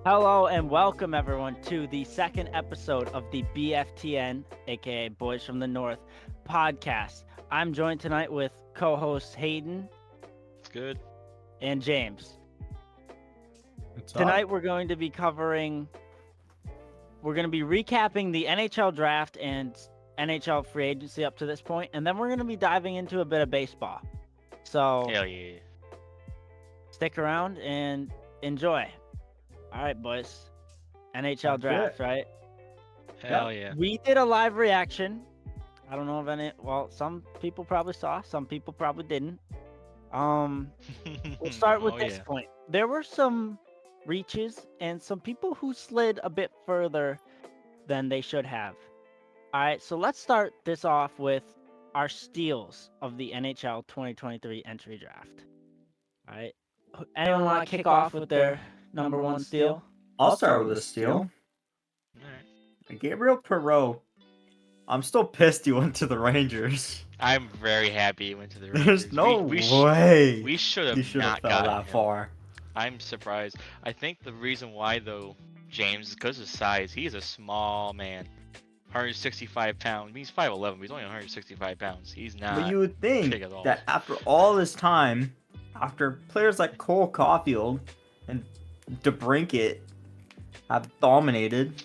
Hello and welcome everyone to the second episode of the Bftn, aka Boys from the North podcast. I'm joined tonight with co-hosts Hayden It's good. and James. What's up? Tonight we're going to be recapping the NHL draft and NHL free agency up to this point, and then we're going to be diving into a bit of baseball. So Hell yeah. stick around and enjoy. All right, boys. NHL Sounds draft, good. right? Hell yeah. We did a live reaction. I don't know if some people probably saw, some people probably didn't. We'll start with Oh, this yeah. point. There were some reaches and some people who slid a bit further than they should have. All right, so let's start this off with our steals of the NHL 2023 entry draft. All right, anyone want to kick off with their number one steal? I'll start with a steal. Alright. Gabriel Perreault. I'm still pissed he went to the Rangers. I'm very happy he went to the Rangers. There's no we way we should he have should have not fell gotten that him. far. I'm surprised. I think the reason why though, James, is because of size. He's a small man. 165 pounds. He's 5'11", but he's only 165 pounds. He's not. But you would think big at all. that after all this time, after players like Cole Caulfield and DeBrincat have dominated,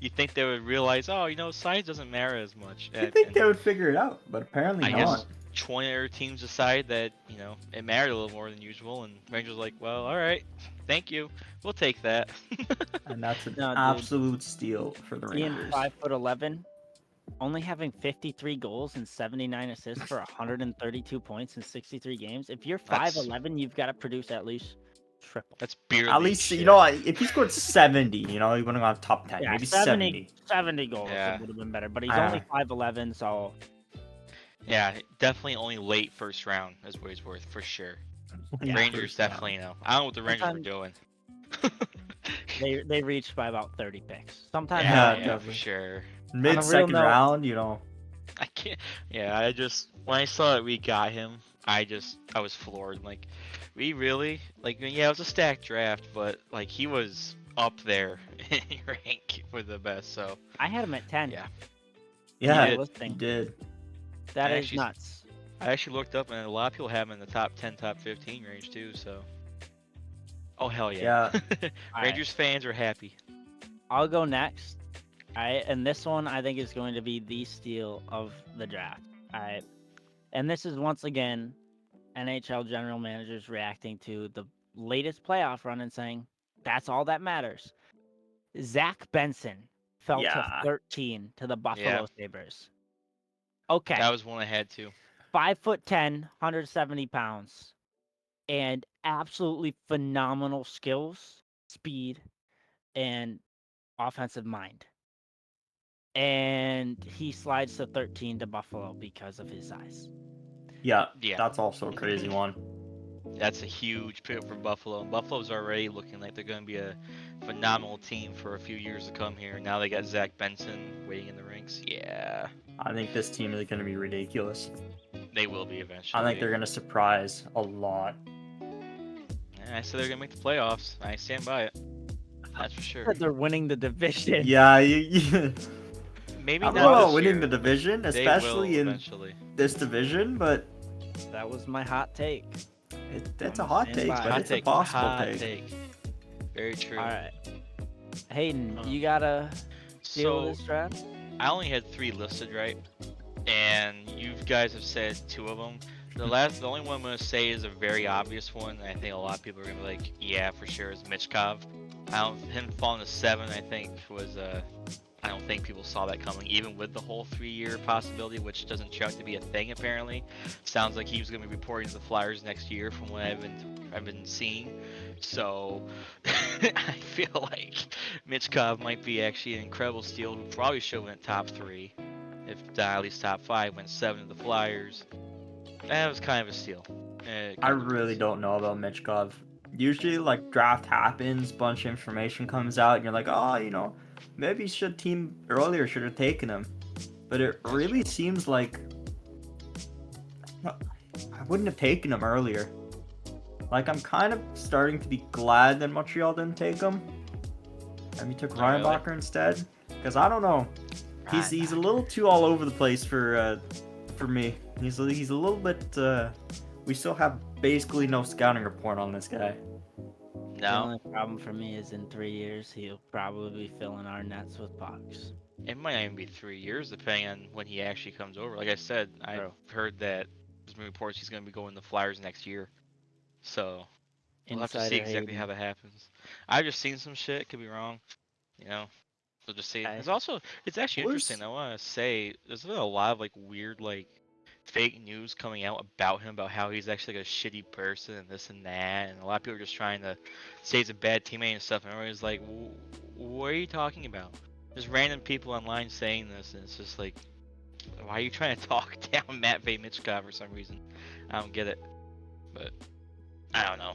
You think they would realize, size doesn't matter as much. you'd think they would figure it out, but apparently I not. guess 20 other teams decide that, it mattered a little more than usual, and Rangers like, well, all right, thank you. We'll take that. And that's an No, dude. absolute steal for the Ian, Rangers. 5'11", only having 53 goals and 79 assists for 132 points in 63 games. If you're That's- 5'11", you've got to produce at least triple. That's barely At least, shit. if he scored 70, he would have gone top 10, maybe 70. 70 goals Yeah. it would have been better, but he's Ah. only 5'11", so Yeah, definitely only late first round is what he's worth, for sure. Yeah. Rangers definitely know. I don't know what the Rangers were Sometimes- doing. they reached by about 30 picks. Sometimes Yeah, yeah, for definitely. sure. Mid-second note- round, I can't. Yeah, when I saw that we got him, I was floored. Like, we really yeah, it was a stacked draft, but like he was up there in rank for the best. So I had him at 10. Yeah. yeah, did. he Listing. did. That I is actually- nuts. I actually looked up, and a lot of people have him in the top 10, top 15 range too. So, oh hell yeah! All Rangers fans are happy. I'll go next. Alright, and this one I think is going to be the steal of the draft. Alright. And this is once again NHL general managers reacting to the latest playoff run and saying, that's all that matters. Zach Benson fell Yeah. to 13 to the Buffalo Yeah. Sabres. Okay. That was one I had too. 5'10", 170 pounds, and absolutely phenomenal skills, speed, and offensive mind. And he slides to 13 to Buffalo because of his size. Yeah, Yeah. that's also a crazy one. That's a huge pick for Buffalo. And Buffalo's already looking like they're going to be a phenomenal team for a few years to come here. Now they got Zach Benson waiting in the ranks. Yeah, I think this team is going to be ridiculous. they will be eventually. I think they're going to surprise a lot. Yeah, I said they're going to make the playoffs. I stand by it. That's for sure. They're winning the division. Yeah, Maybe I don't not know about this winning year. the division, They especially will in eventually. this division, but That was my hot take. that's a I'm hot stand take, by. but Hot it's a take. possible Hot take. Very true. All right. Hayden, Uh, you got a steal So this draft? I only had 3 listed, right? And you guys have said 2 of them. The only one I'm gonna say is a very obvious one. And I think a lot of people are gonna be like, yeah, for sure, is Michkov. Him falling to 7, I think was I don't think people saw that coming, even with the whole 3-year possibility, which doesn't turn out to be a thing apparently. Sounds like he was gonna be reporting to the Flyers next year, from what I've been seeing. So I feel like Michkov might be actually an incredible steal, who probably should have went top 3, if not at least top 5. Went 7 to the Flyers. That was kind of a steal. I really don't know about Michkov. Usually, like, draft happens, bunch of information comes out, and you're like, oh, maybe team earlier should have taken him. But it really seems like I wouldn't have taken him earlier. Like, I'm kind of starting to be glad that Montreal didn't take him. And we took Oh, really? Reinbacher instead. Because I don't know. He's a little too all over the place for me. He's a little bit. We still have basically no scouting report on this guy. The No, only problem for me is in 3 years he'll probably be filling our nets with pucks. it might not even be 3 years, depending on when he actually comes over. Like I said, I've True. heard that there's been reports he's going to be going to Flyers next year. So we'll have to see Insider exactly how Hayden. that happens. I've just seen some shit. Could be wrong. You know, we'll just see. Okay. It's actually interesting. I want to say there's been a lot of like weird like fake news coming out about him, about how he's actually like a shitty person and this and that, and a lot of people are just trying to say he's a bad teammate and stuff. And everybody's like, what are you talking about? There's random people online saying this, and it's just like, why are you trying to talk down Matvey Michkov for some reason? I don't get it, but I don't know.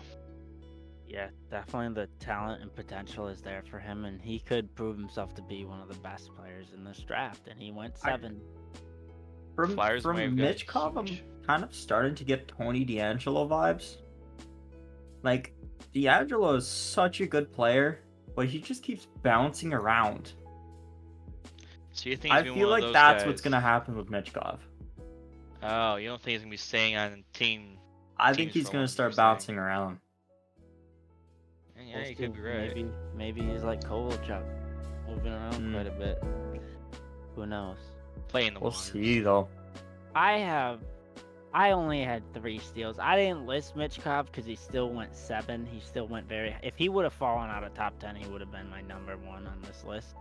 Yeah, definitely the talent and potential is there for him, and he could prove himself to be one of the best players in this draft. And he went 7. From Flyers might have got Mitchkov, I'm huge. kind of starting to get Tony D'Angelo vibes. Like, D'Angelo is such a good player, but he just keeps bouncing around. So you think I he's gonna be feel one of like those that's guys? what's gonna happen with Mitchkov. Oh, you don't think he's gonna be staying on team? I think Teams he's for gonna long, you're start saying. bouncing around. Yeah, We'll you see. could be right. Maybe he's like Kovalchuk, moving around quite a bit. Who knows? Playing the We'll waters. see though. I only had 3 steals. I didn't list Michkov because he still went 7. He still went very. If he would have fallen out of top 10, he would have been my number 1 on this list.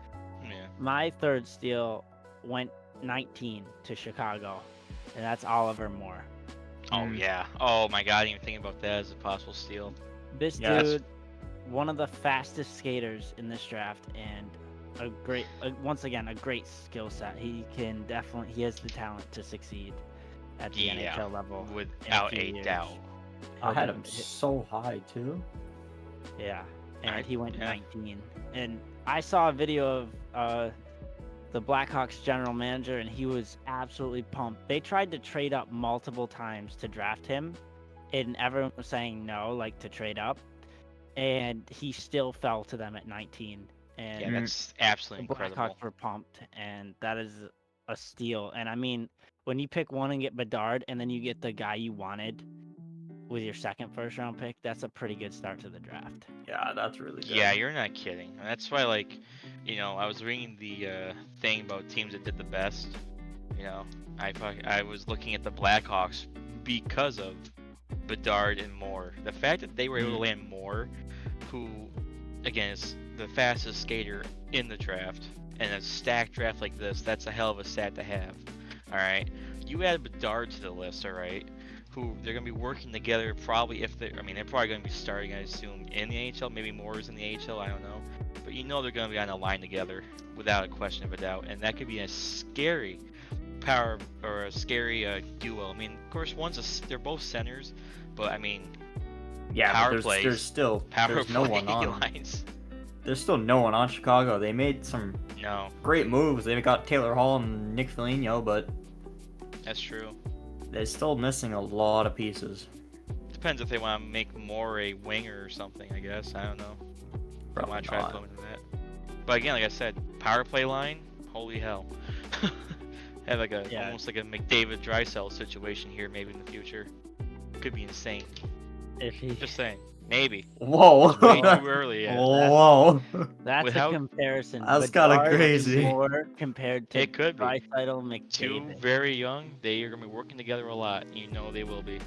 Yeah. My 3rd steal went 19 to Chicago, and that's Oliver Moore. Oh yeah. Oh my god, I didn't even think about that as a possible steal. This Yes. dude, one of the fastest skaters in this draft, and once again, a great skill set. He has the talent to succeed at the Yeah, NHL level. without few a years. doubt. I had him so high too. Yeah, and he went yeah. 19. And I saw a video of the Blackhawks general manager, and he was absolutely pumped. They tried to trade up multiple times to draft him, and everyone was saying no, like to trade up, and he still fell to them at 19. And Yeah, that's absolutely the incredible. Blackhawks were pumped, and that is a steal. And I mean, when you pick one and get Bedard, and then you get the guy you wanted with your second first-round pick, that's a pretty good start to the draft. Yeah, that's really good. Yeah, you're not kidding. And that's why, like, you know, I was reading the thing about teams that did the best. You know, I was looking at the Blackhawks because of Bedard and Moore. The fact that they were able to land Moore, who, again, is the fastest skater in the draft, and a stacked draft like this, that's a hell of a stat to have. All right, you add Bedard to the list, all right, who they're gonna be working together probably they're probably gonna be starting, I assume, in the AHL. Maybe Moore's in the AHL, I don't know, but you know they're gonna be on a line together without a question of a doubt, and that could be a scary power or a scary duo. I mean, of course, they're both centers, but I mean, Yeah, power but plays, there's no one on. lines. There's still no one on Chicago. They made some No, great moves. They got Taylor Hall and Nick Foligno, but that's true. they're still missing a lot of pieces. Depends if they want to make Moore a winger or something. I guess I don't know. I Probably want to try to not. put him into that. But again, like I said, power play line. Holy hell. Have like almost like a McDavid Drysdale situation here, maybe in the future. Could be insane. If he Just saying, maybe. Whoa. It's way too early yet. Whoa. That's With a how- comparison. That's kinda Bedard crazy. and Moore compared to It could be. Draisaitl, Two McDavid. very young. They are gonna be working together a lot. You know they will be.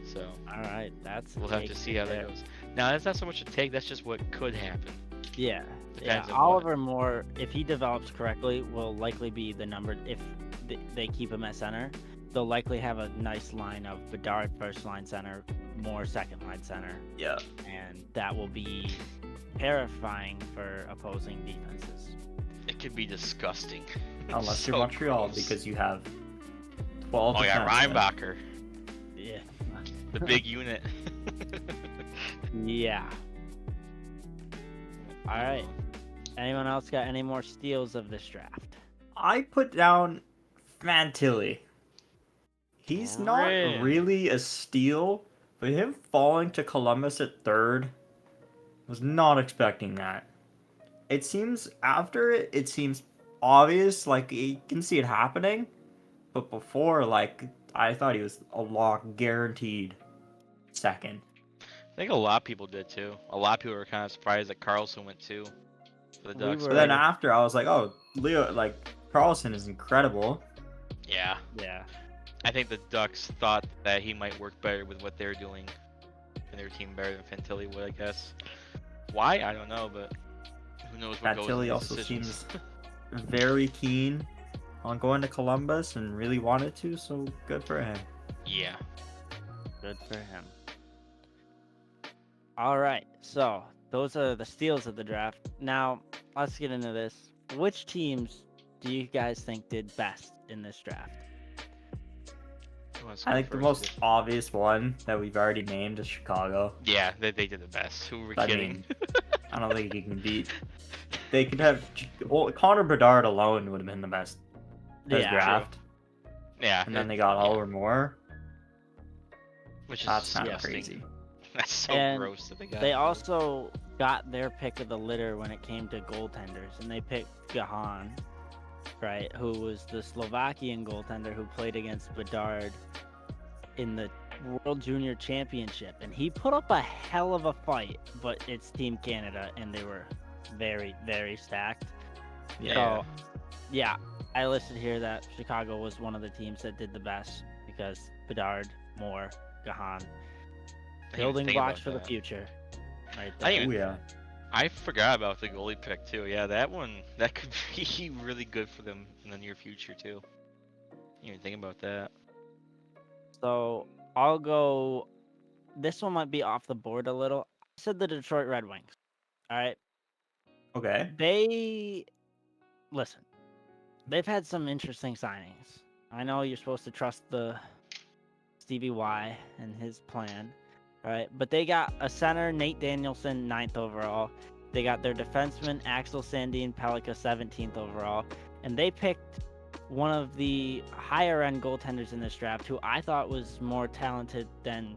So All right, that's a we'll have take to see how that there. goes. Now that's not so much a take. That's just what could happen. Yeah, Depends on what. Oliver Moore, if he develops correctly, will likely be the number. If they keep him at center, they'll likely have a nice line of Bedard first line center, Moore second line center, Yeah. and that will be terrifying for opposing defenses. It could be disgusting. Unless So you're Montreal, gross. because you have 12 Oh yeah, defensemen. Reinbacher, Yeah. the big unit. Yeah. All right. Anyone else got any more steals of this draft? I put down Fantilli. He's not Really? really a steal, But him falling to Columbus at third, was not expecting that. It seems after it, it seems obvious, like you can see it happening. But before, like I thought he was a lock guaranteed second. I think a lot of people did too. A lot of people were kind of surprised that Carlson went too for the We Ducks. But then were, after, I was like, oh, Leo, like Carlson is incredible. Yeah, yeah. I think the Ducks thought that he might work better with what they're doing in their team better than Fantilli would, I guess. Why? I don't know, but who knows what That goes Tilly in these also decisions. seems very keen on going to Columbus and really wanted to, so good for him. Yeah. Good for him. All right, so those are the steals of the draft. Now, let's get into this. Which teams do you guys think did best in this draft? Who wants to I go think the first? most obvious one that we've already named is Chicago. Yeah, they did the best. Who were I kidding? mean, I don't think you can beat. They could have. Well, Connor Bedard alone would have been the best Yeah, draft, Yeah, and then they got yeah, Oliver Moore. which is That's kind of disgusting. crazy. That's so And gross that they got. they him. also got their pick of the litter when it came to goaltenders, and they picked Gahan, right, who was the Slovakian goaltender who played against Bedard in the World Junior Championship, and he put up a hell of a fight, but it's Team Canada, and they were very, very stacked. Yeah. So, yeah, I listed here that Chicago was one of the teams that did the best because Bedard, Moore, Gahan, I didn't even building think blocks about for the that. future. Right I there. didn't Oh yeah. I forgot about the goalie pick too. Yeah, that one that could be really good for them in the near future too. You even think about that. So I'll go. This one might be off the board a little. I said the Detroit Red Wings. All right. Okay. They listen. They've had some interesting signings. I know you're supposed to trust the Stevie Y and his plan, right? But they got a center, Nate Danielson, 9th overall. They got their defenseman, Axel Sandin Pellikka, 17th overall. And they picked one of the higher end goaltenders in this draft who I thought was more talented than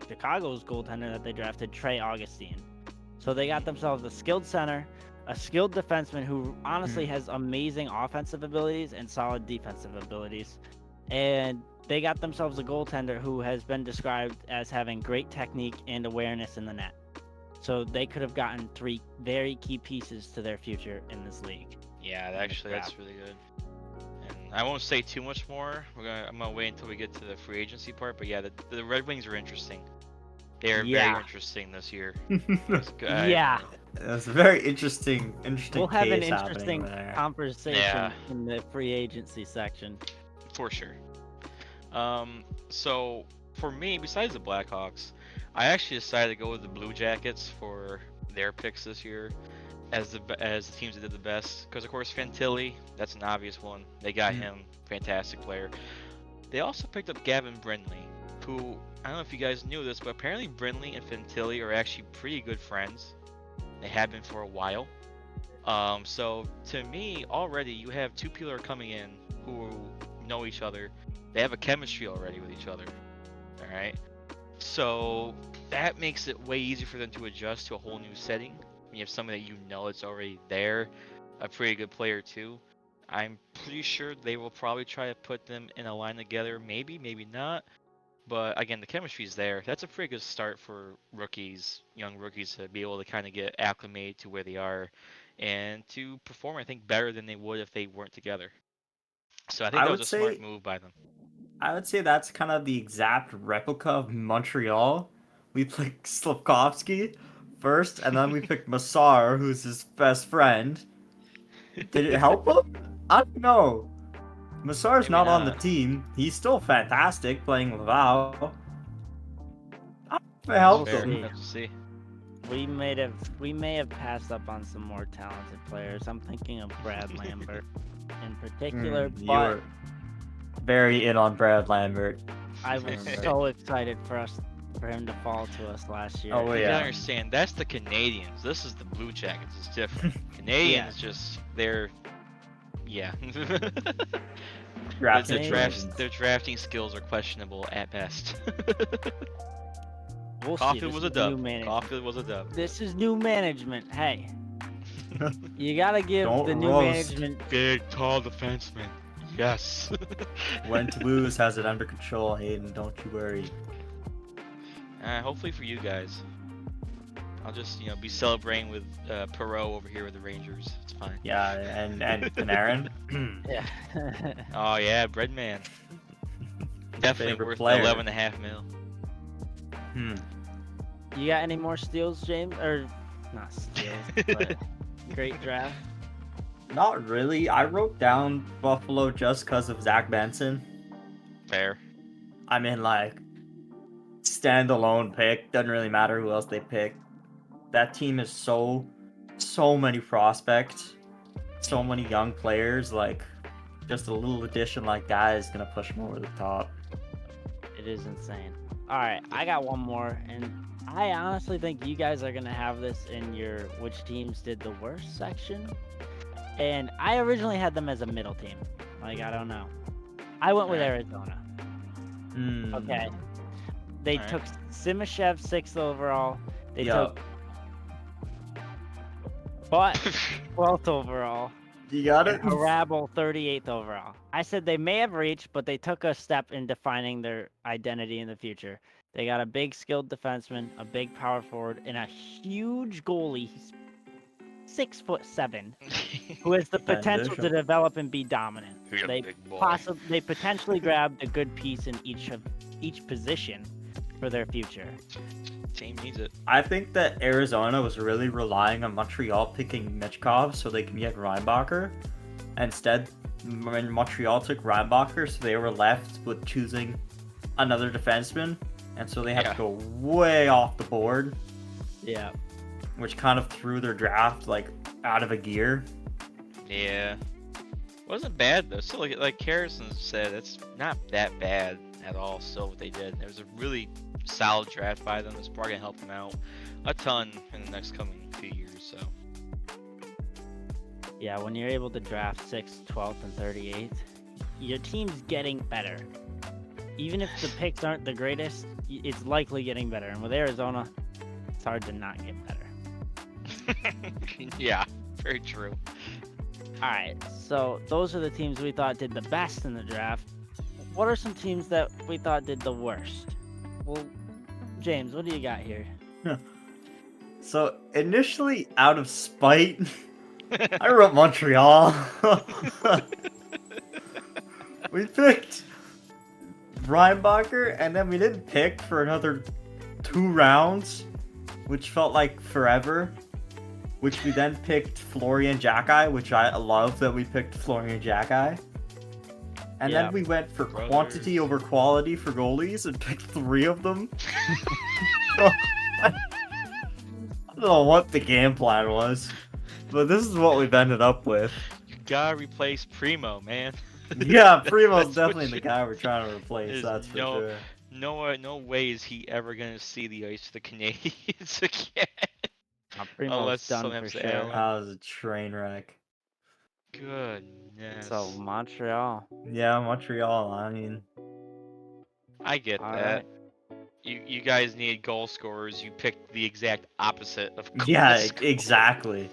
Chicago's goaltender that they drafted, Trey Augustine. So they got themselves a skilled center, a skilled defenseman who honestly has amazing offensive abilities and solid defensive abilities. And they got themselves a goaltender who has been described as having great technique and awareness in the net. So they could have gotten 3 very key pieces to their future in this league. Yeah, this actually that's draft. really good. And I won't say too much more. I'm gonna wait until we get to the free agency part. But yeah, the Red Wings are interesting. They are Yeah. very interesting this year. That's good. Yeah. That's a very interesting We'll have an case happening interesting over there. conversation Yeah. in the free agency section. For sure. So for me, besides the Blackhawks, I actually decided to go with the Blue Jackets for their picks this year as the teams that did the best. Because of course Fantilli, that's an obvious one. They got him, fantastic player. They also picked up Gavin Brindley, who I don't know if you guys knew this, but apparently Brindley and Fantilli are actually pretty good friends. They have been for a while. So to me, already you have 2 people are coming in who know each other. They have a chemistry already with each other. All right. So that makes it way easier for them to adjust to a whole new setting. You have somebody that you know it's already there, a pretty good player too. I'm pretty sure they will probably try to put them in a line together. Maybe, maybe not. But again, the chemistry's there. That's a pretty good start for rookies, young rookies, to be able to kind of get acclimated to where they are and to perform, I think, better than they would if they weren't together. So I think I that was would a smart say move by them. I would say that's kind of the exact replica of Montreal. We picked Slavkovsky first, and then we picked Massar, who's his best friend. Did it help him? I don't know. Massar's Maybe not on the not. team. He's still fantastic playing Laval. I don't know if it That's helped fair. see. him. Have to see. We may have passed up on some more talented players. I'm thinking of Brad Lambert in particular, You but were very in on Brad Lambert. I was so excited for him to fall to us last year. Oh, You yeah. gotta understand, that's the Canadians. This is the Blue Jackets. It's different. Canadians just they're yeah. Draft Canadians. situations. Their drafting skills are questionable at best. We'll see. Caulfield This was a is new dub. management. Caulfield was a dub. This is new management. Hey, you gotta give Don't the new roast. management. Big, tall defenseman. Yes. When to lose has it under control, Hayden. Don't you worry. Hopefully for you guys. I'll just, be celebrating with Perot over here with the Rangers. It's fine. Yeah, and Panarin. Yeah. Oh yeah, Breadman. Definitely Favorite worth player. 11.5 mil. You got any more steals, James? Or not steals, but great draft. Not really. I wrote down Buffalo just because of Zach Benson. Fair. I mean, like, standalone pick. Doesn't really matter who else they pick. That team is so many prospects, so many young players. Like, just a little addition like that is gonna push them over the top. It is insane. All right, I got one more, and I honestly think you guys are gonna have this in your which teams did the worst section. And I originally had them as a middle team. Like, I don't know. I went with Alright. Arizona. Hmm. Okay. They Alright. took Simashev 6th overall. They Yeah. took But 12th overall. You got And it. Harabel 38th overall. I said they may have reached, but they took a step in defining their identity in the future. They got a big skilled defenseman, a big power forward, and a huge goalie. He's 6'7", who has the potential to Transition. develop and be dominant. Who's a They big boy. They potentially grabbed a good piece in each position for their future. Team needs it. I think that Arizona was really relying on Montreal picking Michkov so they can get Reinbacher. Instead, when Montreal took Reinbacher, so they were left with choosing another defenseman, and so they had Yeah. to go way off the board, Yeah. which kind of threw their draft like out of a gear. Yeah. Wasn't bad though. Still, like Harrison said, it's not that bad at all. Still, what they did. It was a really solid draft by them. It's probably gonna help them out a ton in the next coming few years. So. Yeah, when you're able to draft 6th, 12th, and 38th, your team's getting better. Even if the picks aren't the greatest, it's likely getting better. And with Arizona, it's hard to not get better. Yeah, very true. All right, so those are the teams we thought did the best in the draft. What are some teams that we thought did the worst? Well, James, what do you got here? So initially, out of spite, I wrote Montreal. We picked Reinbacher, and then we didn't pick for another 2 rounds, which felt like forever. Which we then picked Florian Jacki, which I love that we picked Florian Jacki. And Yeah. then we went for Brothers. quantity over quality for goalies and picked 3 of them. I don't know what the game plan was, but this is what we've ended up with. You gotta replace Primo, man. Yeah, Primo's That's what definitely the you- guy we're trying to replace, There's that's for no- sure. No way is he ever gonna see the ice for the Canadians again. Primo's Unless done someone for has to sure. add one. That was a train wreck. Goodness. So Montreal. Yeah, Montreal, I mean, I get All that. right. You guys need goal scorers. You picked the exact opposite of goal yeah, scorers. exactly.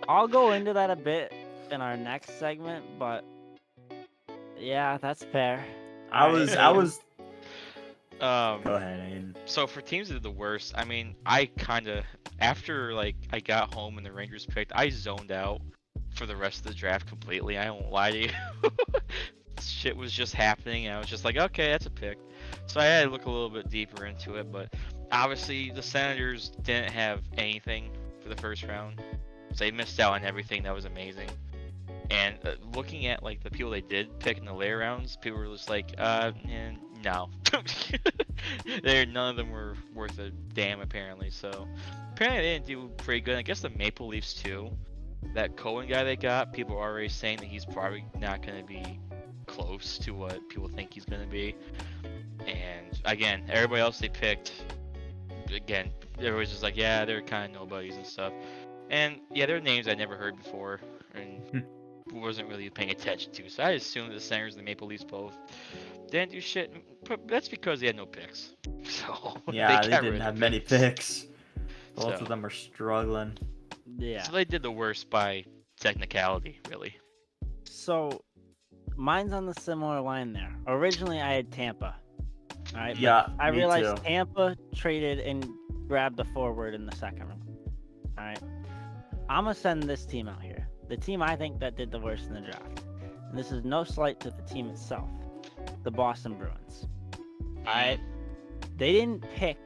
I'll go into that a bit in our next segment, but yeah, that's fair. I All right, was, James. go ahead, Aiden. So for teams that did the worst, I mean, I kind of after like I got home and the Rangers picked, I zoned out for the rest of the draft completely. I won't lie to you. Shit was just happening, and I was just like, okay, that's a pick. So I had to look a little bit deeper into it, but obviously the Senators didn't have anything for the first round, so they missed out on everything that was amazing. And looking at like the people they did pick in the later rounds, people were just like, no. None of them were worth a damn apparently. So apparently they didn't do pretty good. I guess the Maple Leafs too. That Cohen guy they got, people are already saying that he's probably not going to be close to what people think he's going to be. And again, everybody else they picked, again, everybody's just like, yeah, they're kind of nobodies and stuff. And yeah, they're names I never heard before. And wasn't really paying attention to. So I assumed the Senators and the Maple Leafs both didn't do shit. But that's because they had no picks. So they Yeah, they got didn't rid of have their many picks. picks. Both So, of them are struggling. Yeah. so they did the worst by technicality, really. So mine's on the similar line there. Originally, I had Tampa. All right, but Yeah, I me realized too. Tampa traded and grabbed the forward in the second round. All right, I'm gonna send this team out here. The team I think that did the worst in the draft. And this is no slight to the team itself. The Boston Bruins. All right, they didn't pick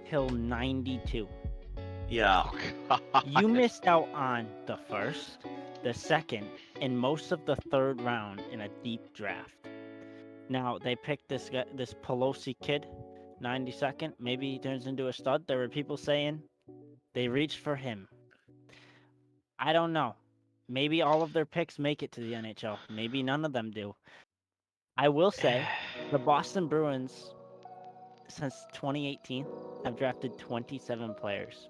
till 92. Yeah. Oh, God. You missed out on the first, the second, and most of the third round in a deep draft. Now they picked this guy, this Pelosi kid, 92nd. Maybe he turns into a stud. There were people saying they reached for him. I don't know. Maybe all of their picks make it to the NHL. Maybe none of them do. I will say the Boston Bruins, since 2018, have drafted 27 players.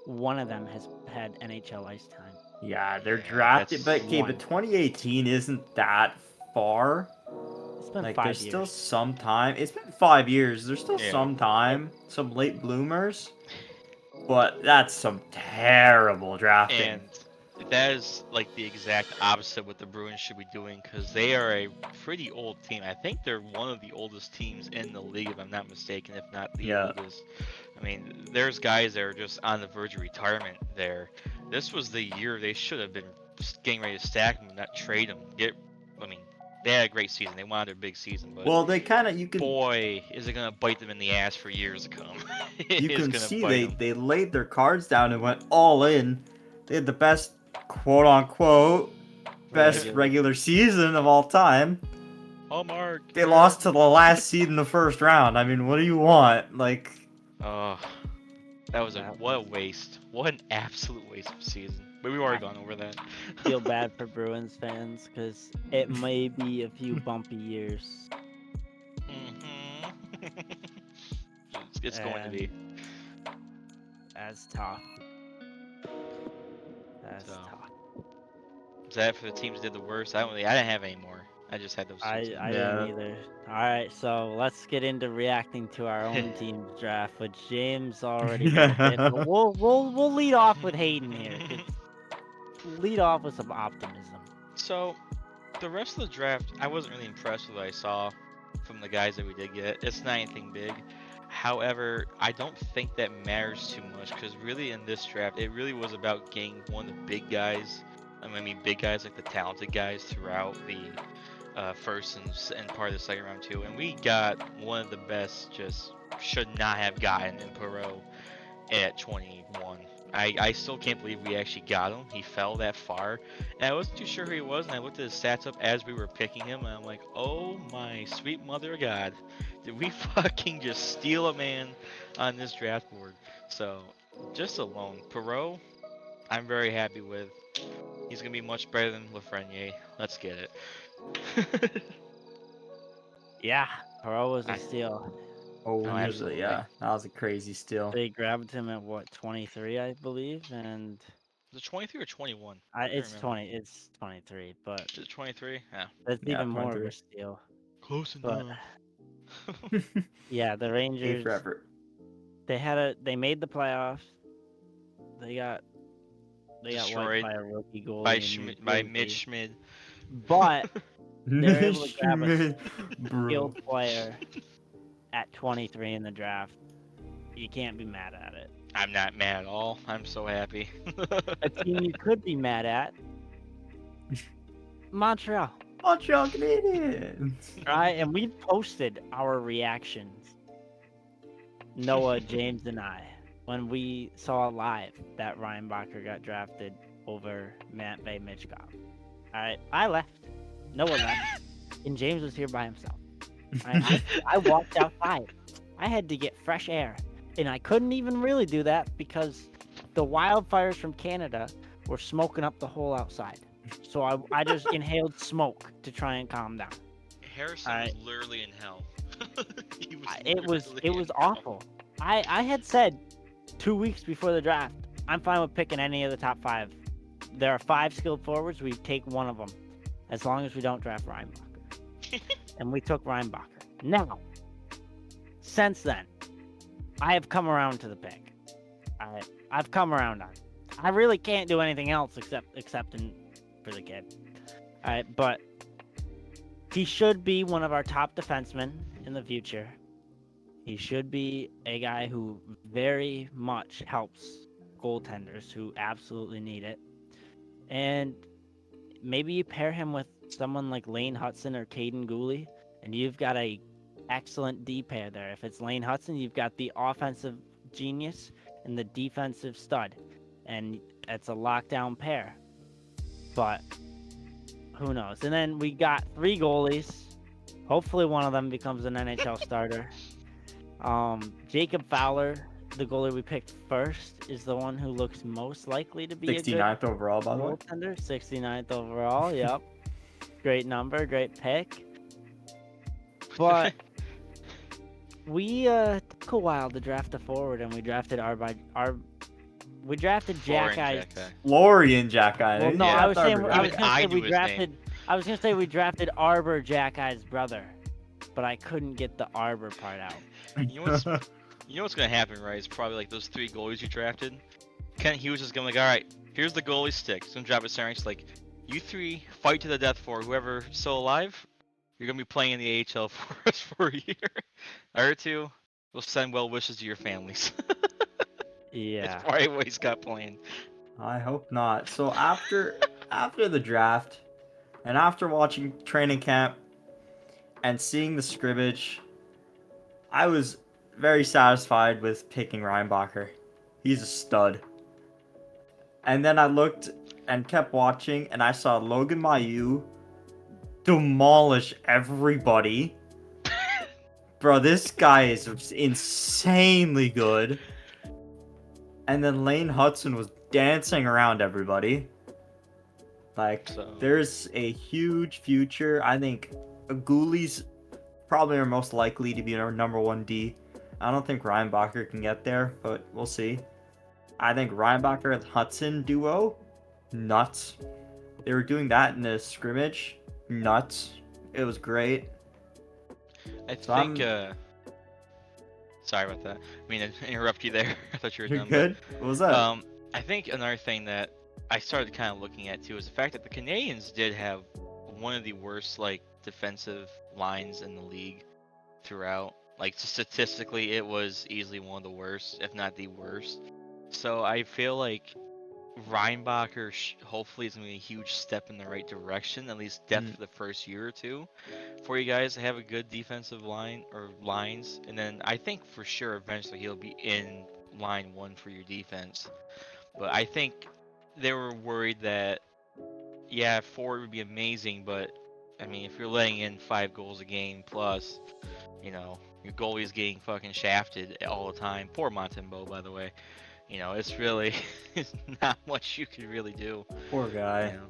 One of them has had NHL ice time. Yeah, they're Yeah, drafted, that's but okay, but One. 2018 isn't that far. It's been Like, there's 5 still years. some time. It's been 5 years. There's still yeah. some time. Some late bloomers. But that's some terrible drafting. And that is like the exact opposite what the Bruins should be doing because they are a pretty old team. I think they're one of the oldest teams in the league, if I'm not mistaken, if not the Yeah. oldest. I mean, there's guys that are just on the verge of retirement there. This was the year they should have been getting ready to stack them, not trade them. I mean, they had a great season. They wanted their big season, but Well, they kind of, you can boy, is it gonna bite them in the ass for years to come. It you is can gonna see bite they them. they laid their cards down and went all in. They had the best quote unquote best regular season of all time. Hallmark. They lost to the last seed in the first round. I mean, what do you want? Like, Oh, that was That what a waste. What an absolute waste of a season. But we've already gone over that. feel bad for Bruins fans because it may be a few bumpy years. Mhm. It's going to And be. that's tough. That's So, tough. is that for the teams that did the worst? I didn't have any more. I just had those two I teams. didn't yeah, either. All right, so let's get into reacting to our own team's draft, which James already did a bit. But we'll lead off with Hayden here. Lead off with some optimism. So, the rest of the draft, I wasn't really impressed with what I saw from the guys that we did get. It's not anything big. However, I don't think that matters too much because really in this draft, it really was about getting one of the big guys. I mean, big guys like the talented guys throughout the first and part of the second round too. And we got one of the best, just should not have gotten in Perot at 21. I still can't believe we actually got him. He fell that far. And I wasn't too sure who he was, and I looked at his stats up as we were picking him, and I'm like, oh my sweet mother of God. Did we fucking just steal a man on this draft board? So, just alone, Perot, I'm very happy with. He's going to be much better than Lafreniere. Let's get it. Yeah, Perot was a I- steal. oh, Oh, usually, absolutely. yeah, that was a crazy steal. They grabbed him at what 23, I believe, and Was it 23 or 21? I can't it's remember. 20. It's 23, but Is it 23? Yeah. that's Yeah, even more of a 23. steal. Close But enough. yeah, the A for Rangers effort. they made the playoffs. They got wiped Destroyed by a rookie by goalie in New by Jersey. Mitch Schmid. But they're able to grab a Schmidt, bro. skilled player at 23 in the draft. You can't be mad at it. I'm not mad at all. I'm so happy. A team you could be mad at, Montreal. Montreal Canadiens. Right? And we posted our reactions, Noah, James, and I, when we saw live that Ryan Bacher got drafted over Matvey Michkov. Alright, I left. Noah left. And James was here by himself. I walked outside. I had to get fresh air. And I couldn't even really do that because the wildfires from Canada were smoking up the whole outside. So I just inhaled smoke to try and calm down. Harrison was literally in hell. He It was literally in hell. awful. I had said 2 weeks before the draft, I'm fine with picking any of the top 5 there are 5 skilled forwards. We take one of them, as long as we don't draft Reinbacher. And we took Reinbacher. Now, since then, I have come around to the pick. I've come around on it. I really can't do anything else except for the kid. All right, but he should be one of our top defensemen in the future. He should be a guy who very much helps goaltenders who absolutely need it. And maybe you pair him with someone like Lane Hudson or Caden Gooley, and you've got a excellent D pair there. If it's Lane Hudson, you've got the offensive genius and the defensive stud, and it's a lockdown pair. But who knows? And then we got 3 goalies. Hopefully one of them becomes an NHL starter. Jacob Fowler, the goalie we picked first, is the one who looks most likely to be a good 69th overall, by the way. goaltender. 69th overall, yep. Great number, great pick. But we took a while to draft a forward, and we drafted we drafted Jack Eyes. Florian Jack Eye. Well, no, Yeah. I was saying Even I knew his I was gonna say we drafted Arbor Jack Eye's brother, but I couldn't get the Arbor part out. You know what's gonna happen, right? It's probably like those 3 goalies you drafted. Kent Hughes is gonna be like, all right, here's the goalie stick. He's gonna drop it center. He's like, you 3 fight to the death for whoever's still alive. You're gonna be playing in the AHL for us for a year. Other 2, we'll send well wishes to your families. Yeah. That's probably what he's got planned. I hope not. So after the draft, and after watching training camp and seeing the scrimmage, I was very satisfied with picking Reinbacher. He's a stud. And then I looked and kept watching, and I saw Logan Mailloux demolish everybody. Bro, this guy is insanely good. And then Lane Hudson was dancing around everybody. Like, there's a huge future. I think Gooley's probably are most likely to be our number 1 D. I don't think Reinbacher can get there, but we'll see. I think Reinbacher and Hudson duo, nuts. They were doing that in the scrimmage, nuts. It was great. I think. Sorry about that. I mean, to interrupt you there. I thought you were You're done. good? What was that? I think another thing that I started kind of looking at too is the fact that the Canadians did have one of the worst like defensive lines in the league throughout. Like statistically, it was easily one of the worst, if not the worst. So I feel like Reinbacher hopefully is going to be a huge step in the right direction, at least depth for the first year or 2, for you guys to have a good defensive line or lines. And then I think for sure eventually he'll be in line 1 for your defense. But I think they were worried that, yeah, forward would be amazing, but I mean, if you're letting in 5 goals a game plus, you know, your goalie's getting fucking shafted all the time. Poor Montembeault, by the way. You know, it's really it's not much you can really do. Poor guy. You know?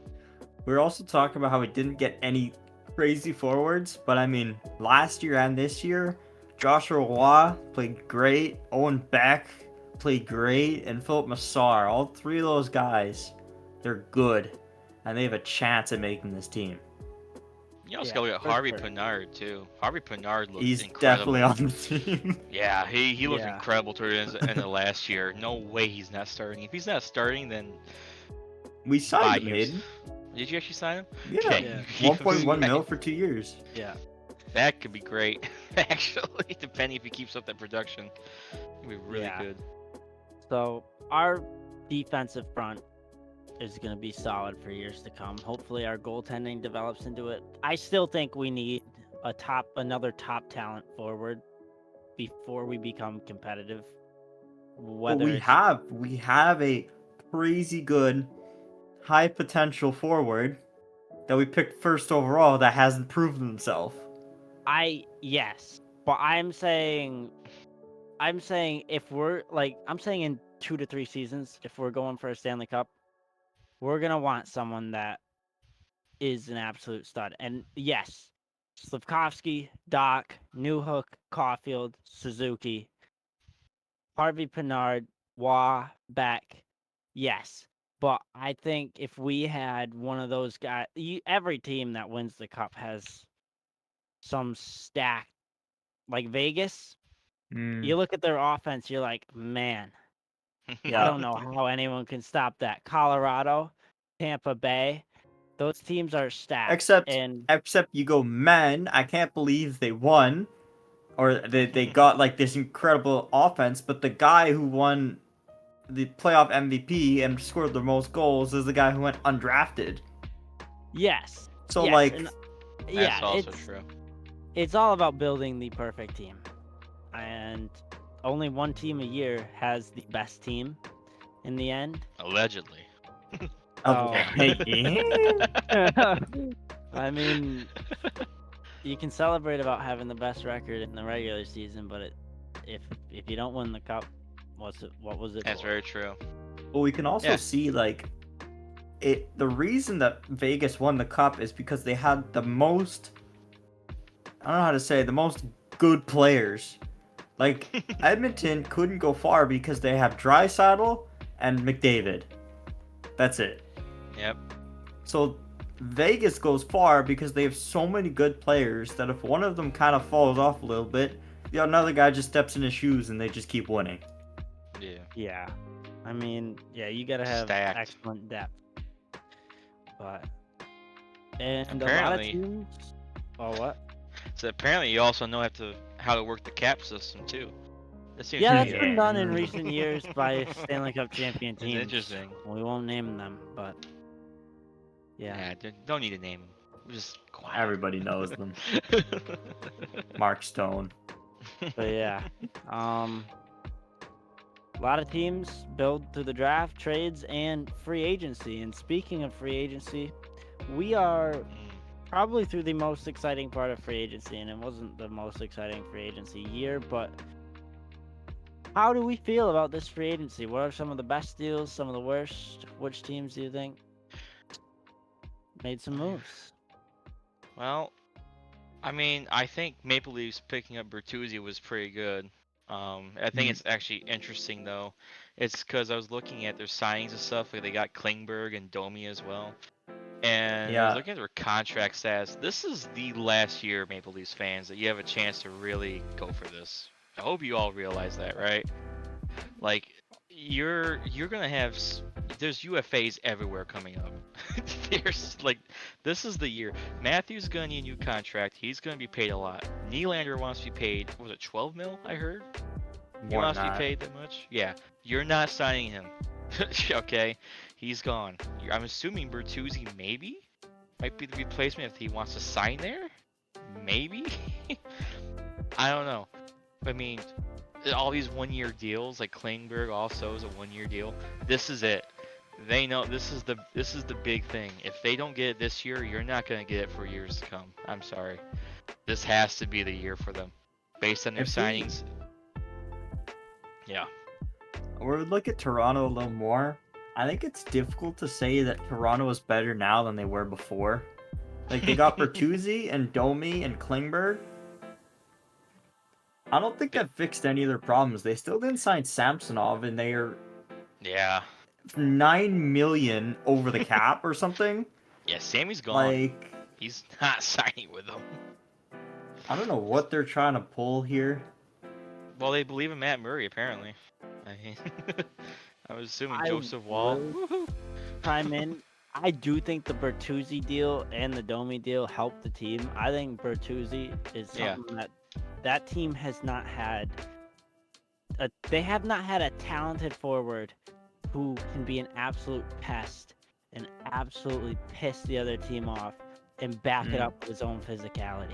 We were also talking about how we didn't get any crazy forwards, but I mean, last year and this year, Joshua Roy played great, Owen Beck played great, and Philip Massar. All 3 of those guys, they're good, and they have a chance at making this team. You also got Harvey Pinard too. Harvey Pinard looks He's incredible. definitely on the team. Yeah, he looked incredible towards the end of last year. No way he's not starting. If he's not starting, then we signed him, Hayden. Did you actually sign him? Yeah. 1.1 mil for 2 years. Yeah. That could be great, actually, depending if he keeps up that production. It'd be really good. So our defensive front is going to be solid for years to come. Hopefully our goaltending develops into it. I still think we need another top talent forward before we become competitive. But we have a crazy good high potential forward that we picked first overall that hasn't proven himself. Yes, but I'm saying if we're like, I'm saying in 2 to 3 seasons, if we're going for a Stanley Cup, we're gonna want someone that is an absolute stud. And yes, Slavkovsky, Doc, Newhook, Caulfield, Suzuki, Harvey Pinard, Waugh, Beck. Yes, But I think if we had one of those guys, every team that wins the cup has some stack. Like Vegas, you Mm, look at their offense, you're like, man, I yeah. don't know how anyone can stop that. Colorado, Tampa Bay, those teams are stacked. Except, And except you go, man, I can't believe they won, or they got like this incredible offense, but the guy who won the playoff MVP and scored the most goals is the guy who went undrafted. yes, So yes, like, and That's yeah, also true. it's all about building the perfect team. And only one team a year has the best team in the end. Allegedly. Oh, yeah. I mean, you can celebrate about having the best record in the regular season, but if you don't win the cup, what was it That's for? very true. Well, we can also Yeah. see like the reason that Vegas won the cup is because they had the most, I don't know how to say, the most good players. Like Edmonton couldn't go far because they have Draisaitl and McDavid. That's it. Yep. So Vegas goes far because they have so many good players that if one of them kind of falls off a little bit, the another guy just steps in his shoes and they just keep winning. Yeah. Yeah, I mean, yeah, you gotta have Stacked. excellent depth, but and a lot of Apparently, teams. Oh, what? so apparently you also know how to work the cap system too. That seems Yeah, that's pretty been Yeah. done in recent years by Stanley Cup champion It's teams. interesting. We won't name them, but yeah. Yeah, don't need to name them. Just quiet. Everybody knows them. Mark Stone. But yeah, um, a lot of teams build through the draft, trades, and free agency. And speaking of free agency, we are Mm. probably through the most exciting part of free agency, and it wasn't the most exciting free agency year, but how do we feel about this free agency? What are some of the best deals, some of the worst? Which teams do you think made some moves? Well, I mean, I think Maple Leafs picking up Bertuzzi was pretty good. I think Mm. it's actually interesting though. It's because I was looking at their signings and stuff. Like they got Klingberg and Domi as well. And I was Yeah. looking at their contract stats. This is the last year, Maple Leafs fans, that you have a chance to really go for this. I hope you all realize that, right? Like, you're gonna have there's UFAs everywhere coming up. There's like, this is the year. Matthews gonna need a new contract. He's gonna be paid a lot. Nylander wants to be paid. What was it 12 mil? I heard he More than wants to be that. paid that much. Yeah, you're not signing him. Okay, he's gone. I'm assuming Bertuzzi maybe might be the replacement if he wants to sign there. Maybe. I don't know. I mean, all these 1-year deals, like Klingberg also is a 1-year deal. This is it. They know this is the big thing. If they don't get it this year, you're not gonna get it for years to come. I'm sorry. This has to be the year for them, based on their If we signings. Yeah. or look at Toronto a little more, I think it's difficult to say that Toronto is better now than they were before. Like they got Bertuzzi and Domi and Klingberg. I don't think that fixed any of their problems. They still didn't sign Samsonov, and they are Yeah. 9 million over the cap or something. Yeah. Sammy's gone. Like He's not signing with them. I don't know what they're trying to pull here. Well, they believe in Matt Murray apparently. I mean, I was assuming I Joseph Wall. will Woohoo. chime in. I do think the Bertuzzi deal and the Domi deal helped the team. I think Bertuzzi is Yeah. something that team has not had. They have not had a talented forward who can be an absolute pest and absolutely piss the other team off and back it Mm. up with his own physicality.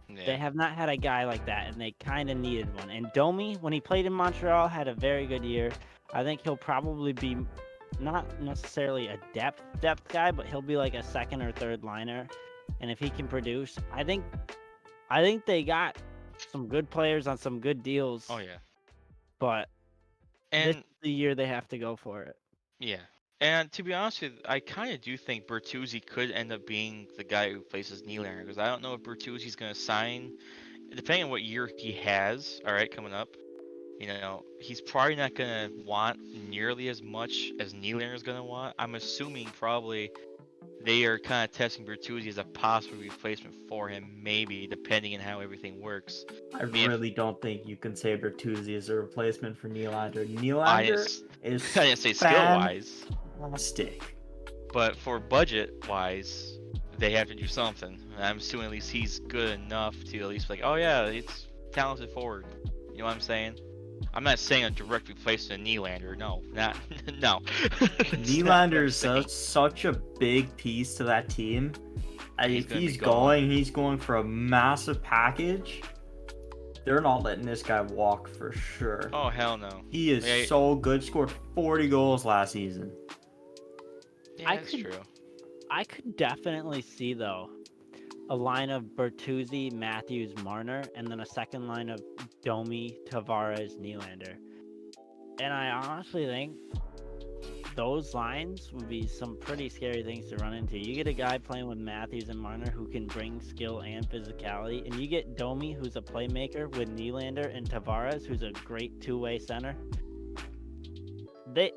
They Yeah. have not had a guy like that, and they kind of needed one. And Domi, when he played in Montreal, had a very good year. I think he'll probably be not necessarily a depth guy, but he'll be like a second or third liner. And if he can produce, I think they got some good players on some good deals. Oh yeah. But this And is the year they have to go for it. yeah. And to be honest with you, I kind of do think Bertuzzi could end up being the guy who places Nylander because I don't know if Bertuzzi's going to sign, depending on what year he has. All right, coming up, he's probably not gonna want nearly as much as Nylander's gonna want. I'm assuming probably they are kind of testing Bertuzzi as a possible replacement for him, maybe depending on how everything works. I I mean, if really don't think you can say Bertuzzi is a replacement for Nylander. I Nylander didn't, is I didn't say skill wise, fantastic. but for budget wise, they have to do something. And I'm assuming at least he's good enough to at least be like, oh yeah, it's talented forward. You know what I'm saying? I'm not saying a direct replacement of Nylander. No, not no. That's not what I'm Nylander is saying. such a big piece to that team. And He's if gonna be he's gone. going, he's going for a massive package. They're not letting this guy walk for sure. Oh hell no. He is Yeah, so good. Scored 40 goals last season. yeah, that's true. I could definitely see though a line of Bertuzzi, Matthews, Marner, and then a second line of Domi, Tavares, Nylander. And I honestly think those lines would be some pretty scary things to run into. You get a guy playing with Matthews and Marner who can bring skill and physicality, and you get Domi, who's a playmaker, with Nylander and Tavares, who's a great two-way center.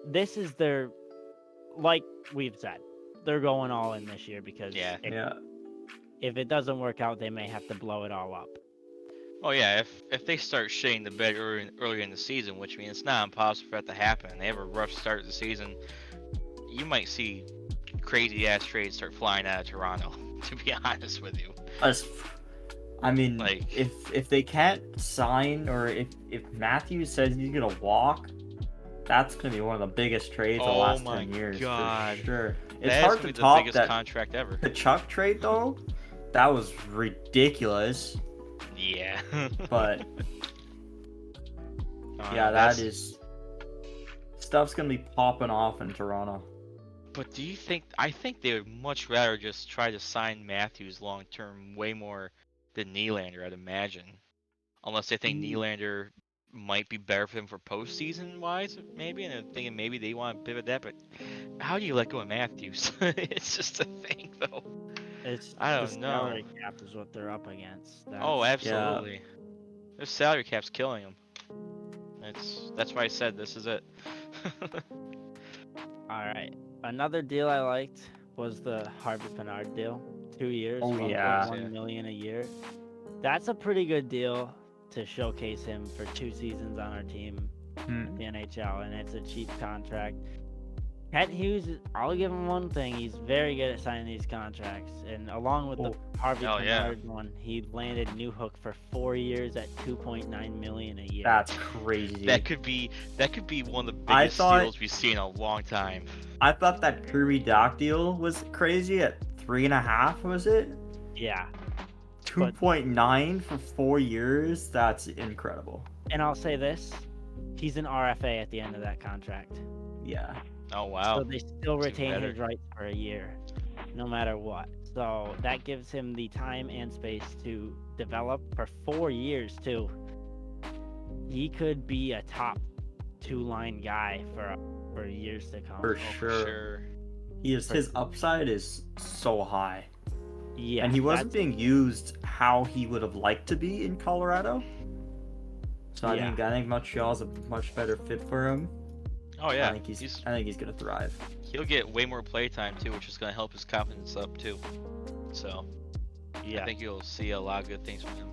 This is their, like we've said, they're going all in this year because Yeah. if it doesn't work out, they may have to blow it all up. Oh yeah, if they start shitting the bed early in the season, which means it's not impossible for that to happen. They have a rough start to the season. You might see crazy ass trades start flying out of Toronto. To be honest with you, I mean, Like- if they can't sign, or if Matthews says he's gonna walk, that's gonna be one of the biggest trades of the Oh last my 10 years God. for sure. It's that's hard gonna to be the top biggest that. contract ever. The Chuck trade though, that was ridiculous. Yeah. But yeah, that is stuff's gonna be popping off in Toronto. But do you think? I think they would much rather just try to sign Matthews long term, way more than Nylander, I'd imagine. Unless they think Nylander might be better for them for postseason wise, maybe, and they're thinking maybe they want to pivot that. But how do you let go of Matthews? It's just a thing, though. It's I the don't know. salary cap is what they're up against. Oh, That's- absolutely. Their salary cap's killing them. That's why I said this is it. All right. Another deal I liked was the Harvey Pinard deal. 2 years, Oh, yeah. 1.1 million a year. That's a pretty good deal to showcase him for 2 seasons on our team in the NHL, and it's a cheap contract. Kent Hughes, I'll give him one thing. He's very good at signing these contracts, and along with the Harvey hell yeah. Pinard one, he landed Newhook for 4 years at 2.9 million a year. That's crazy. That could be one of the I biggest thought- steals we've seen in a long time. I thought that Kirby Doc deal was crazy at 3.5, was it? Yeah. 2.9 for 4 years. That's incredible. And I'll say this, he's an RFA at the end of that contract. Yeah. Oh wow. So they still That's even retain better. his rights for a year, no matter what. So that gives him the time and space to develop for 4 years too. He could be a top 2-line guy for years to come. For Oh, sure. His upside is so high. Yeah, And he wasn't that's- being used how he would have liked to be in Colorado. So Yeah. I think Montreal's a much better fit for him. Oh yeah. I think he's gonna thrive. He'll get way more playtime too, which is gonna help his confidence up too. So yeah. I think you'll see a lot of good things from him.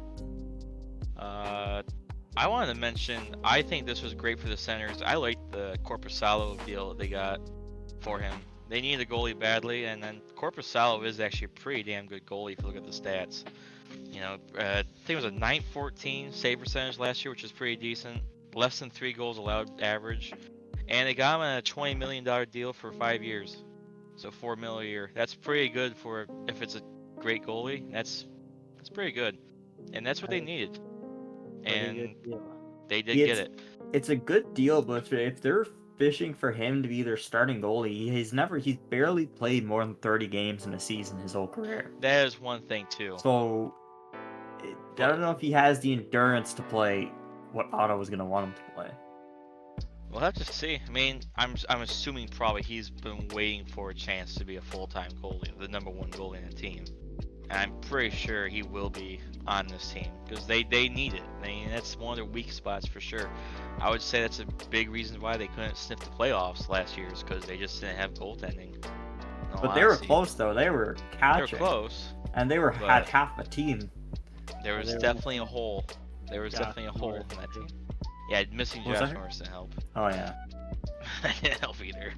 I wanted to mention, I think this was great for the centers. I liked the Corpusalo deal that they got for him. They needed a goalie badly, and then Corpusalo is actually a pretty damn good goalie if you look at the stats. I think it was a .914 save percentage last year, which is pretty decent. Less than 3 goals allowed average. And they got him a $20 million deal for 5 years. So $4 million a year. That's pretty good for if it's a great goalie. That's pretty good. And that's what they needed. Pretty And good deal. they did get it. It's a good deal, but if they're fishing for him to be their starting goalie, he's barely played more than 30 games in a season his whole career. That is one thing too. So I don't know if he has the endurance to play what Otto was gonna want him to play. We'll have to see. I mean, I'm assuming probably he's been waiting for a chance to be a full-time goalie, the number 1 goalie in the team. And I'm pretty sure he will be on this team because they need it. That's one of their weak spots for sure. I would say that's a big reason why they couldn't sniff the playoffs last year is because they just didn't have goaltending. In all But they were honesty. close though. They were They were catching, close, and they were but had half a team. there was they were definitely a missing hole. There was Josh definitely a hole Norris, in that too. team. Yeah, missing Was Josh that- Norris didn't help. Oh yeah. That didn't help either.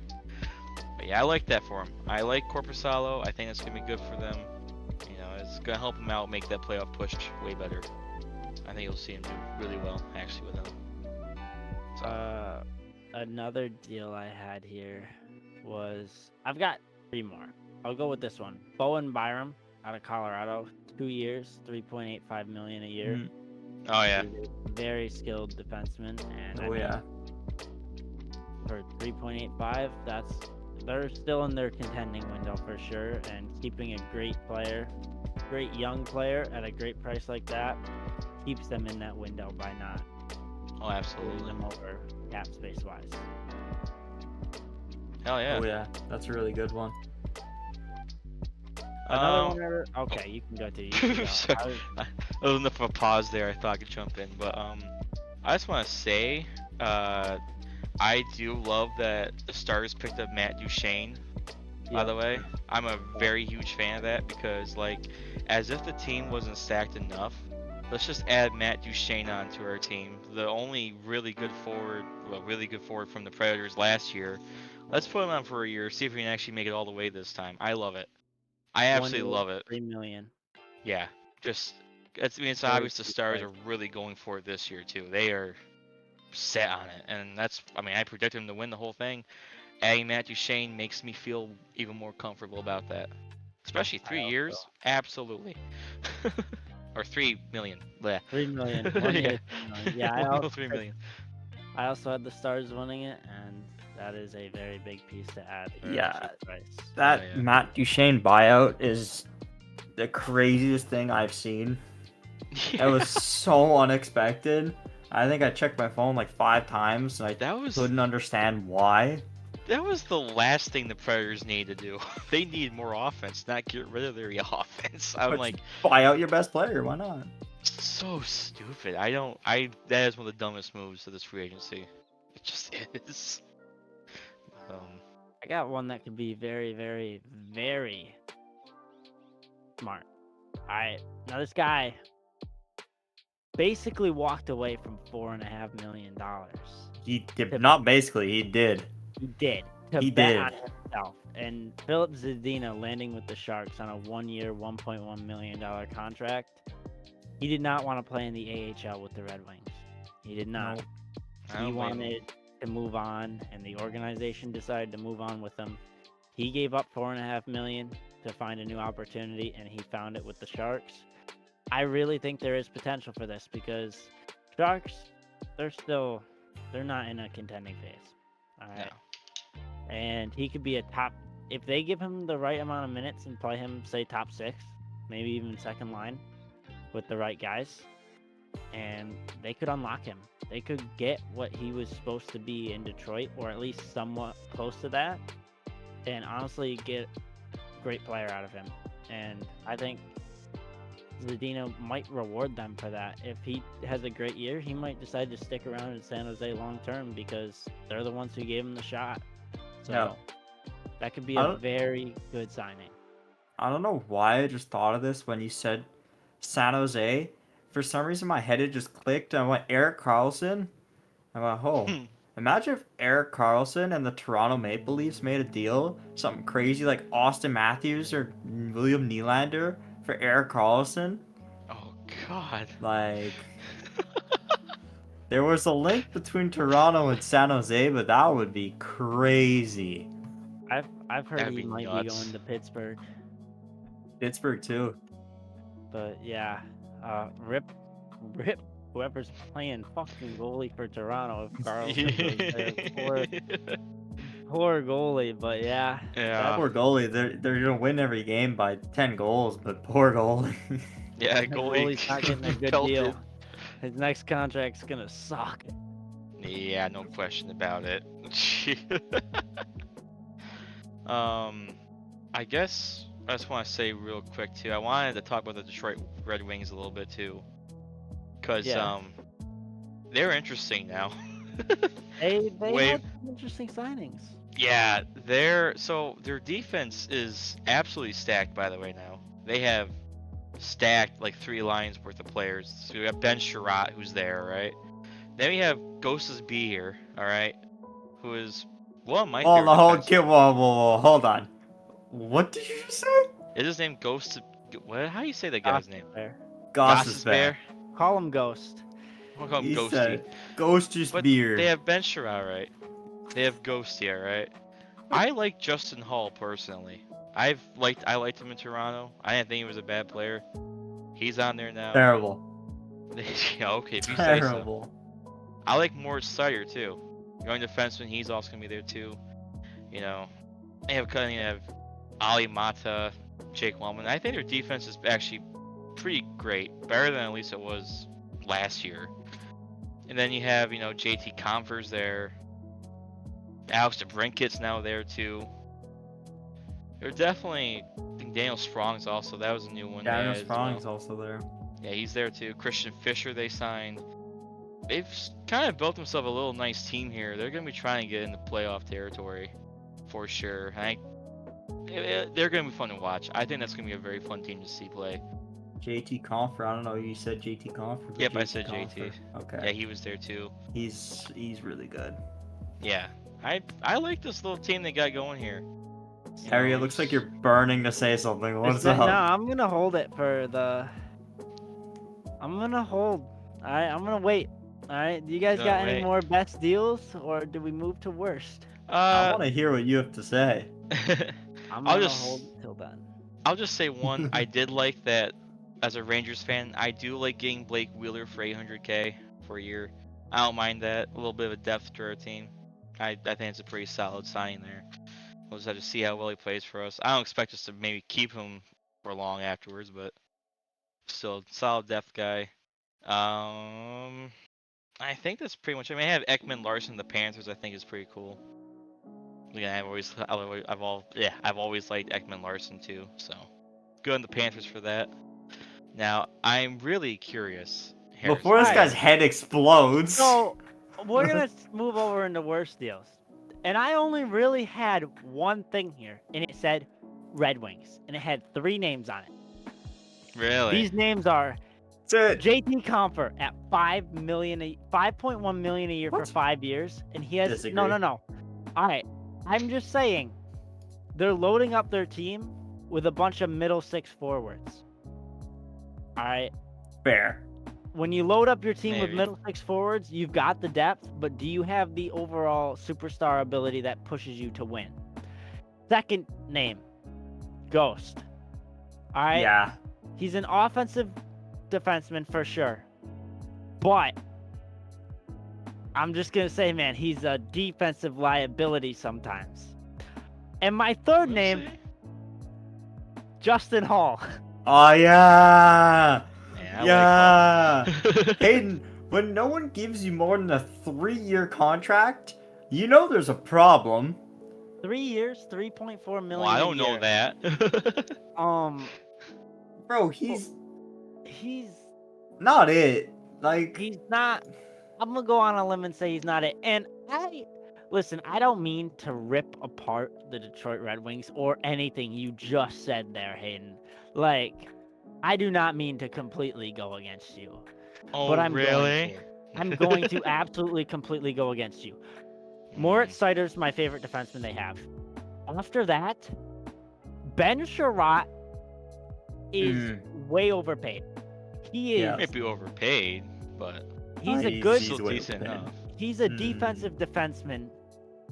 But yeah, I like that for him. I like Corpusalo. I think that's gonna be good for them. You know, it's gonna help him out, make that playoff push way better. I think you'll see him do really well actually with them. So, Another deal I had here was I've got 3 more. I'll go with this one. Bowen Byram out of Colorado, 2 years, 3.85 million a year. Mhm. oh yeah, He's a very skilled defenseman, and I Oh mean, yeah. for 3.85, they're still in their contending window for sure, and keeping a great player, great young player at a great price like that keeps them in that window by not oh pulling absolutely. them over cap space wise. Hell yeah. Oh yeah. That's a really good one. Another one. Okay, you can go to. You can go. Sorry. I was- There was enough of a pause there. I thought I could jump in, but I just want to say, I do love that the Stars picked up Matt Duchene. By yeah. the way, I'm a very huge fan of that because, like, as if the team wasn't stacked enough, let's just add Matt Duchene onto our team. The only really good forward from the Predators last year. Let's put him on for a year, see if we can actually make it all the way this time. I love it. I 1 absolutely year, love it. 3 million. Yeah, just it's Very obvious the cheap Stars price. are really going for it this year too. They are set on it, and I predicted them to win the whole thing. Adding Matt Duchene makes me feel even more comfortable about that. Especially I 3 also- years, absolutely. Or 3 million. Bleh. 3 million. 1 yeah. year, 3 million. Yeah, 3 million. I also had the Stars winning it, and that is a very big piece to add for Yeah. a cheap price. That Oh, yeah. Matt Duchene buyout is the craziest thing I've seen. That was so unexpected. I think I checked my phone like 5 times and I that was couldn't understand why. the last thing the Predators need to do. They need more offense, not get rid of their offense. I'm But like, buy out your best player. Why not? so stupid. That is one of the dumbest moves of this free agency. It just is. I got one that could be very, very, very smart. Alright, now this guy basically walked away from $4.5 million. He did not basically. He did. He did. To He bet did. on himself. And Philip Zadina landing with the Sharks on a 1-year, $1.1 million contract. He did not want to play in the AHL with the Red Wings. He did not. I He don't blame him. wanted to move on, and the organization decided to move on with him. He gave up $4.5 million to find a new opportunity, and he found it with the Sharks. I really think there is potential for this because Sharks, they're not in a contending phase. All right. No. And he could be a top, if they give him the right amount of minutes and play him, say, top 6, maybe even second line with the right guys, and they could unlock him. They could get what he was supposed to be in Detroit, or at least somewhat close to that, and honestly get a great player out of him. And I think Zadina might reward them for that. If he has a great year, he might decide to stick around in San Jose long term because they're the ones who gave him the shot. So Yeah. that could be I a don't- very good signing. I don't know why I just thought of this when you said San Jose. For some reason, my head had just clicked. And I went Eric Carlson. I went, oh, imagine if Eric Carlson and the Toronto Maple Leafs made a deal, something crazy like Austin Matthews or William Nylander for Eric Carlson. Oh God. Like, there was a link between Toronto and San Jose, but that would be crazy. I've heard That'd he be might nuts. be going to Pittsburgh, Pittsburgh too. but yeah, rip whoever's playing fucking goalie for Toronto if Carlson goes there. Poor goalie, but yeah. Yeah. Poor goalie. They're gonna win every game by 10 goals, but poor goalie. Yeah, That goalie. goalie's not getting a good pelted. deal. His next contract's gonna suck. Yeah, no question about it. I guess I just want to say real quick too. I wanted to talk about the Detroit Red Wings a little bit too, cause Yeah. they're interesting now. They Way had some interesting signings. Yeah, their defense is absolutely stacked. By the way, now they have stacked like 3 lines worth of players. So we have Ben Sherratt, who's there, right? Then we have Ghost's B here, all right, who is one of my favorite defensemen. Hold on. What did you just say? Is his name Ghost? What? How do you say that guy's Goss name? Bear. Goss is Goss's Bear. back. Call him Ghost. I'll call him He Ghosty. said, Ghost's But beard. they have Ben Sherratt, right? They have Ghost here, right? I like Justin Hall personally. I liked him in Toronto. I didn't think he was a bad player. He's on there now. Terrible. Yeah, okay, if you say so. Terrible. I like Moritz Seider too. Young defenseman, he's also gonna be there too. You know, they have Ali Mata, Jake Wellman. I think their defense is actually pretty great, better than at least it was last year. And then you have JT Compher's there. Alex DeBrinket's now there too. They're definitely. I think Daniel Sprong's also. That was a new one. Daniel they had as Sprong's well. also there. Yeah, he's there too. Christian Fisher they signed. They've kind of built themselves a little nice team here. They're gonna be trying to get into playoff territory, for sure. They're gonna be fun to watch. I think that's gonna be a very fun team to see play. JT Confer. I don't know. You said JT Confer. but Yep, I JT said Confer. JT. Okay. Yeah, he was there too. He's really good. Yeah, I like this little team they got going here. Harry, it looks like you're burning to say something. What's No, up? I'm gonna hold it for the. I'm gonna hold. All right, I'm gonna wait. All right, do you guys Gonna got any wait. more best deals, or do we move to worst? I want to hear what you have to say. I'm I'll gonna just- hold it till then. I'll just say one. I did like that as a Rangers fan. I do like getting Blake Wheeler for 800K for a year. I don't mind that. A little bit of a depth to our team. I think it's a pretty solid signing there. We'll just have to see how well he plays for us. I don't expect us to maybe keep him for long afterwards, but still solid depth guy. I think that's pretty much. I mean, I have Ekman Larson, the Panthers. I think is pretty cool. Yeah, I've always liked Ekman Larson too. So good on the Panthers for that. Now I'm really curious. Harrison. Before this Alright. guy's head explodes. So we're gonna move over into worst deals, and I only really had one thing here, and it said Red Wings, and it had 3 names on it. Really? These names are That's it. JT Compher at $5.1 million a year for What? 5 years, and he has Disagree. no. All right, I'm just saying, they're loading up their team with a bunch of middle 6 forwards. All right, Fair. when you load up your team with Maybe. middle 6 forwards, you've got the depth, but do you have the overall superstar ability that pushes you to win? Second name, Ghost. All right. Yeah. He's an offensive defenseman for sure. But I'm just going to say, man, he's a defensive liability sometimes. And my third name, Justin Hall. Oh yeah. Yeah. Yeah. Hayden, when no one gives you more than a 3-year contract, you know there's a problem. 3 years, 3.4 million. Well, I don't a know year. that. Bro, he's He's not it. Like, he's not. I'm gonna go on a limb and say he's not it. And listen, I don't mean to rip apart the Detroit Red Wings or anything you just said there, Hayden. Like, I do not mean to completely go against you. Oh, But I'm really? going to. I'm going to absolutely completely go against you. Moritz Seider's my favorite defenseman they have. After that, Ben Sherratt is way overpaid. He is. Yeah. Might be overpaid, but He's a He's- good. he's still way decent overpaid. enough. He's a defensive defenseman,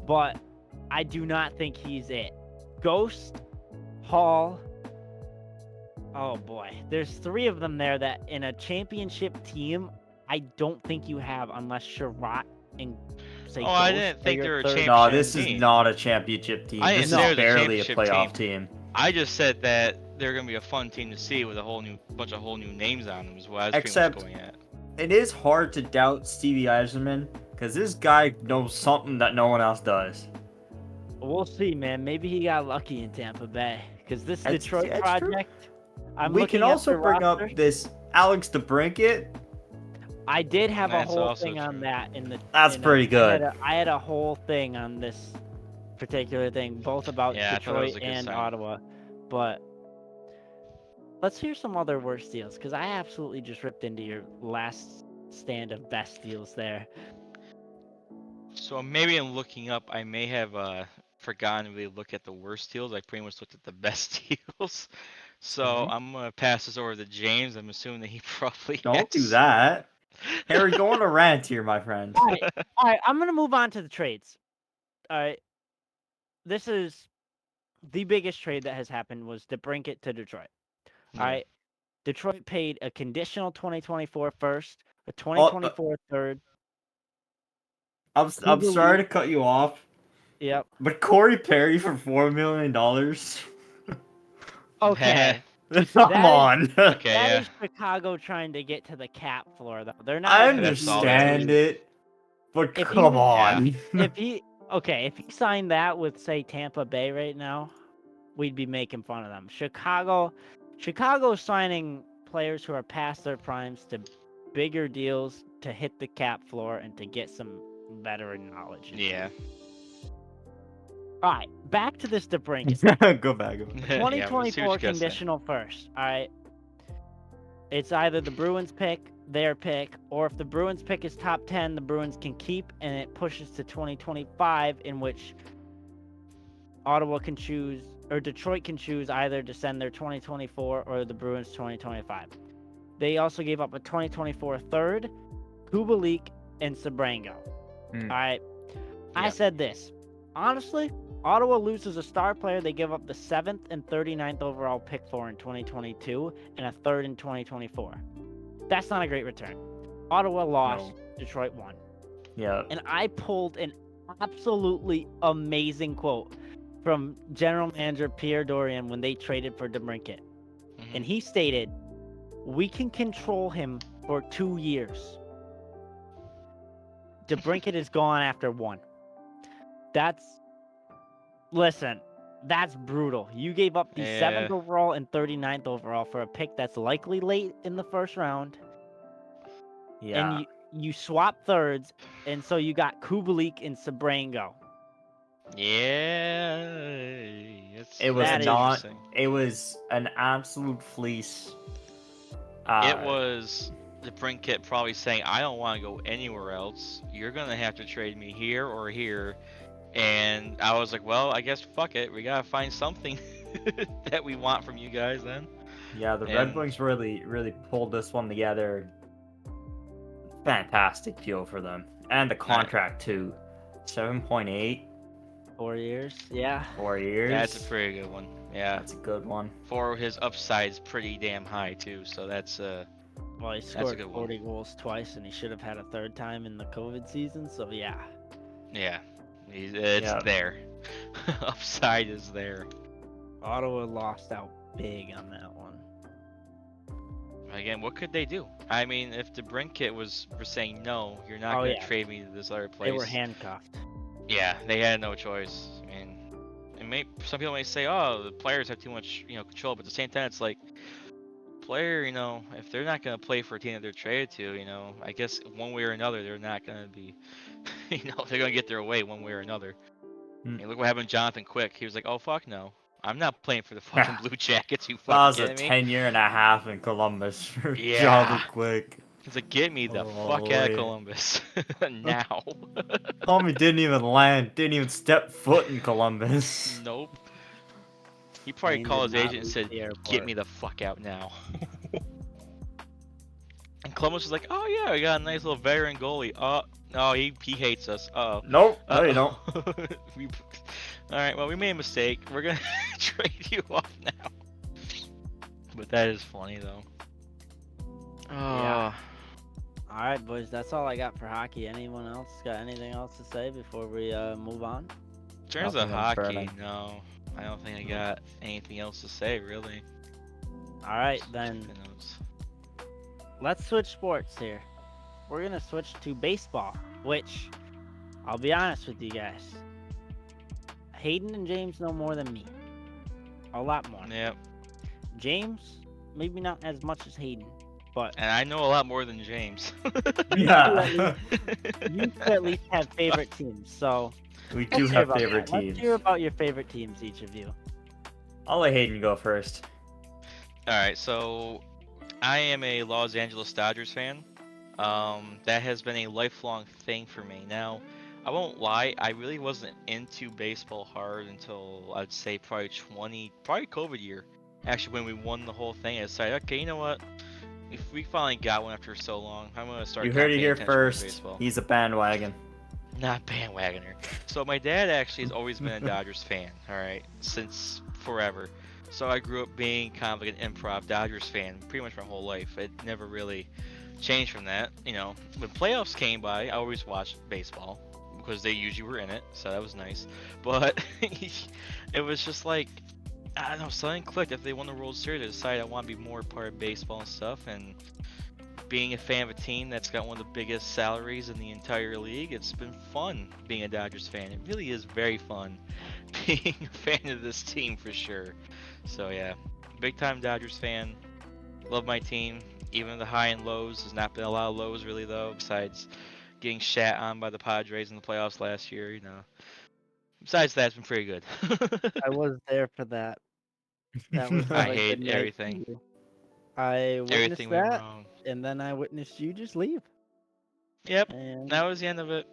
but I do not think he's it. Ghost, Hall. Oh boy, there's 3 of them there that in a championship team, I don't think you have unless Sherratt and say. Oh, I Ghost didn't are think your they were a third- champion. no, this team. is not a championship team. I didn't This say it is was a barely a championship playoff team. I just said that they're gonna be a fun team to see with a whole new bunch of whole new names on them. Is what I was Except- pretty much going at. It is hard to doubt Stevie Eiserman because this guy knows something that no one else does. We'll see, man. Maybe he got lucky in Tampa Bay because this That's- Detroit that's true. project. I'm We looking can at also the bring roster. up this Alex DeBrincat. I did have a That's whole also thing on true. that in the. That's pretty good. I had a whole thing on this particular thing, both about Yeah, I thought that was Detroit a good and sign. Ottawa. But let's hear some other worst deals, because I absolutely just ripped into your last stand of best deals there. So maybe in looking up, I may have forgotten to really look at the worst deals. I pretty much looked at the best deals. So Mhm. I'm gonna pass this over to James. I'm assuming that he probably Don't do has- that. Harry, go on a rant here, my friend. All right, I'm gonna move on to the trades. All right, this is the biggest trade that has happened was DeBrincat to Detroit. All Yeah. right, Detroit paid a conditional 2024 first, a Oh, 2024 third. I'm sorry to cut you off, Yep. but Corey Perry for $4 million. Okay. Come That is- on. Okay, That yeah. is Chicago trying to get to the cap floor, though. They're not. I gonna That's all that understand is. it, but If he come was- on. If he signed that with, say, Tampa Bay right now, we'd be making fun of them. Chicago's signing players who are past their primes to bigger deals to hit the cap floor and to get some veteran knowledge. Yeah. All right, back to this DeBrincat. Go back. Yeah, let's see what 2024 you gotta say. conditional first. All right. It's either the Bruins pick, their pick, or if the Bruins pick is top 10, the Bruins can keep, and it pushes to 2025, in which Ottawa can choose, or Detroit can choose either to send their 2024 or the Bruins 2025. They also gave up a 2024 third, Kubalik, and Sabrango. Hmm. All right. I Yeah. said this. Honestly, Ottawa loses a star player they give up the 7th and 39th overall pick for in 2022 and a third in 2024. That's not a great return. Ottawa lost, Detroit won. Yeah. And I pulled an absolutely amazing quote from General Manager Pierre Dorian when they traded for DeBrincat. Mhm. And he stated, "We can control him for 2 years. DeBrincat is gone after 1." Listen, that's brutal. You gave up the 7th Yeah. overall and 39th overall for a pick that's likely late in the first round. Yeah. And you swap thirds, and so you got Kubalik and Sabrango. Yeah. It was That is- interesting. It was an absolute fleece. It was the Brinkett probably saying, "I don't want to go anywhere else. You're gonna have to trade me here or here." And I was like, "Well, I guess fuck it. We gotta find something that we want from you guys then." Yeah, the Red And- Wings really pulled this one together. Fantastic deal for them, and the contract too. 7.8, 4 years. Yeah. 4 years. That's a pretty good one. Yeah. That's a good one. For his upside's pretty damn high too. So that's Well, he a scored good one. 40 goals twice, and he should have had a third time in the COVID season. So yeah. yeah. It's Yeah. there. Upside is there. Ottawa lost out big on that one. Again, what could they do? I mean, if the Brinkett was saying no, you're not Oh, gonna yeah. trade me to this other place. They were handcuffed. Yeah, they had no choice. I mean, some people may say, "Oh, the players have too much, control," but at the same time, it's like, player, if they're not gonna play for a team that they're traded to, I guess one way or another, they're not gonna be, they're gonna get their way one way or another. I mean, look what happened to Jonathan Quick. He was like, "Oh fuck no, I'm not playing for the fucking Blue Jackets. You That was fucking a kidding me?" 10-year and a half in Columbus for Yeah. Jonathan Quick. He's like, "Get me the fuck out Holy. of Columbus now." Homie didn't even land, didn't even step foot in Columbus. Nope. He probably Plane called his did not agent and leave said, the airport. "Get me the fuck out now." And Columbus was like, "Oh yeah, we got a nice little veteran goalie. Oh no, he hates us. Uh-oh. Nope, no you don't. All right, well we made a mistake. We're gonna trade you off now." But that is funny though. Yeah. All right, boys. That's all I got for hockey. Anyone else got anything else to say before we move on? In terms of Nothing hockey, concerning. no, I don't think I got anything else to say really. All right, then. Who knows? Let's switch sports here. We're gonna switch to baseball, which I'll be honest with you guys. Hayden and James know more than me. A lot more. Yep. James, maybe not as much as Hayden, but And I know a lot more than James. Yeah. you two at least have favorite teams. So We let's do hear have about favorite that. Let's teams. hear about your favorite teams, each of you. I'll let Hayden go first. All right, so I am a Los Angeles Dodgers fan. That has been a lifelong thing for me. Now, I won't lie, I really wasn't into baseball hard until I'd say probably COVID year. Actually, when we won the whole thing, I decided, okay, you know what? If we finally got one after so long, I'm gonna start You kind heard of it paying here attention more to first. baseball. He's a bandwagon. Not bandwagoner. So my dad actually has always been a Dodgers fan, alright, since forever. So I grew up being kind of like an improv Dodgers fan pretty much my whole life. It never really changed from that. You know, when playoffs came by, I always watched baseball because they usually were in it, so that was nice. But it was just like, I don't know, something clicked. If they won the World Series, I decided I want to be more a part of baseball and stuff, and being a fan of a team that's got one of the biggest salaries in the entire league, it's been fun being a Dodgers fan. It really is very fun being a fan of this team for sure. So yeah, big time Dodgers fan. Love my team. Even the high and lows, there's not been a lot of lows really though, besides getting shat on by the Padres in the playoffs last year, you know. Besides that, it's been pretty good. I was there for that. That was I not a good hate night for everything. you. I Everything witnessed went that, wrong. and then I witnessed you just leave. Yep, And that was the end of it.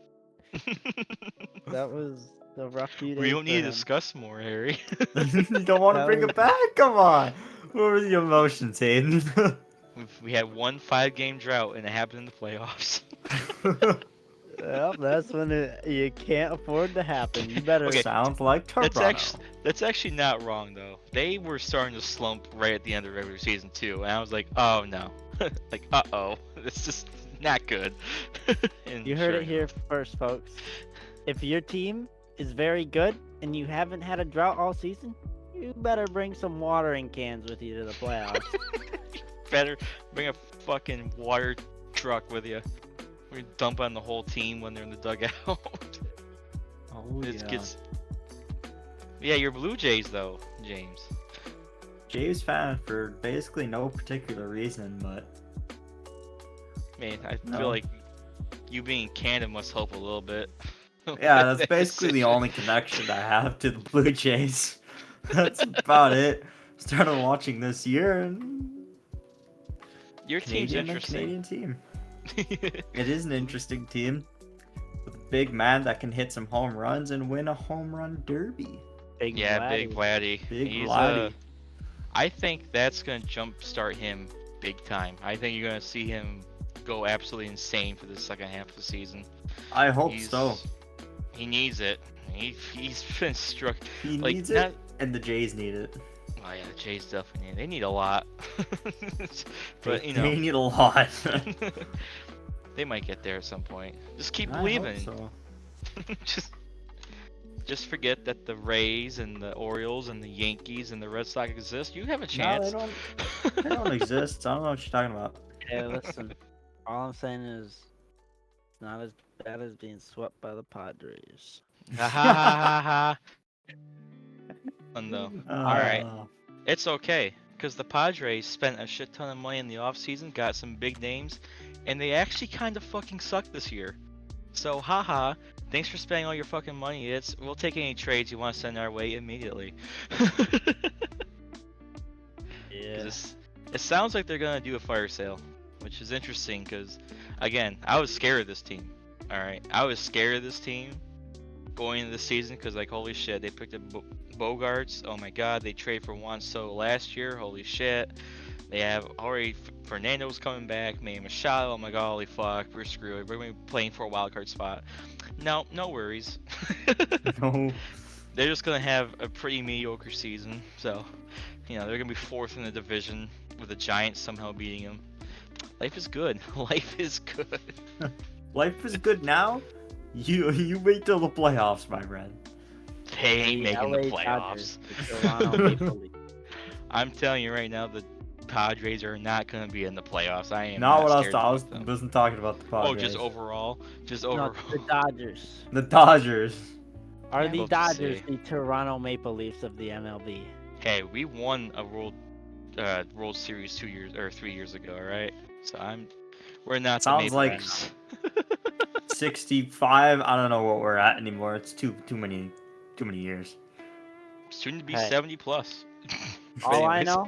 that was a rough few We days don't for need to him. discuss more, Harry. You don't want to That bring was it back? Come on. What were the emotions, Hayden? We had one 5-game drought, and it happened in the playoffs. Well, that's when you can't afford to happen. You better. Okay, Sounds like Toronto. That's actually not wrong though. They were starting to slump right at the end of regular season too, and I was like, oh no, like uh-oh, this is not good. And You heard sure it here enough. first, folks. If your team is very good and you haven't had a drought all season, you better bring some watering cans with you to the playoffs. Better bring a fucking water truck with you. We dump on the whole team when they're in the dugout. Oh, It yeah. gets. Yeah, you're Blue Jays though, James. Jays fan for basically no particular reason, but Man, I No. feel like you being in Canada must help a little bit. yeah, that's basically the only connection I have to the Blue Jays. That's about it. Started watching this year, and Your team's Canadian interesting. team. It is an interesting team with a big man that can hit some home runs and win a home run derby. Big Yeah, Vladdy. Big Vladdy. Big He's Vladdy. I think that's gonna jumpstart him big time. I think you're gonna see him go absolutely insane for the second half of the season. I hope He's, so. He needs it. He's been struck. He like, needs not- it, and the Jays need it. Oh yeah, the Jays definitely need. They need a lot. But you They know, need a lot. they might get there at some point. Just keep I hope believing. so. Just forget that the Rays and the Orioles and the Yankees and the Red Sox exist. You have a No, chance. they don't exist. I don't know what you're talking about. Hey, listen. All I'm saying is, it's not as bad as being swept by the Padres. Ha ha ha ha. No. Alright. Uh, It's okay, because the Padres spent a shit ton of money in the offseason, got some big names, and they actually kind of fucking suck this year. So, haha, thanks for spending all your fucking money. We'll take any trades you want to send our way immediately. Yeah. It sounds like they're gonna do a fire sale, which is interesting, because, again, I was scared of this team. Alright, I was scared of this team going into the season, because, like, holy shit, they picked up Bogarts. Oh my god, they traded for Juan Soto last year. Holy shit. They have already Fernando's coming back. Manny Machado. Oh my god, holy fuck. We're screwed. We're going to be playing for a wild card spot. No worries. no. They're just going to have a pretty mediocre season. So, you know, they're going to be fourth in the division with the Giants somehow beating them. Life is good. Life is good. Life is good now. You wait till the playoffs, my friend. They ain't making the LA playoffs. Dodgers, the Toronto Maple Leafs. I'm telling you right now, the Padres are not going to be in the playoffs. I am Not not what I was scared talking. I about them. wasn't talking about the Padres. Oh, just overall? Just No, overall? the Dodgers. The Dodgers. Are Yeah, the both the Dodgers same. the Toronto Maple Leafs of the MLB? Hey, we won a World Series 3 years ago, all right? So we're not the Sounds Maple like Leafs. 65. I don't know what we're at anymore. It's too many years. Soon to be Hey. 70 plus. But All I anyways, know,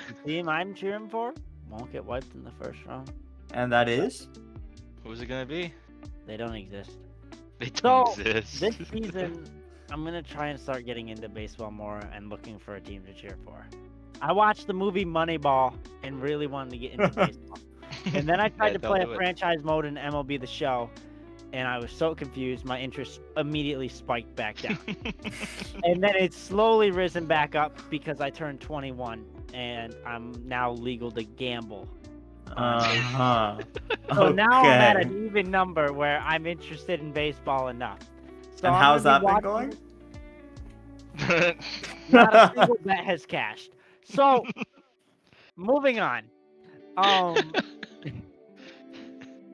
the team I'm cheering for won't get wiped in the first round. And that is who's it gonna be? They don't exist. They don't So exist. this season, I'm gonna try and start getting into baseball more and looking for a team to cheer for. I watched the movie Moneyball and really wanted to get into baseball. And then I tried to That'll play a do it. franchise mode in MLB The Show, and I was so confused, my interest immediately spiked back down. And then it's slowly risen back up because I turned 21 and I'm now legal to gamble. uh-huh. So now I'm at Okay. an even number where I'm interested in baseball enough. So And I'm how's gonna that be been watching. going? Not a single bet has cashed. So moving on.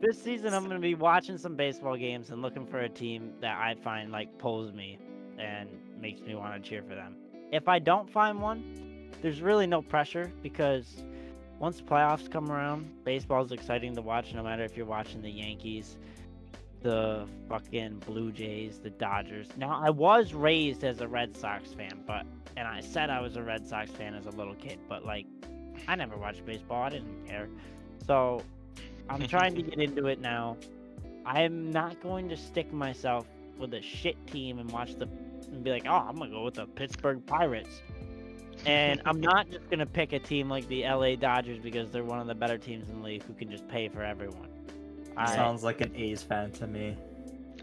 This season I'm gonna be watching some baseball games and looking for a team that I find like pulls me and makes me want to cheer for them. If I don't find one, there's really no pressure because once the playoffs come around, baseball is exciting to watch no matter if you're watching the Yankees, the fucking Blue Jays, the Dodgers. Now, I was raised as a Red Sox fan, and I said I was a Red Sox fan as a little kid, but like, I never watched baseball. I didn't care. So, I'm trying to get into it now. I'm not going to stick myself with a shit team and be like, oh, I'm gonna go with the Pittsburgh Pirates. And I'm not just gonna pick a team like the LA Dodgers because they're one of the better teams in the league who can just pay for everyone. Sounds like an A's fan to me.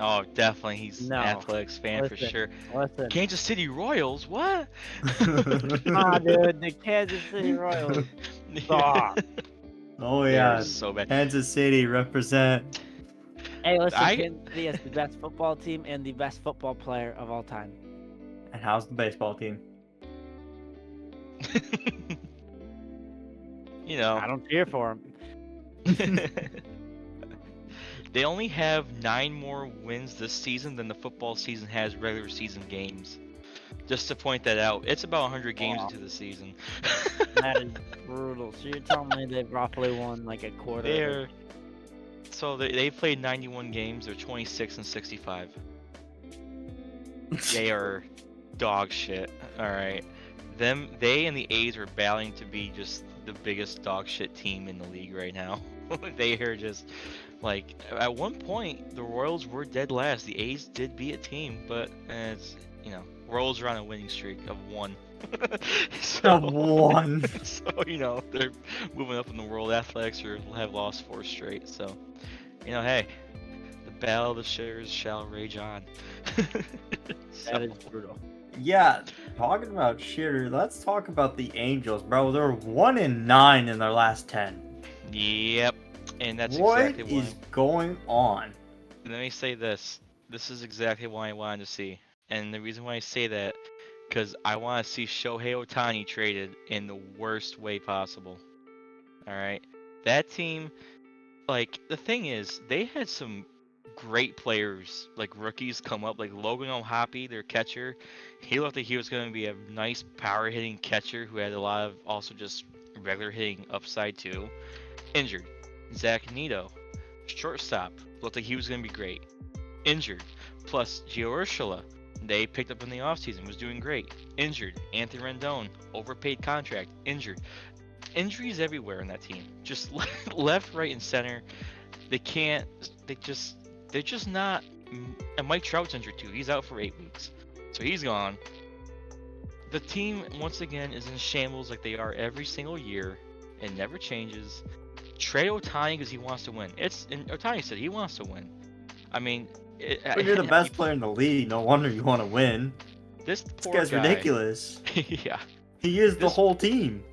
Oh, definitely. He's No. an Athletics fan for Listen, sure. Listen, Kansas City Royals? What? nah, dude, the Kansas City Royals. Stop. Oh They're yeah, so bad. Kansas City represent. Hey, listen, I- Kansas City has the best football team and the best football player of all time. And how's the baseball team? you know, I don't cheer for him. they only have 9 more wins this season than the football season has regular season games. Just to point that out, it's about 100 games Wow. into the season. That is brutal. So you're telling me they've roughly won like a quarter? They played 91 games. They're 26-65. They are dog shit. All right, they and the A's are battling to be just the biggest dog shit team in the league right now. They are just like at one point the Royals were dead last. The A's did beat a team, but it's Royals are on a winning streak of 1. Of 1. So they're moving up in the world. Athletics have lost 4 straight. So hey, the battle of the shares shall rage on. That is brutal. Yeah, talking about shitter, let's talk about the Angels, bro. They're 1-9 in their last 10. Yep, and that's What exactly why. is going on? Let me say this. This is exactly why I wanted to see. And the reason why I say that, because I want to see Shohei Ohtani traded in the worst way possible. Alright? That team, like, the thing is, they had some great players, like rookies come up, like Logan O'Hoppe, their catcher. He looked like he was going to be a nice power hitting catcher who had a lot of also just regular hitting upside too. Injured. Zach Neto, shortstop, looked like he was going to be great. Injured. Plus, Gio Urshela, they picked up in the offseason, was doing great. Injured. Anthony Rendon, overpaid contract, injured. Injuries everywhere in that team. Just left, right, and center. They're just not. And Mike Trout's injured too. He's out for 8 weeks. So he's gone. The team, once again, is in shambles like they are every single year. It never changes. Trade Ohtani because he wants to win. And Ohtani said he wants to win. I mean, When you're the best player in the league, no wonder you want to win. This This poor guy's guy, ridiculous. yeah. He is the whole team.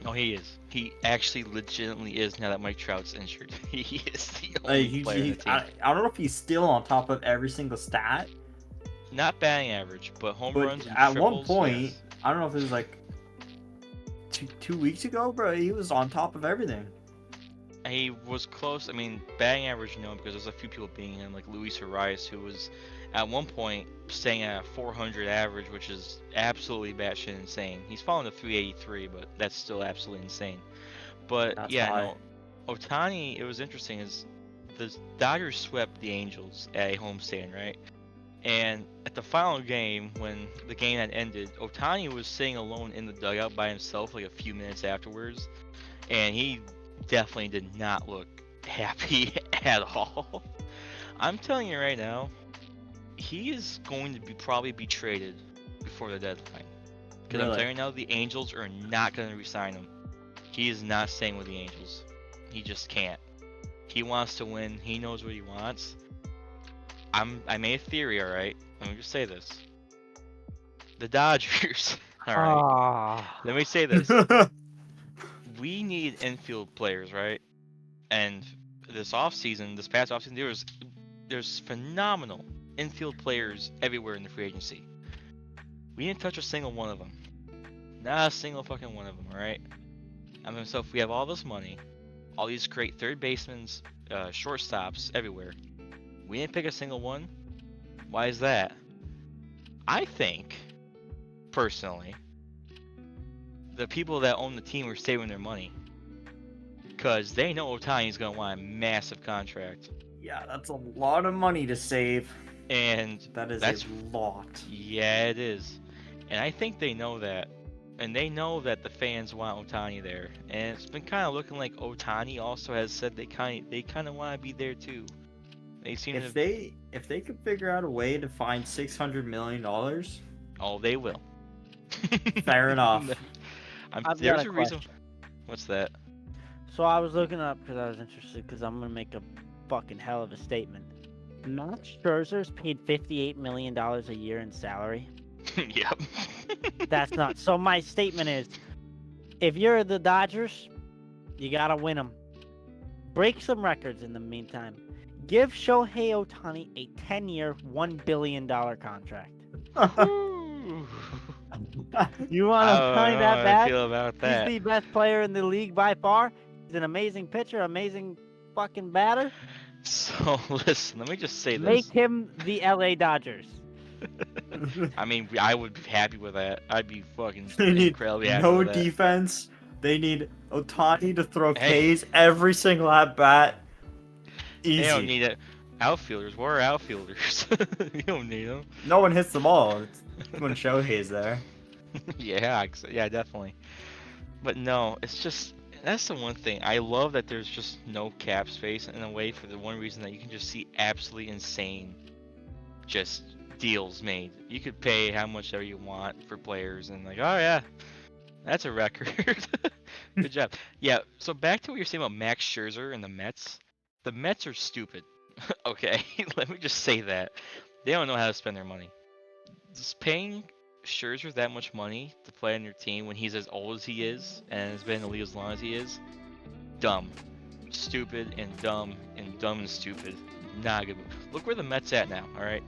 No, he is. He actually legitimately is now that Mike Trout's injured. He is the only player in the team. I don't know if he's still on top of every single stat. Not batting average, but home But runs and at triples, one point, yes. I don't know if it was like two weeks ago, bro, he was on top of everything. He was close. I mean, batting average, no, because there's a few people being him, like Luis Arias, who was at one point staying at a 400 average, which is absolutely batshit insane. He's fallen to 383, but that's still absolutely insane. But That's yeah, high. no, Otani. It was interesting is the Dodgers swept the Angels at a homestand, right? And at the final game, when the game had ended, Otani was sitting alone in the dugout by himself like a few minutes afterwards, and he definitely did not look happy at all. I'm telling you right now, he is going to probably be traded before the deadline. Because I'm Really? telling you now, the Angels are not going to resign him. He is not staying with the Angels. He just can't. He wants to win. He knows what he wants. I made a theory, all right. Let me just say this: the Dodgers. All right. Ah. Let me say this: we need infield players, right? And this offseason, this past offseason, there's phenomenal infield players everywhere in the free agency. We didn't touch a single one of them. Not a single fucking one of them, alright? I mean, so if we have all this money, all these great third basemen, shortstops everywhere, we didn't pick a single one. Why is that? I think, personally, the people that own the team are saving their money. Because they know Otani's going to want a massive contract. Yeah, that's a lot of money to save. And That is that's, a lot. yeah, it is. And I think they know that. And they know that the fans want Otani there. And it's been kind of looking like Otani also has said they kind of want to be there too. They seem If to. they could figure out a way to find $600 million, Oh, they will. fair enough. I've got There's a a reason. question. What's that? So I was looking up because I was interested because I'm gonna make a fucking hell of a statement. Max Scherzer's paid $58 million a year in salary. Yep. That's not. So my statement is, if you're the Dodgers, you gotta win them. Break some records in the meantime. Give Shohei Otani a 10-year, $1 billion contract. Whew. You want I don't Otani know that how I bad? feel about He's that. the best player in the league by far. He's an amazing pitcher, amazing fucking batter. So listen, let me just say Make this. him the LA Dodgers. I mean, I would be happy with that. I'd be fucking They need incredibly happy no with that. defense. They need Otani to throw Hey. K's every single at bat. They don't Easy. need it. Outfielders. Where are outfielders? You don't need them. No one hits the ball. It's when Shohei's there. Yeah, yeah, definitely. But no, it's just that's the one thing. I love that there's just no cap space in a way for the one reason that you can just see absolutely insane just deals made. You could pay how much ever you want for players and like, oh yeah, that's a record. Good job. Yeah, so back to what you're saying about Max Scherzer and the Mets. The Mets are stupid. Okay, let me just say that. They don't know how to spend their money. Just paying Scherzer that much money to play on your team when he's as old as he is and has been in the league as long as he is, dumb. Stupid and dumb and stupid. Not a good move. Look where the Mets at now, alright?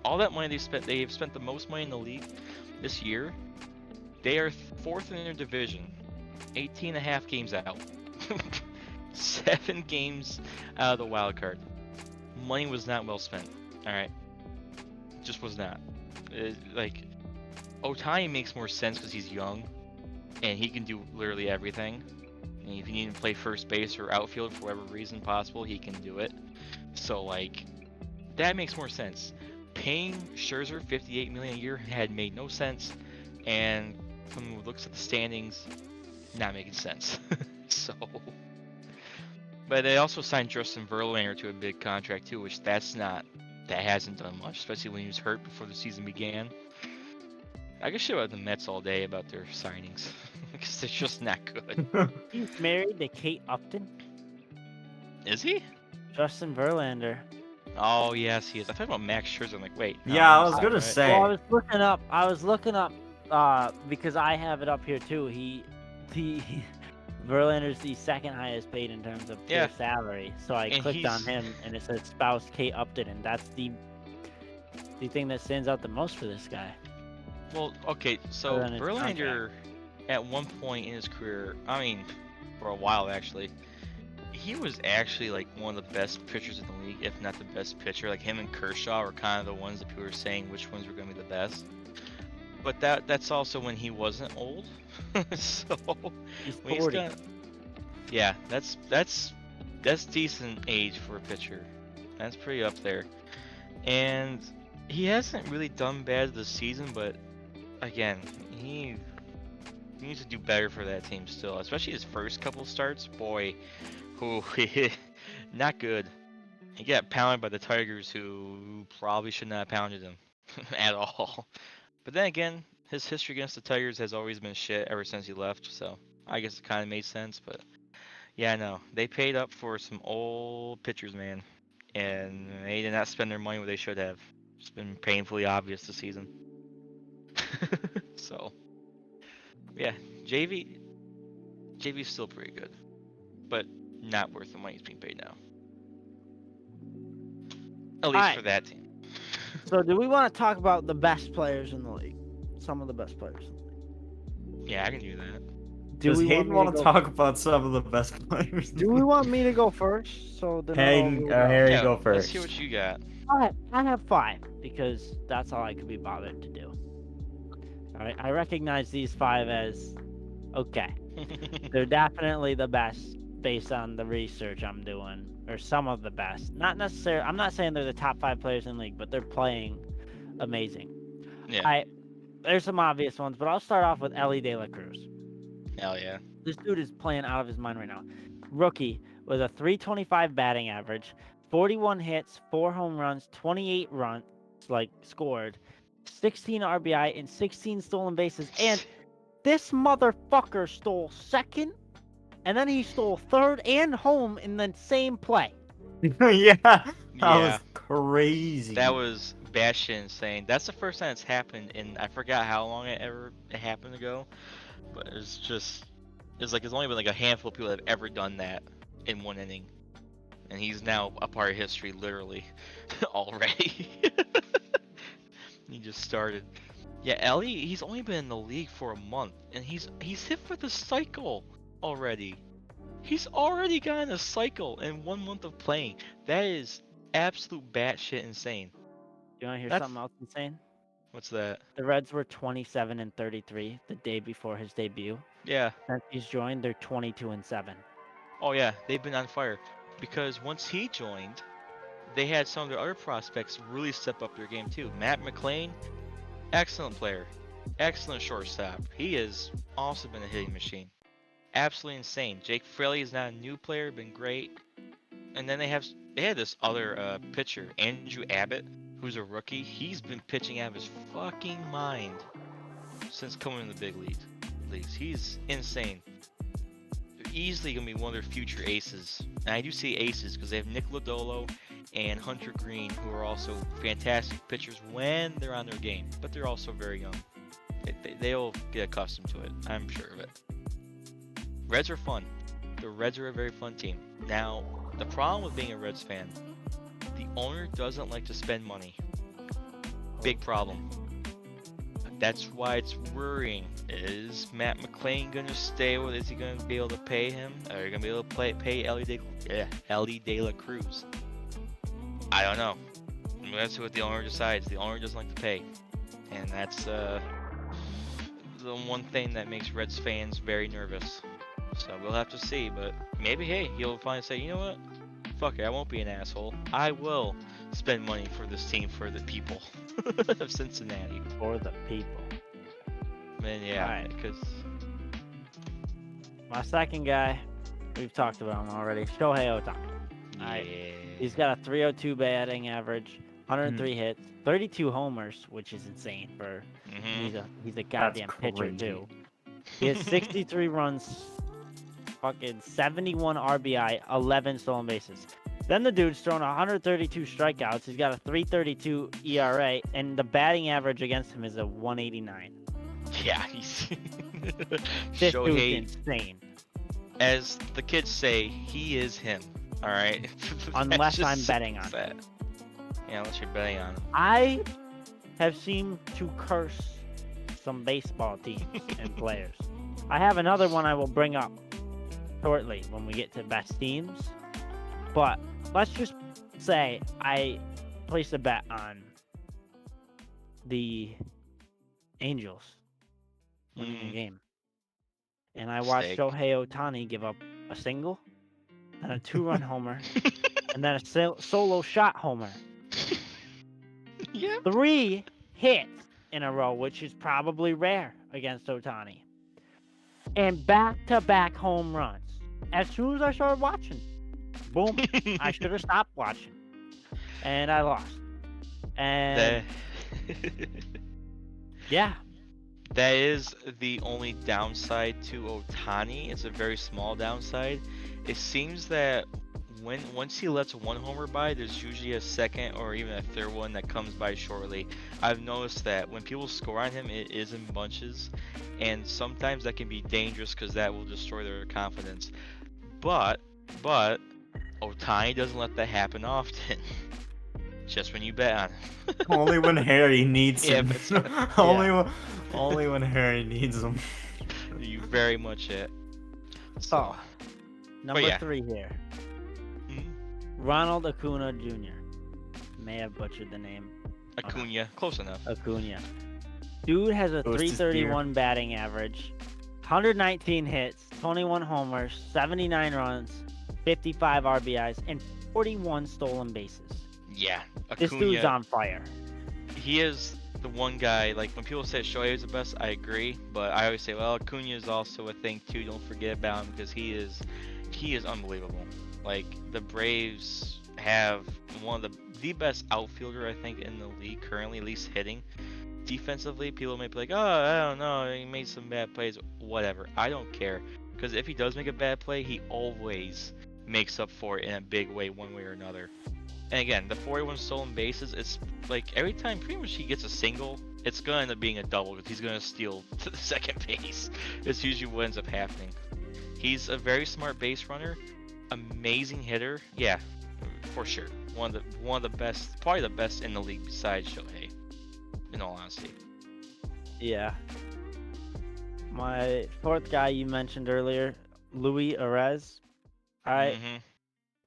All that money they have spent the most money in the league this year. They are fourth in their division. 18 and a half games out. 7 games out of the wild card. Money was not well spent. Alright. Just was not. Like, Otani makes more sense because he's young and he can do literally everything. And if you need to play first base or outfield for whatever reason possible, he can do it. So, like, that makes more sense. Paying Scherzer $58 million a year had made no sense, and from who looks at the standings, not making sense. So, but they also signed Justin Verlander to a big contract too, which that hasn't done much, especially when he was hurt before the season began. I could show about the Mets all day about their signings because they're just not good. He's married to Kate Upton. Is he? Justin Verlander. Oh yes, he is. I thought about Max Scherzer. I'm like, wait. No, Yeah, I he's was not, gonna right? say. Well, I was looking up because I have it up here too. Verlander's the second highest paid in terms of pure Yeah. salary. So I And clicked on he's- him and it says spouse Kate Upton, and that's the thing that stands out the most for this guy. Well, okay, so Other than his Verlander, at one point in his career, I mean, for a while actually, he was actually like one of the best pitchers in the league, if not the best pitcher. Like him and Kershaw were kind of the ones that people were saying which ones were going to be the best. But that's also when he wasn't old. So He's when 40. yeah, that's decent age for a pitcher. That's pretty up there. And he hasn't really done bad this season, but again, he needs to do better for that team still, especially his first couple starts. Boy, who not good. He got pounded by the Tigers, who probably should not have pounded him at all. But then again, his history against the Tigers has always been shit ever since he left, so I guess it kind of made sense. But yeah, no, they paid up for some old pitchers, man, and they did not spend their money where they should have. It's been painfully obvious this season. So yeah, JV's still pretty good, but not worth the money he's being paid now. At least Alright. for that team. So, do we want to talk about the best players in the league? Some of the best players. Yeah, I can do that. Do Does we Hayden want want me to to go? talk about some of the best players? Do we want me to go first? So then Hayden, I'll Harry, Yeah, go Let's first. hear what you got. Alright, I have 5 because that's all I could be bothered to do. Alright, I recognize these 5 as okay. They're definitely the best based on the research I'm doing, or some of the best. Not necessarily. I'm not saying they're the top 5 players in the league, but they're playing amazing. Yeah. There's some obvious ones, but I'll start off with Ellie De La Cruz. Hell yeah. This dude is playing out of his mind right now. Rookie with a 325 batting average, 41 hits, 4 home runs, 28 runs scored, 16 RBI, and 16 stolen bases. And this motherfucker stole second, and then he stole third and home in the same play. Yeah, that Yeah. was crazy. That was batshit insane. That's the first time it's happened, and I forgot how long it happened ago. But it's only been like a handful of people that have ever done that in one inning, and he's now a part of history, literally, already. He just started. Yeah, Ellie, he's only been in the league for a month, and he's hit for the cycle already. He's already gotten a cycle in 1 month of playing. That is absolute batshit insane. You want to hear That's- something else insane? What's that? The Reds were 27 and 33 the day before his debut. Yeah. Since he's joined, they're 22 and 7. Oh yeah, they've been on fire. Because once he joined, they had some of their other prospects really step up their game too. Matt McClain, excellent player. Excellent shortstop. He has also been a hitting machine. Absolutely insane. Jake Fraley is not a new player, been great. And then they had this other pitcher, Andrew Abbott, who's a rookie. He's been pitching out of his fucking mind since coming in the big leagues. He's insane. They're easily gonna be one of their future aces. And I do say aces because they have Nick Lodolo and Hunter Green, who are also fantastic pitchers when they're on their game, but they're also very young. They'll get accustomed to it, I'm sure of it. Reds are fun. The Reds are a very fun team. Now, the problem with being a Reds fan, the owner doesn't like to spend money. Big problem. That's why it's worrying. Is Matt McClain gonna stay? Or is he gonna be able to pay him? Are you gonna be able to pay Ellie De La Cruz? I don't know. That's what the owner decides. The owner doesn't like to pay, and that's the one thing that makes Reds fans very nervous. So we'll have to see. But maybe he'll finally say, you know what? Fuck it, I won't be an asshole. I will spend money for this team for the people of Cincinnati. For the people. Man, yeah, Alright. because My second guy, we've talked about him already. Shohei Ohtani. Alright. He's got a 302 batting average, 103 hits, 32 homers, which is insane for he's a goddamn pitcher crazy. too. He has 63 runs, fucking 71 RBI, 11 stolen bases. Then the dude's thrown 132 strikeouts. He's got a 3.32 ERA, and the batting average against him is a 189. Yeah, he's This dude's Shohei, insane. as the kids say, he is him. All right. Unless Just I'm betting on that. Yeah, unless you're betting on him. I have seemed to curse some baseball teams and players. I have another one I will bring up shortly when we get to best teams. But let's just say I placed a bet on the Angels winning a Mm, game, and I watched steak. Shohei Ohtani give up a single, and a two-run homer, and then a solo shot homer. Yep. 3 hits in a row, which is probably rare against Ohtani, and back-to-back home runs. As soon as I started watching, boom, I should have stopped watching, and I lost. that And yeah, that is the only downside to Otani. It's a very small downside. It seems that once he lets one homer by, there's usually a second or even a third one that comes by shortly. I've noticed that when people score on him, it is in bunches, and sometimes that can be dangerous because that will destroy their confidence. But but Otani doesn't let that happen often. Just when you bet on him. Only when Harry needs Yeah, him. that's right. only, yeah. when, only when Harry needs him. You very much it. So, So, but number yeah. 3 here, Mhm. Ronald Acuna Jr. May have butchered the name. Okay. Acuna, close enough. Acuna. Dude has a Toast his beer. 331 batting average, 119 hits, 21 homers, 79 runs, 55 RBIs, and 41 stolen bases. Yeah, This dude's Acuna. on fire. He is the one guy. Like when people say Shohei is the best, I agree. But I always say, well, Acuna is also a thing too. Don't forget about him because he is unbelievable. Like the Braves have one of the best outfielder I think in the league currently, at least hitting. Defensively, people may be like, oh, I don't know, he made some bad plays. Whatever, I don't care. Because if he does make a bad play, he always makes up for it in a big way, one way or another. And again, the 41 stolen bases, it's like every time pretty much he gets a single, it's going to end up being a double because he's going to steal to the second base. It's usually what ends up happening. He's a very smart base runner, amazing hitter. Yeah, for sure. One of the best, probably the best in the league besides Shohei, in all honesty. Yeah. My 4th guy you mentioned earlier, Louis Arez. All right. Mm-hmm.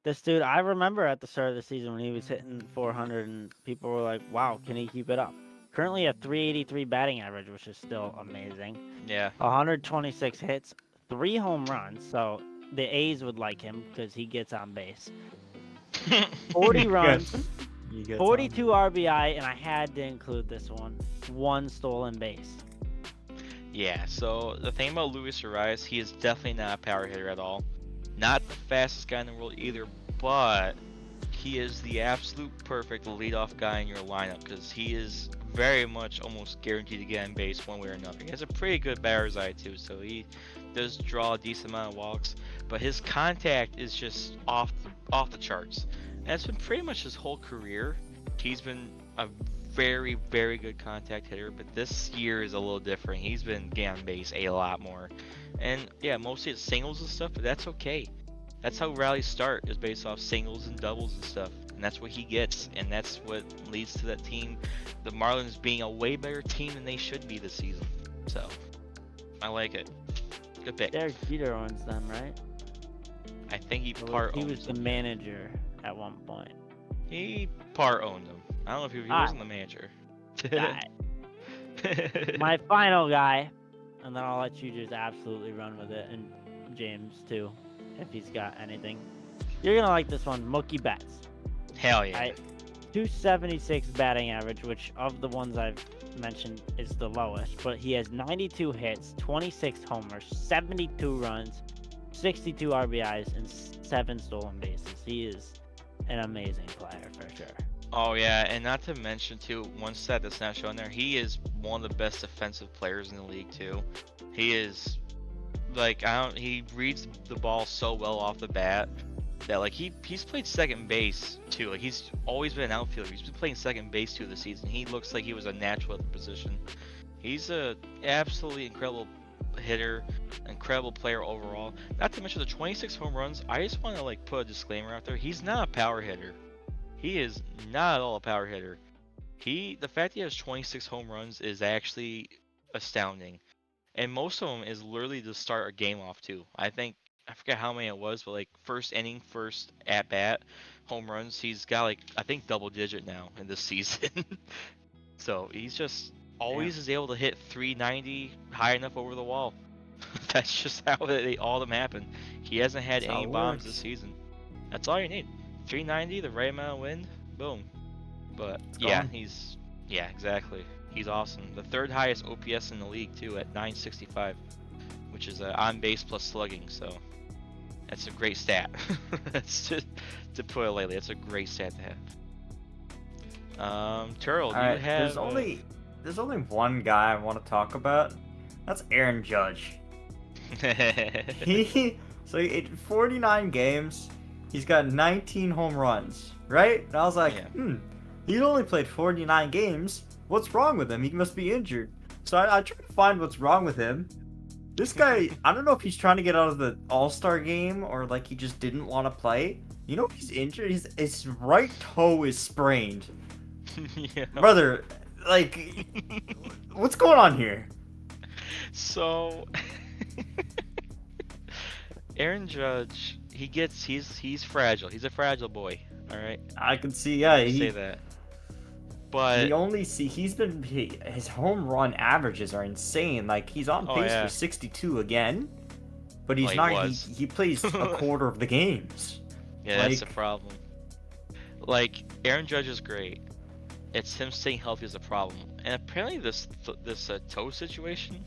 This dude, I remember at the start of the season when he was hitting 400 and people were like, wow, can he keep it up? Currently a 383 batting average, which is still amazing. Yeah. 126 hits, 3 home runs. So the A's would like him because he gets on base. 40 runs, You get 42 RBI, and I had to include this one stolen base. Yeah, so the thing about Luis Arias, he is definitely not a power hitter at all. Not the fastest guy in the world either, but he is the absolute perfect leadoff guy in your lineup because he is very much almost guaranteed to get on base one way or another. He has a pretty good batter's eye too, so he does draw a decent amount of walks, but his contact is just off the charts. And that's been pretty much his whole career. He's been a very, very good contact hitter, but this year is a little different. He's been getting on base a lot more. And yeah, mostly it's singles and stuff, but that's okay. That's how rallies start, is based off singles and doubles and stuff. And that's what he gets, and that's what leads to that team, the Marlins being a way better team than they should be this season. So, I like it. Good pick. Derek Jeter owns them, right? I think he Or part he owns was the them. manager at one point. He part owned them. I don't know if he Ah. wasn't the manager. Guy. My final guy, and then I'll let you just absolutely run with it, and James too, if he's got anything. You're gonna like this one, Mookie Betts. Hell yeah. 276 batting average, which of the ones I've mentioned is the lowest, but he has 92 hits, 26 homers, 72 runs, 62 RBIs, and 7 stolen bases. He is an amazing player for sure. Oh yeah, and not to mention too, one stat that's not shown there, he is one of the best defensive players in the league too. He is like he reads the ball so well off the bat that like he's played second base too. Like he's always been an outfielder. He's been playing second base too this season. He looks like he was a natural at the position. He's a absolutely incredible hitter, incredible player overall. Not to mention the 26 home runs. I just want to like put a disclaimer out there. He's not a power hitter. He is not at all a power hitter. The fact he has 26 home runs is actually astounding. And most of them is literally to start a game off too. I think I forget how many it was, but like first inning, first at bat, home runs. He's got like I think double digit now in this season. So he's just Damn. always is able to hit 390 high enough over the wall. That's just how all of them happen. He hasn't had That's how any it bombs this works. season. That's all you need. 390, the right amount of wind, boom. But It's yeah, gone. yeah, exactly. He's awesome. The third highest OPS in the league too at 965, which is on base plus slugging. So that's a great stat. That's to put it lightly. That's a great stat to have. Turtle, All do you right, have? there's only one guy I want to talk about. That's Aaron Judge. He so in 49 games, he's got 19 home runs, right? And I was like, Yeah. he only played 49 games. What's wrong with him? He must be injured. So I tried to find what's wrong with him. This guy, I don't know if he's trying to get out of the All-Star game or like he just didn't want to play. You know he's injured. His right toe is sprained. Yeah. Brother, like, what's going on here? So Aaron Judge, he's fragile. He's a fragile boy. All right, I can see, yeah, I'll say that. But his home run averages are insane. Like he's on oh pace for yeah, 62 again, but well he's he not. was. He plays a quarter of the games. Yeah, that's the Like, problem. Like Aaron Judge is great. It's him staying healthy is a problem. And apparently this toe situation.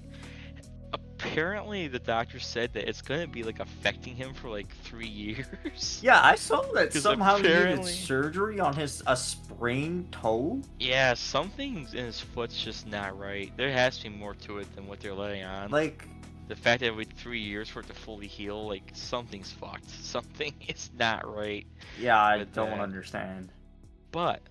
Apparently the doctor said that it's gonna be like affecting him for like 3 years. yeah, I saw that Because somehow he needed apparently, surgery on a sprained toe. yeah, something in his foot's just not right. There has to be more to it than what they're letting on. Like, The fact that it would 3 years for it to fully heal, like something's fucked. Something is not right yeah, I with don't that. understand. But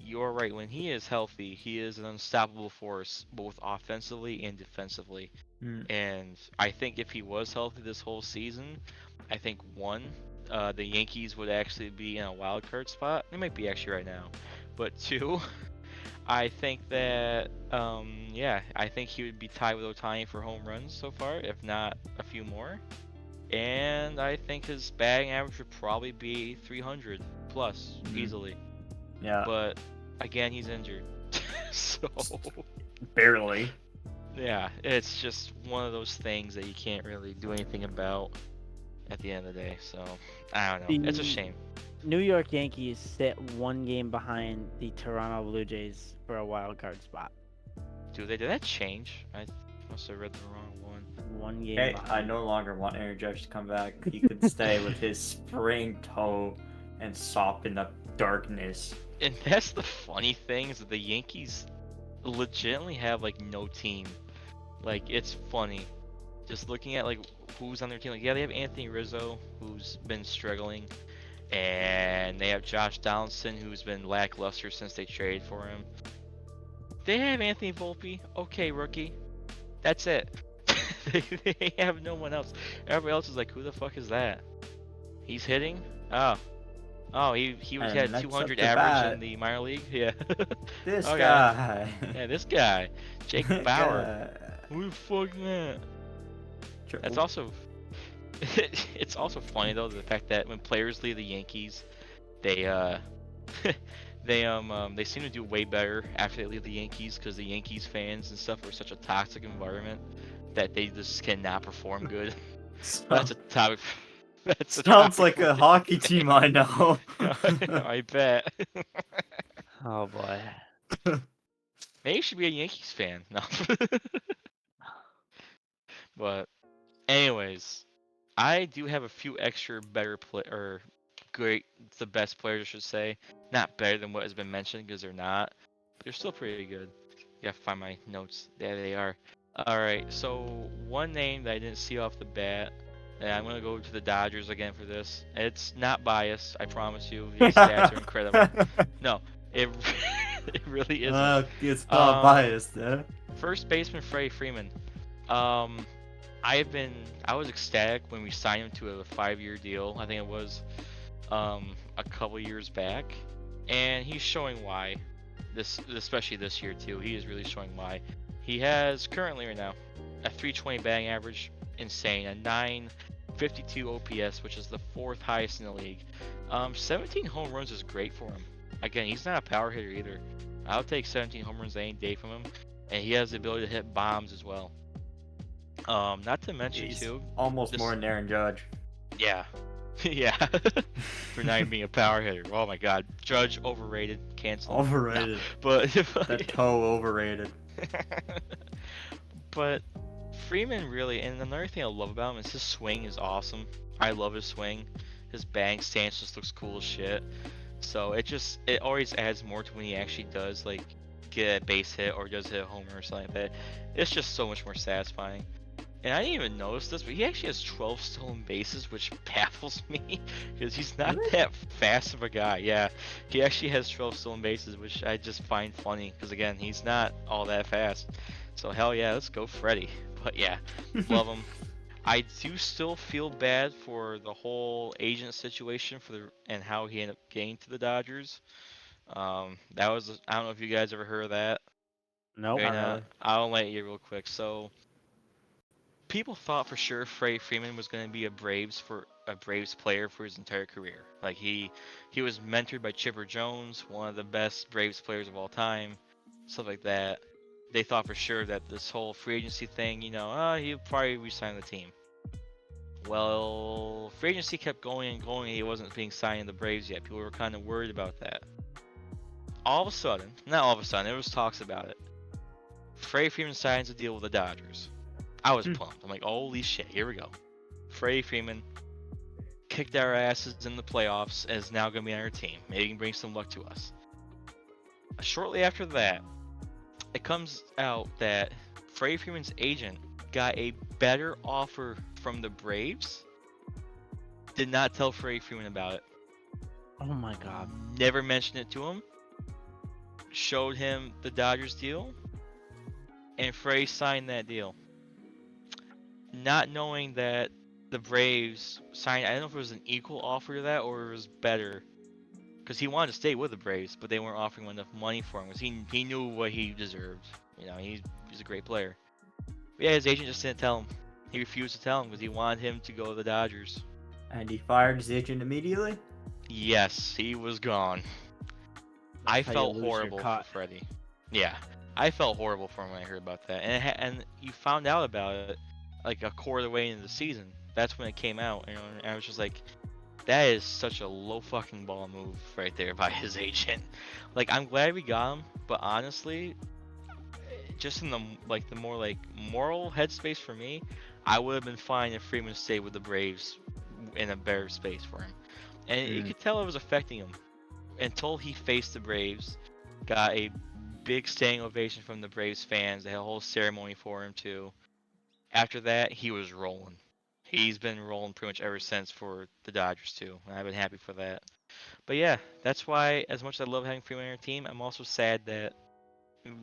you're right. When he is healthy, he is an unstoppable force, both offensively and defensively. Hmm. And I think if he was healthy this whole season, I think one, the Yankees would actually be in a wild card spot. They might be actually right now. But two, I think that yeah, I think he would be tied with Otani for home runs so far, if not a few more. And I think his batting average would probably be 300 plus easily. Yeah, But again, he's injured. So barely. yeah, it's just one of those things that you can't really do anything about at the end of the day. So I don't know. It's a The shame. New York Yankees sit one game behind the Toronto Blue Jays for a wild card spot. Did that change? I must have read the wrong one. One game Hey, I behind. no longer want Aaron Judge to come back. He could stay with his sprained toe and sop in the darkness. And that's the funny thing is that the Yankees legitimately have like no team. Like it's funny, just looking at like who's on their team. Like yeah, they have Anthony Rizzo who's been struggling, and they have Josh Donaldson who's been lackluster since they traded for him. They have Anthony Volpe, okay rookie. That's it. They have no one else. Everybody else is like, who the fuck is that? He's hitting? Oh, he was And had next up 200 to average bat, in the minor league. Yeah. this Okay. guy. Yeah, this guy, Jake Bauer. Guy. Who the fuck that? That's also. It's also funny though the fact that when players leave the Yankees, they they seem to do way better after they leave the Yankees because the Yankees fans and stuff are such a toxic environment that they just cannot perform good. That's a topic. That's a Sounds topic like for a hockey team I know. I bet. Oh boy. Maybe you should be a Yankees fan. No. But anyways, I do have a few extra better or great, the best players I should say. Not better than what has been mentioned because they're not. They're still pretty good. You have to find my notes. There they are. All right. So one name that I didn't see off the bat. And I'm gonna go to the Dodgers again for this. It's not biased, I promise you. These stats are incredible. No, it it really isn't. It's not biased, eh? First baseman Freddie Freeman. I was ecstatic when we signed him to a 5-year deal. I think it was a couple years back, and he's showing why. Especially this year too. He is really showing why. He has currently right now a 320 batting average, insane, a 52 OPS, which is the 4th highest in the league. 17 home runs is great for him. Again, he's not a power hitter either. I'll take 17 home runs any day from him, and he has the ability to hit bombs as well. Not to mention He's too, almost this, more than Aaron Judge. yeah, yeah, for not even being a power hitter. Oh my God, Judge overrated, cancel. Overrated. No, but That toe overrated. but Freeman really, and another thing I love about him is his swing is awesome. I love his swing. His bang stance just looks cool as shit. So it always adds more to when he actually does like get a base hit or does hit a homer or something like that. It's just so much more satisfying. And I didn't even notice this, but he actually has 12 stolen bases, which baffles me because he's not Really? that fast of a guy. Yeah, he actually has 12 stolen bases, which I just find funny because again, he's not all that fast. So hell yeah, let's go Freddie. But yeah, love him. I do still feel bad for the whole agent situation and how he ended up getting to the Dodgers. That was I don't know if you guys ever heard of that. Nope. Not really. I'll let you real quick. So people thought for sure Freddie Freeman was going to be a Braves player for his entire career. Like he was mentored by Chipper Jones, one of the best Braves players of all time, stuff like that. They thought for sure that this whole free agency thing, he'll probably resign the team. Well, free agency kept going and going, and he wasn't being signed in the Braves yet. People were kind of worried about that. All of a sudden, not all of a sudden, there was talks about it. Freddie Freeman signs a deal with the Dodgers. I was pumped. I'm like, holy shit, here we go. Freddie Freeman kicked our asses in the playoffs and is now going to be on our team. Maybe he can bring some luck to us. Shortly after that, it comes out that Freddie Freeman's agent got a better offer from the Braves. Did not tell Freddie Freeman about it. Oh my God. Never mentioned it to him. Showed him the Dodgers deal. And Freddie signed that deal. Not knowing that the Braves signed, I don't know if it was an equal offer to that or it was better. Because he wanted to stay with the Braves, but they weren't offering him enough money for him. Because he knew what he deserved. He's a great player. But yeah, his agent just didn't tell him. He refused to tell him because he wanted him to go to the Dodgers. And he fired his agent immediately? Yes, he was gone. I That's how you felt lose your horrible for cut. Freddie. Yeah, I felt horrible for him when I heard about that. And you found out about it like a quarter of the way into the season. That's when it came out. And I was just like, that is such a low fucking ball move right there by his agent. Like, I'm glad we got him, but honestly, just in the more like moral headspace for me, I would have been fine if Freeman stayed with the Braves in a better space for him. And you could tell it was affecting him until he faced the Braves, got a big standing ovation from the Braves fans. They had a whole ceremony for him too. After that, he was rolling. He's been rolling pretty much ever since for the Dodgers too, and I've been happy for that. But yeah, that's why as much as I love having Freeman on our team, I'm also sad that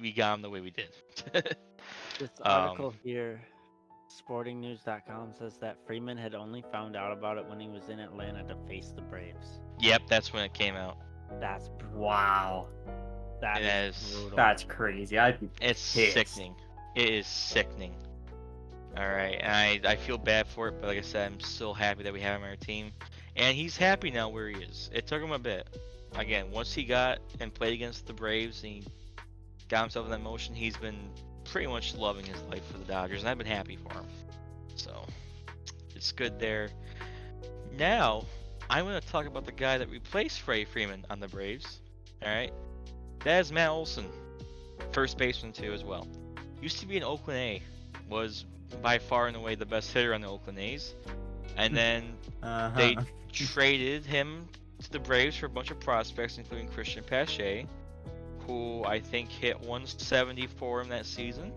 we got him the way we did. This article here, sportingnews.com, says that Freeman had only found out about it when he was in Atlanta to face the Braves. Yep, that's when it came out. That's Wow. that It is is- brutal. That's crazy. I'd be It's pissed. sickening. It is sickening. Alright, and I feel bad for it, but like I said, I'm still happy that we have him on our team. And he's happy now where he is. It took him a bit. Again, once he got and played against the Braves and he got himself in that motion, he's been pretty much loving his life for the Dodgers, and I've been happy for him. So, it's good there. Now, I'm going to talk about the guy that replaced Freddie Freeman on the Braves. Alright? That is Matt Olson. First baseman, too, as well. Used to be an Oakland A. Was by far and away the best hitter on the Oakland A's. And then they traded him to the Braves for a bunch of prospects, including Christian Pache, who I think hit 170 for him that season.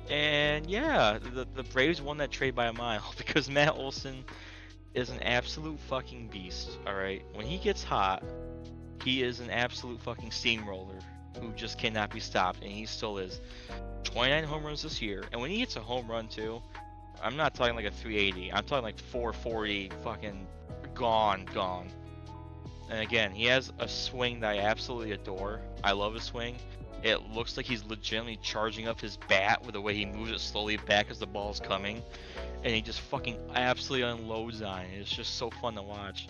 And yeah, the Braves won that trade by a mile because Matt Olson is an absolute fucking beast, alright? When he gets hot, he is an absolute fucking steamroller who just cannot be stopped, and he still is. 29 home runs this year, and when he hits a home run too, I'm not talking like a 380, I'm talking like 440, fucking gone. And again, he has a swing that I absolutely adore. I love his swing. It looks like he's legitimately charging up his bat with the way he moves it slowly back as the ball's coming, and he just fucking absolutely unloads on it. It's just so fun to watch.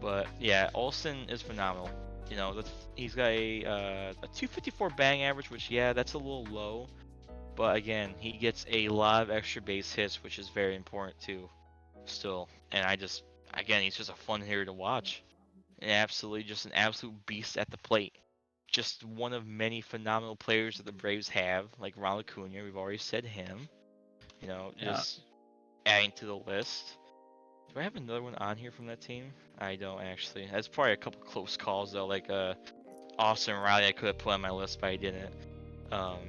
But yeah, Olsen is phenomenal. You know, he's got a 254 batting average, which yeah, that's a little low. But again, he gets a lot of extra base hits, which is very important too. Still, and again, he's just a fun hitter to watch. And absolutely, just an absolute beast at the plate. Just one of many phenomenal players that the Braves have, like Ronald Acuna. We've already said him. You know, Yeah. just adding to the list. Do I have another one on here from that team? I don't actually. That's probably a couple close calls though, like Austin Riley. I could have put on my list, but I didn't. Um,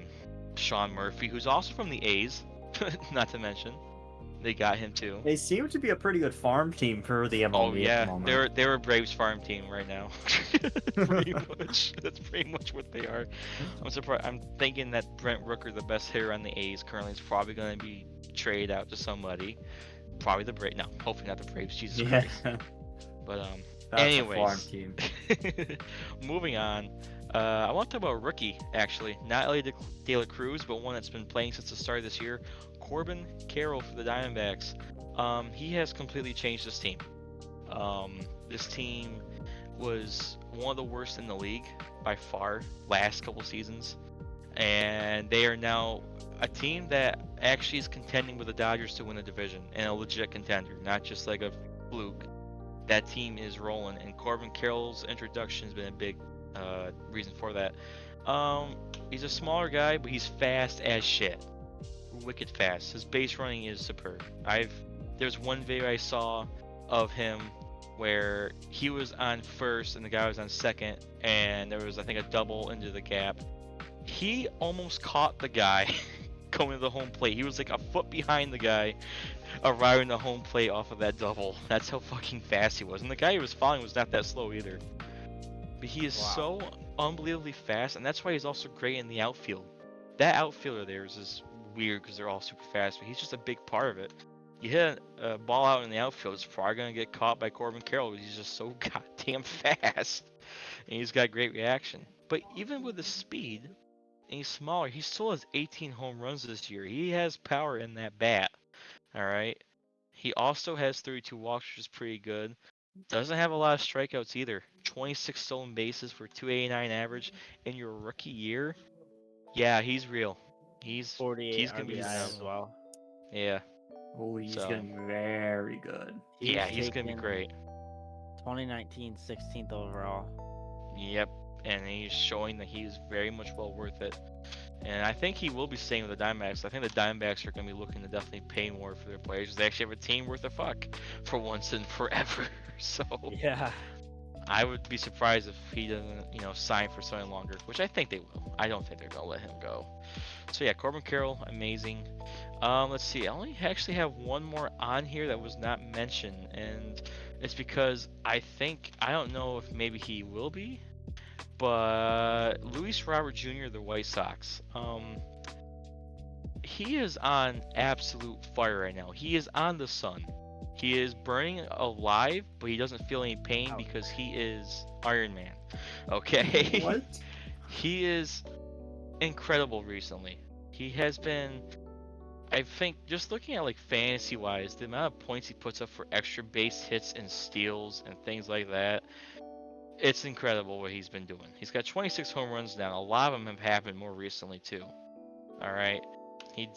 Sean Murphy, who's also from the A's, not to mention. They got him too. They seem to be a pretty good farm team for the Oh MLB at the yeah, moment. they're a Braves farm team right now. Pretty much. That's pretty much what they are. I'm surprised. I'm thinking that Brent Rooker, the best hitter on the A's currently, is probably going to be traded out to somebody. Probably the Braves. No, hopefully not the Braves. Jesus Yeah, Christ. But that's a farm anyways, team. moving on. I want to talk about a rookie actually, not Ellie De La Cruz, but one that's been playing since the start of this year. Corbin Carroll for the Diamondbacks. He has completely changed this team. This team was one of the worst in the league by far last couple seasons, and they are now a team that actually is contending with the Dodgers to win the division, and a legit contender, not just like a fluke. That team is rolling, and Corbin Carroll's introduction has been a big reason for that. Um, he's a smaller guy, but he's fast as shit, wicked fast. His base running is superb. There's one video I saw of him where he was on first and the guy was on second, and there was I think a double into the gap. He almost caught the guy going to the home plate. He was like a foot behind the guy arriving the home plate off of that double. That's how fucking fast he was. And the guy he was following was not that slow either. But he is Wow. so unbelievably fast, and that's why he's also great in the outfield. That outfielder there is weird because they're all super fast, but he's just a big part of it. You hit a ball out in the outfield, it's probably going to get caught by Corbin Carroll because he's just so goddamn fast. And he's got great reaction. But even with the speed, and he's smaller, he still has 18 home runs this year. He has power in that bat. All right. He also has 32 walks, which is pretty good. Doesn't have a lot of strikeouts either. 26 stolen bases for 289 average in your rookie year. Yeah, he's real. He's 48 he's gonna be RBI as He's, phenomenal. well. Yeah. oh, he's So gonna be very good. He yeah, was he's gonna be taken great. 2019 16th overall. Yep. And he's showing that he's very much well worth it. And I think he will be staying with the Diamondbacks. I think the Diamondbacks are going to be looking to definitely pay more for their players. They actually have a team worth a fuck for once and forever. So Yeah. I would be surprised if he doesn't, sign for something longer, which I think they will. I don't think they're going to let him go. So yeah, Corbin Carroll, amazing. Let's see. I only actually have one more on here that was not mentioned, and it's because I don't know if maybe he will be, but Luis Robert Jr., the White Sox. He is on absolute fire right now. He is on the sun. He is burning alive, but he doesn't feel any pain Ouch. because he is Iron Man. Okay? What? He is incredible recently. He has been, I think, just looking at like fantasy wise, the amount of points he puts up for extra base hits and steals and things like that, it's incredible what he's been doing. He's got 26 home runs now. A lot of them have happened more recently too. All right, he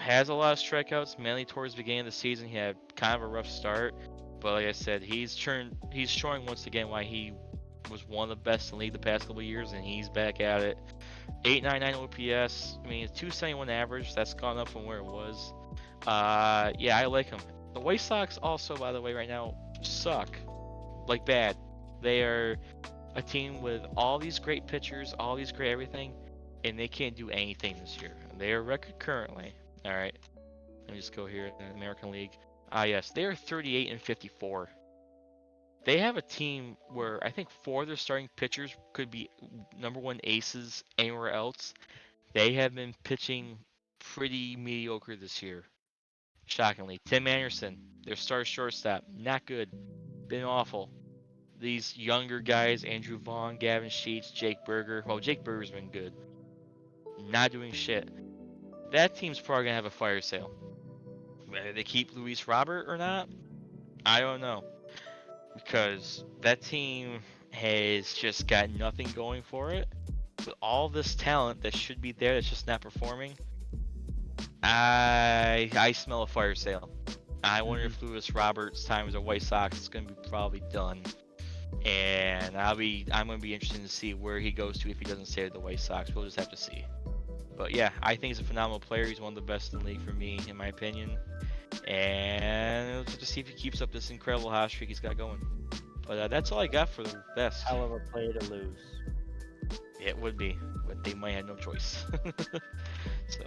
has a lot of strikeouts, mainly towards the beginning of the season. He had kind of a rough start, but like I said, he's showing once again why he was one of the best in the league the past couple of years, and he's back at it. 899 OPS. I mean, 271 average. That's gone up from where it was. Yeah, I like him. The White Sox also, by the way, right now suck, like bad. They are a team with all these great pitchers, all these great everything, and they can't do anything this year. They are record currently. All right, let me just go here in the American League. Yes, they are 38 and 54. They have a team where I think four of their starting pitchers could be number one aces anywhere else. They have been pitching pretty mediocre this year. Shockingly, Tim Anderson, their star shortstop, not good. Been awful. These younger guys, Andrew Vaughn, Gavin Sheets, Jake Berger. Well, Jake Berger's been good. not doing shit. That team's probably gonna have a fire sale. Whether they keep Luis Robert or not, I don't know. Because that team has just got nothing going for it. With all this talent that should be there that's just not performing, I smell a fire sale. I wonder if Luis Roberts' time as a White Sox is gonna be probably done. And I'm gonna be interested to see where he goes to if he doesn't stay at the White Sox. We'll just have to see. But yeah, I think he's a phenomenal player. He's one of the best in the league for me, in my opinion. And we'll just see if he keeps up this incredible hot streak he's got going. But that's all I got for the best. Hell of a play to lose. It would be, but they might have no choice. So,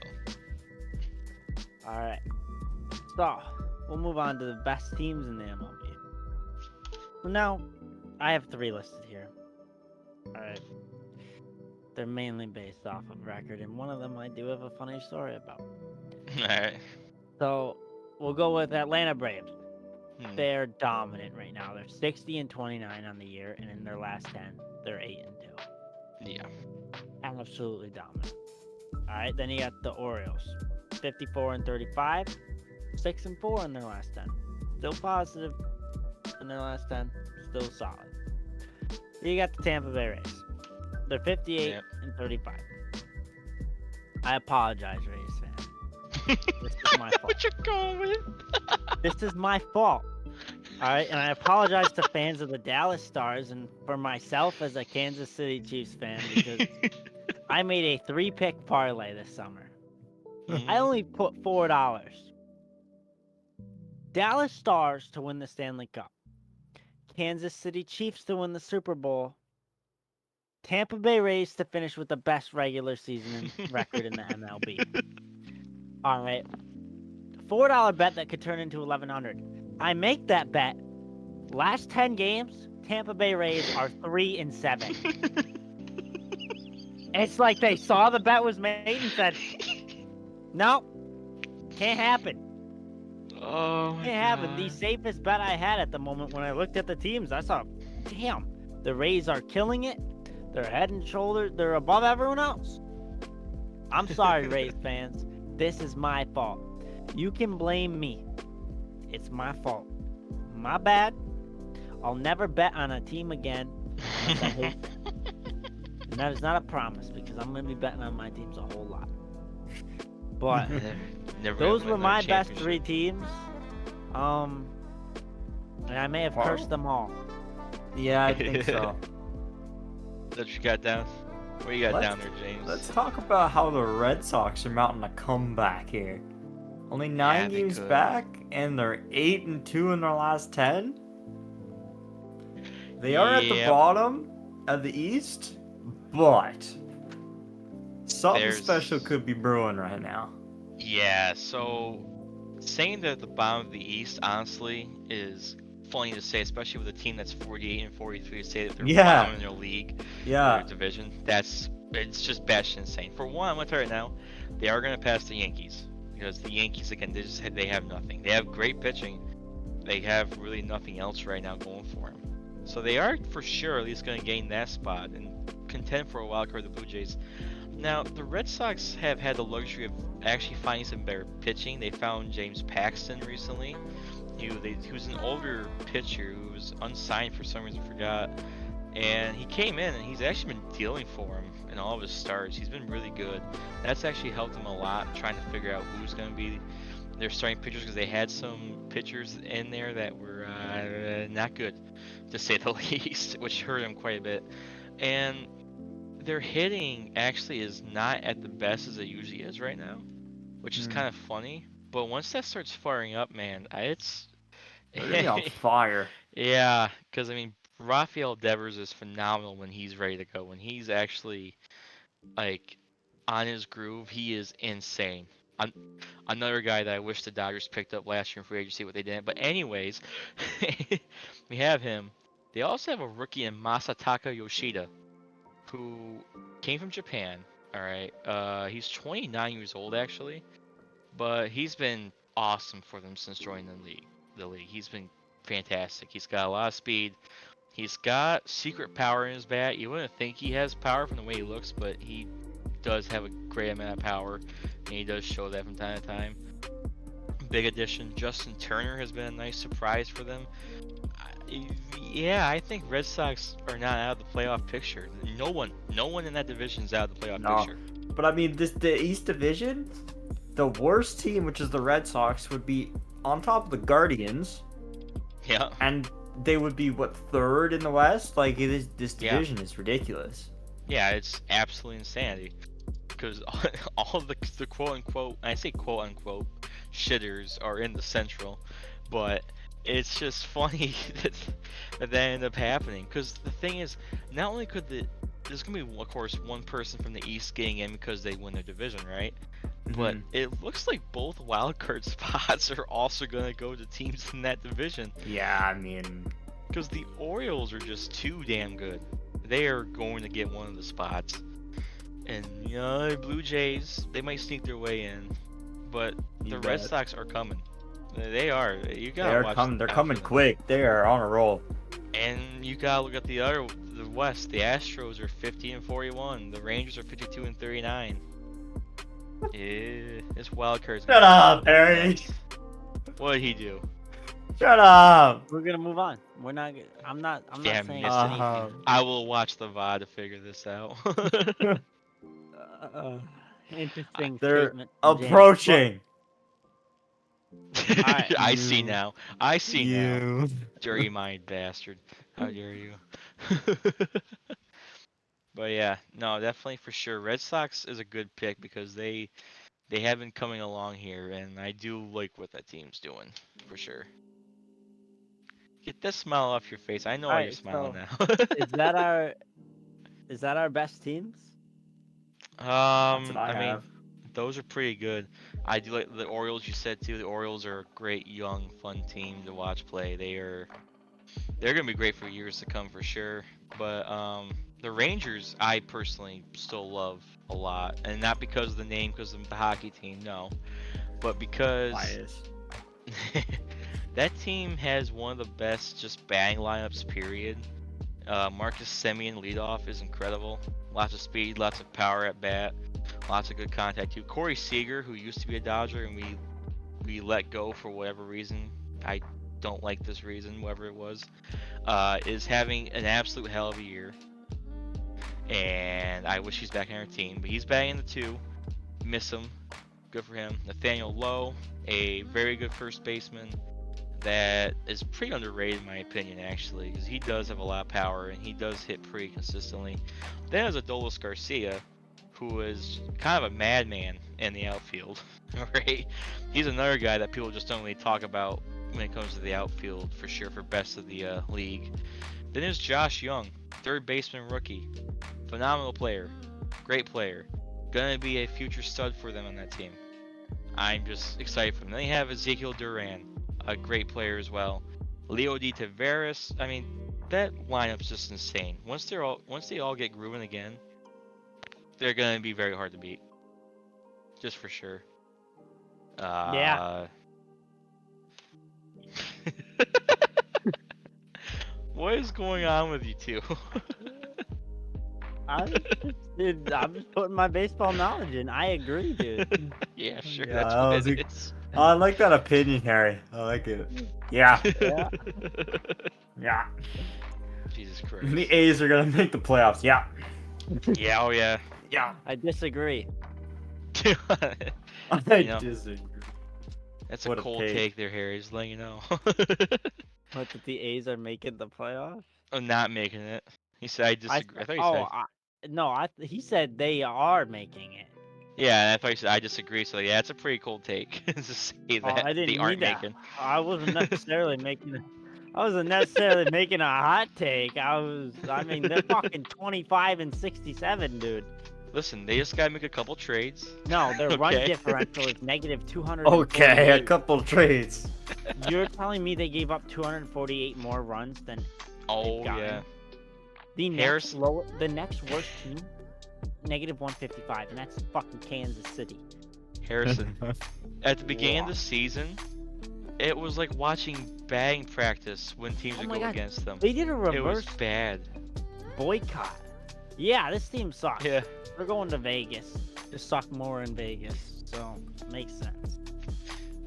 All right. So we'll move on to the best teams in the MLB. So now, I have 3 listed here. All right. They're mainly based off of record, and one of them I do have a funny story about. all right. So we'll go with Atlanta Braves. Hmm. They're dominant right now. They're 60-29 on the year, and in their last 10, they're 8-2. Yeah. Absolutely dominant. All right, then you got the Orioles, 54-35, 6-4 in their last 10. Still positive in their last 10, still solid. You got the Tampa Bay Rays. They're 58-35. I apologize, Rays fan. This is my fault. What you going with? This is my fault. All right, and I apologize to fans of the Dallas Stars and for myself as a Kansas City Chiefs fan because I made a 3-pick parlay this summer. I only put $4. Dallas Stars to win the Stanley Cup. Kansas City Chiefs to win the Super Bowl. Tampa Bay Rays to finish with the best regular season record in the MLB. All right. $4 bet that could turn into $1,100. I make that bet. Last 10 games, Tampa Bay Rays are 3-7. It's like they saw the bet was made and said, "No, can't happen. Oh my Can't happen." The safest bet I had at the moment when I looked at the teams, I saw, damn, the Rays are killing it. They're head and shoulders. They're above everyone else. I'm sorry, Rays fans. This is my fault. You can blame me. It's my fault. My bad. I'll never bet on a team again. unless I hate them. And that is not a promise because I'm going to be betting on my teams a whole lot. But Never those win were my another best championship. 3 teams. And I may have cursed them all. Yeah, I think so. That you got down? What you got Let's- down there, James? Let's talk about how the Red Sox are mounting a comeback here. Only 9 they games could. back, and they're 8-2 in their last 10. They are at the Yep. bottom of the East, but something There's- special could be brewing right now. Yeah, so saying that at the bottom of the East, honestly, is funny to say, especially with a team that's 48-43 to say that they're Yeah. bottom in their league, Yeah, their division. It's just batshit insane. For one, I'm gonna tell you right now, they are gonna pass the Yankees because the Yankees again, they have nothing. They have great pitching. They have really nothing else right now going for them. So they are for sure at least gonna gain that spot and contend for a wild card. The Blue Jays. Now, the Red Sox have had the luxury of actually finding some better pitching. They found James Paxton recently. He was an older pitcher who was unsigned for some reason, forgot. And he came in and he's actually been dealing for him in all of his starts. He's been really good. That's actually helped him a lot trying to figure out who's going to be their starting pitchers because they had some pitchers in there that were not good, to say the least, which hurt him quite a bit. And their hitting actually is not at the best as it usually is right now, which is kind of funny. But once that starts firing up, man, it's they're really on fire. yeah, because I mean, Rafael Devers is phenomenal when he's ready to go. When he's actually like on his groove, he is insane. Another guy that I wish the Dodgers picked up last year in free agency, what they didn't. But anyways, we have him. They also have a rookie in Masataka Yoshida, who came from Japan. All right, he's 29 years old actually, but he's been awesome for them since joining the league. He's been fantastic. He's got a lot of speed. He's got secret power in his bat. You wouldn't think he has power from the way he looks, but he does have a great amount of power, and he does show that from time to time. Big addition, Justin Turner has been a nice surprise for them. Yeah, I think Red Sox are not out of the playoff picture. No one in that division is out of the playoff No. picture. But I mean, the East Division, the worst team, which is the Red Sox, would be on top of the Guardians, Yeah. and they would be what, third in the West? Like this Yeah. division is ridiculous. Yeah, it's absolutely insanity. Because all of the quote unquote, I say quote unquote, shitters are in the Central, but it's just funny that ended up happening. Because the thing is, not only could there's gonna be of course one person from the East getting in because they win their division, right? But it looks like both wildcard spots are also gonna go to teams in that division. Yeah, I mean, Because the Orioles are just too damn good. They are going to get one of the spots. And, the Blue Jays, they might sneak their way in. But the Red bet. Sox are coming. They are. You gotta they're watch coming. They're out coming for them. quick. They are on a roll. And you gotta look at the West. The Astros are 50-41. The Rangers are 52-39. This wild card's Shut up, Harry. What did he do? Shut up. We're gonna move on. We're not. I'm not. I'm not Damn, saying missed it. anything. I will watch the VOD to figure this out. Interesting They're statement. from James. approaching. Alright. I see You- now. I see now. You. Dirty mind bastard. How dare you? But yeah, no, definitely for sure. Red Sox is a good pick because they have been coming along here, and I do like what that team's doing for sure. Get that smile off your face. I know why you're Alright, smiling so now. is that our best teams? That's what I I mean, have. those are pretty good. I do like the Orioles. You said too. The Orioles are a great young, fun team to watch play. They're gonna be great for years to come for sure. But the Rangers, I personally still love a lot, and not because of the name, because of the hockey team, no, but because Bias. that team has one of the best just batting lineups. Period. Marcus Semien leadoff is incredible. Lots of speed, lots of power at bat, lots of good contact too. Corey Seager, who used to be a Dodger and we let go for whatever reason. I don't like this reason, whatever it was. Is having an absolute hell of a year. And I wish he's back on our team, but he's batting in the 2. Miss him. Good for him. Nathaniel Lowe, a very good first baseman that is pretty underrated in my opinion, actually, because he does have a lot of power and he does hit pretty consistently. Then there's Adolis Garcia, who is kind of a madman in the outfield. Right? He's another guy that people just don't really talk about when it comes to the outfield for sure, for best of the league. Then there's Josh Young, third baseman rookie, phenomenal player, great player, gonna be a future stud for them on that team. I'm just excited for them. Then they have Ezekiel Duran, a great player as well. Leo D. Tavares. I mean, that lineup's just insane. Once they all get grooving again, they're gonna be very hard to beat. Just for sure. Yeah. What is going on with you two? Dude, I'm just putting my baseball knowledge in. I agree, dude. Yeah, sure. Yeah, That's that what was it a- is. I like that opinion, Harry. I like it. Yeah. Yeah. Yeah. Jesus Christ. The A's are gonna make the playoffs. Yeah. Yeah, oh yeah. Yeah. I disagree. I know. disagree. That's a What a cold take. take there, Harry. Just letting you know. What, that the A's are making the playoffs? I'm not making it. He said I disagree. I thought you said. No, he said they are making it. Yeah, and I thought you said I disagree. So yeah, it's a pretty cold take to say Oh, that I didn't they aren't mean that. making. I wasn't necessarily making. I wasn't necessarily making a hot take. I mean, they're fucking 25 and 67, dude. Listen, they just gotta make a couple trades. No, their run Okay. differential is negative 200. Okay, a couple trades. You're telling me they gave up 248 more runs than Oh gotten. yeah. the Harris- the next worst team? Negative 155, and that's fucking Kansas City. Harrison. At the beginning of Wow. the season, it was like watching batting practice when teams Oh would my go God. against them. They did a It was reverse bad. boycott. Yeah, this team sucks. Yeah. They're going to Vegas to suck more in Vegas, so makes sense.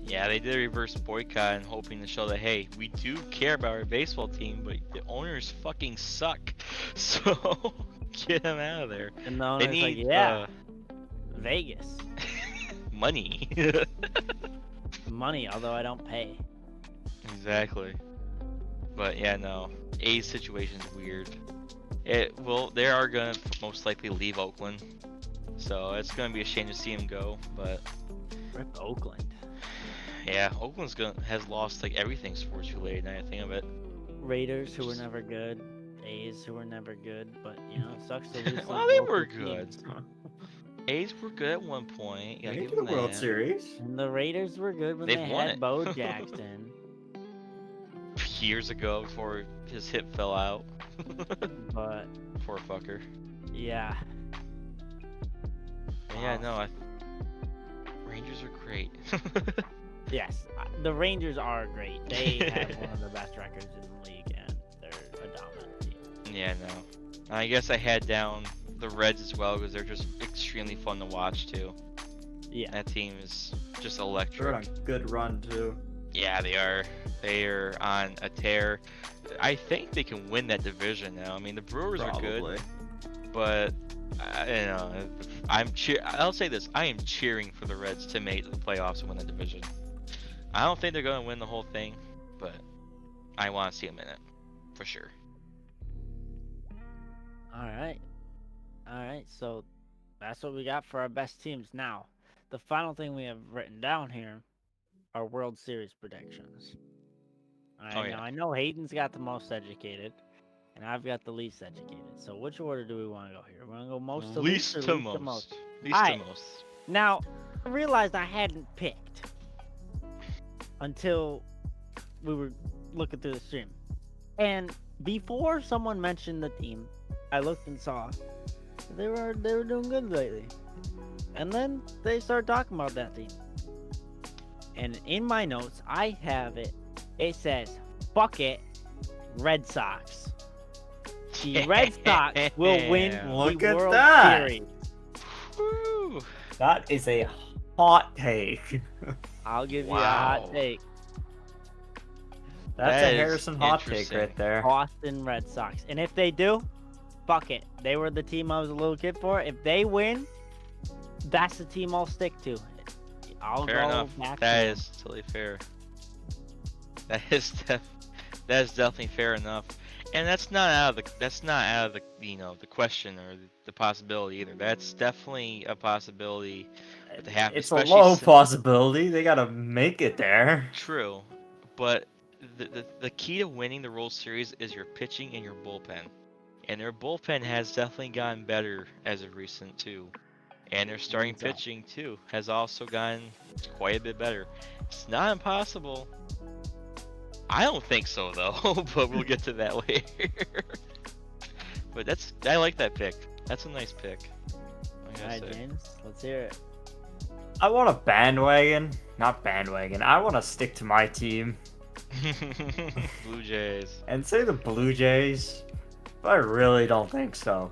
Yeah, they did a reverse boycott and hoping to show that, hey, we do care about our baseball team, but the owners fucking suck. So get them out of there. And the They owner's like, need yeah, Vegas. money. Money, although I don't pay. Exactly. But yeah, no. A's situation's weird. They are gonna most likely leave Oakland, so it's gonna be a shame to see him go. But Rip Oakland. yeah, has lost like everything sports related. Now I think of it. Raiders, who were never good. A's, who were never good. But, you know, it sucks to lose Well, some they local were good. teams. A's were good at one point. Gotta Maybe give the them World that. Series. And the Raiders were good when They've they won had it. Bo Jackson. Years ago, before his hip fell out. But, Poor fucker. yeah. Yeah, Wow. no, Rangers are great. Yes, the Rangers are great. They have one of the best records in the league, and they're a dominant team. Yeah, no. I guess I had down the Reds as well because they're just extremely fun to watch too. Yeah. That team is just They're electric. on a good run too. Yeah, they are. They are on a tear. I think they can win that division now. I mean, the Brewers are good, Probably. but you know, I'll say this: I am cheering for the Reds to make the playoffs and win the division. I don't think they're going to win the whole thing, but I want to see them in it for sure. All right. So that's what we got for our best teams. Now, the final thing we have written down here are World Series predictions. All right. Oh, yeah. Now I know Hayden's got the most educated, and I've got the least educated. So which order do we want to go here? We want to go most to least, or Least to least to most? most. Least Alright. to most. Now, I realized I hadn't picked until we were looking through the stream. And before someone mentioned the team, I looked and saw they were doing good lately. And then they started talking about that team. And in my notes, I have it. It says, "Fuck it, Red Sox." The Red Sox will win Look the at World that. Series. Woo. That is a hot take. I'll give you a Wow. hot take. That's That a is Harrison hot take interesting. right there. Boston Red Sox. And if they do, fuck it. They were the team I was a little kid for. If they win, that's the team I'll stick to. I'll Fair go enough. back That to is totally fair. That is definitely fair enough. And that's not out of the the question or the possibility either. That's definitely a possibility to happen. It's a especially low since- possibility. They gotta make it there. True, but the key to winning the World Series is your pitching and your bullpen. And their bullpen has definitely gotten better as of recent too. And their starting Exactly. pitching too has also gotten quite a bit better. It's not impossible. I don't think so though, but we'll get to that later. But I like that pick. That's a nice pick. I gotta Alright, say. James, let's hear it. I want a bandwagon. Not bandwagon. I want to stick to my team Blue Jays. and say the Blue Jays. But I really don't think so.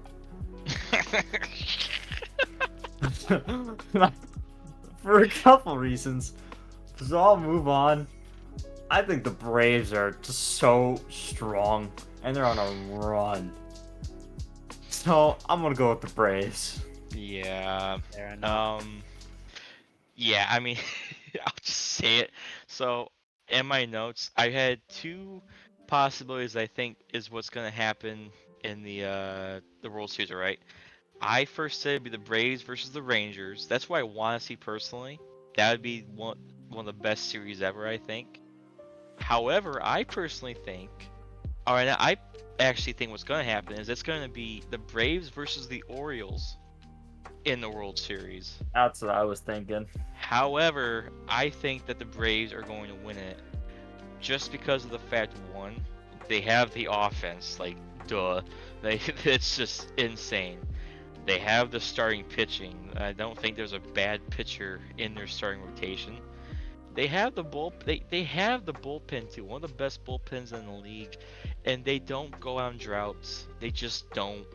For a couple reasons. So I'll move on. I think the Braves are just so strong and they're on a run. So I'm gonna go with the Braves. Yeah. Fair enough. Yeah, I mean, I'll just say it. So, in my notes, I had two possibilities I think is what's gonna happen in the World Series, right? I first said it'd be the Braves versus the Rangers. That's what I want to see personally. That would be one of the best series ever, I think. However, I personally think, I actually think what's gonna happen is it's gonna be the Braves versus the Orioles in the World Series. That's what I was thinking. However, I think that the Braves are going to win it just because of the fact, one, they have the offense, like, duh. It's just insane. They have the starting pitching. I don't think there's a bad pitcher in their starting rotation. They have the they have the bullpen too, one of the best bullpens in the league, and they don't go on droughts. They just don't.